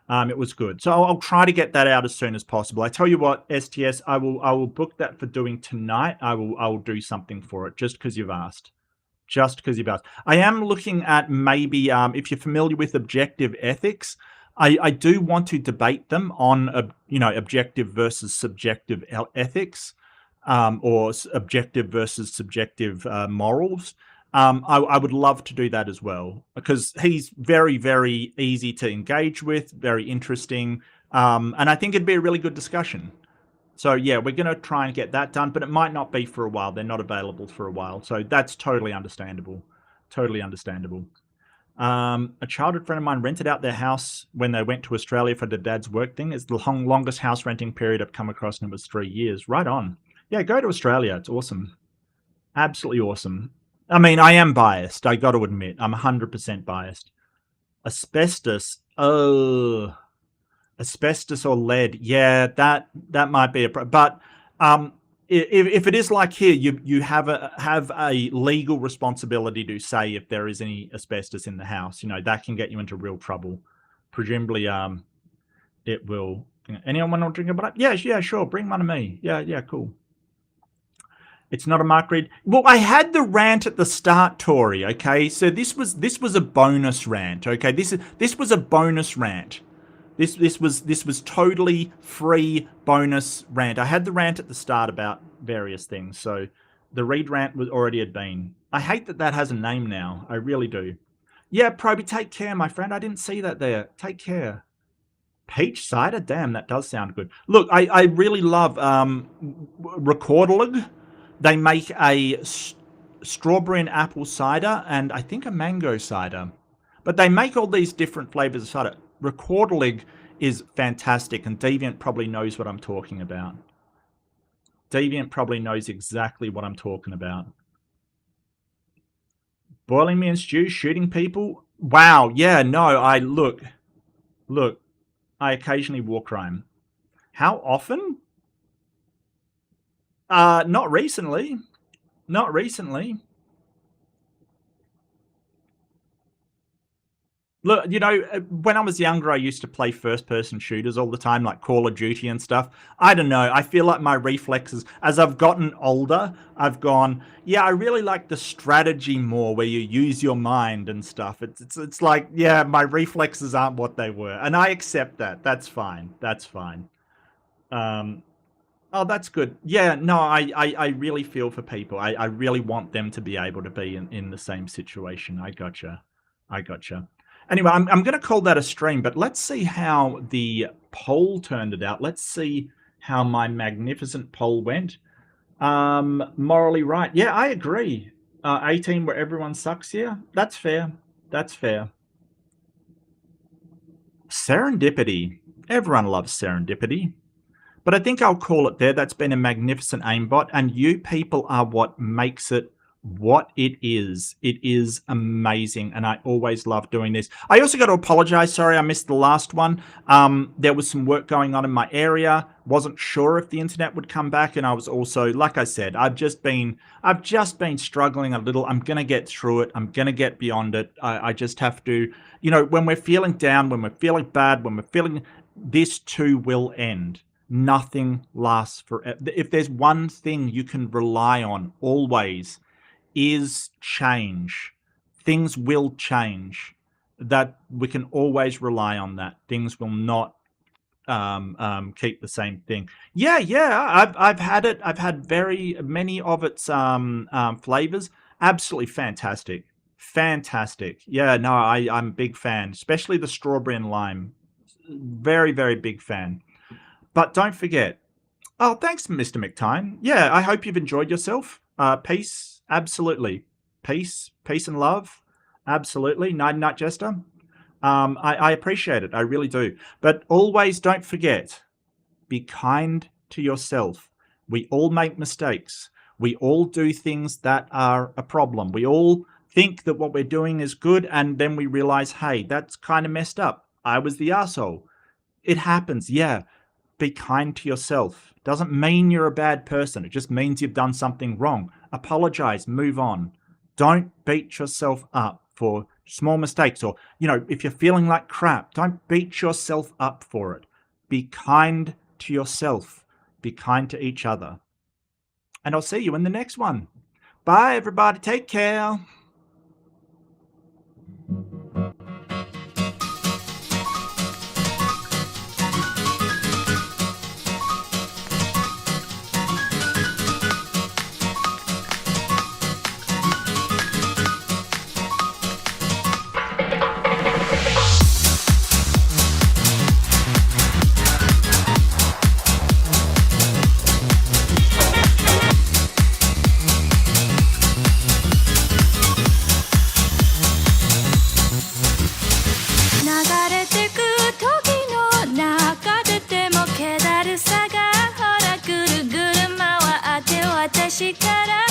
Speaker 1: it was good. So I'll try to get that out as soon as possible. I tell you what, STS, I will book that for doing tonight. I will do something for it just because you've asked. I am looking at maybe if you're familiar with objective ethics. I do want to debate them on, objective versus subjective ethics, or objective versus subjective morals. I would love to do that as well, because he's very, very easy to engage with, very interesting, and I think it'd be a really good discussion. So yeah, we're going to try and get that done, but it might not be for a while. They're not available for a while, so that's totally understandable. A childhood friend of mine rented out their house when they went to Australia for their dad's work thing. It's the longest house renting period I've come across, and it was 3 years. Right on. Yeah, go to Australia. It's awesome. Absolutely awesome. I mean, I am biased. I got to admit, I'm 100% biased. Asbestos. Oh, asbestos or lead. Yeah, that might be a problem. But if it is like here, you have a legal responsibility to say if there is any asbestos in the house. That can get you into real trouble. Presumably, it will. Anyone want to drink a bottle? Yeah, sure. Bring one to me. Yeah, cool. It's not a Mark Reed. Well, I had the rant at the start, Tori. Okay, so this was a bonus rant. Okay, this was a bonus rant. This was totally free bonus rant. I had the rant at the start about various things, so the Reed rant already had been. I hate that has a name now. I really do. Yeah, Proby, take care, my friend. I didn't see that there. Take care. Peach cider? Damn, that does sound good. Look, I really love Recordalig. They make a strawberry and apple cider, and I think a mango cider. But they make all these different flavors of cider. Recordalig is fantastic, and Deviant probably knows what I'm talking about. Deviant probably knows exactly what I'm talking about. Boiling me in stew, shooting people? Wow, yeah, no, look, I occasionally war crime. How often? Not recently. Look, you know, when I was younger, I used to play first-person shooters all the time, like Call of Duty and stuff. I don't know. I feel like my reflexes, as I've gotten older, I've gone, yeah, I really like the strategy more, where you use your mind and stuff. It's like, yeah, my reflexes aren't what they were, and I accept that. That's fine. That's fine. Oh, that's good. Yeah, no, I really feel for people. I really want them to be able to be in the same situation. I gotcha. I gotcha. Anyway, I'm going to call that a stream, but let's see how the poll turned it out. Let's see how my magnificent poll went. Morally right. Yeah, I agree. 18 where everyone sucks here. That's fair. That's fair. Serendipity. Everyone loves serendipity. But I think I'll call it there. That's been a magnificent aimbot, and you people are what makes it what it is. It is amazing, and I always love doing this. I also got to apologize. Sorry, I missed the last one. There was some work going on in my area. Wasn't sure if the internet would come back, and I was also, like I said, I've just been struggling a little. I'm gonna get through it. I'm gonna get beyond it. I just have to, you know, when we're feeling down, when we're feeling bad, when we're feeling, this too will end. Nothing lasts forever. If there's one thing you can rely on always, is change. Things will change. That we can always rely on that. Things will not keep the same thing. Yeah. I've had it. I've had very many of its flavors. Absolutely fantastic. Fantastic. Yeah, no, I'm a big fan, especially the strawberry and lime. Very, very big fan. But don't forget. Oh, thanks, Mr. McTyne. Yeah, I hope you've enjoyed yourself. Peace, absolutely. Peace and love, absolutely. Night Night Jester. I appreciate it. I really do. But always don't forget, be kind to yourself. We all make mistakes. We all do things that are a problem. We all think that what we're doing is good, and then we realize, hey, that's kind of messed up. I was the asshole. It happens, yeah. Be kind to yourself. Doesn't mean you're a bad person. It just means you've done something wrong. Apologize, move on. Don't beat yourself up for small mistakes, or, you know, if you're feeling like crap, don't beat yourself up for it. Be kind to yourself. Be kind to each other. And I'll see you in the next one. Bye, everybody. Take care.
Speaker 7: Halo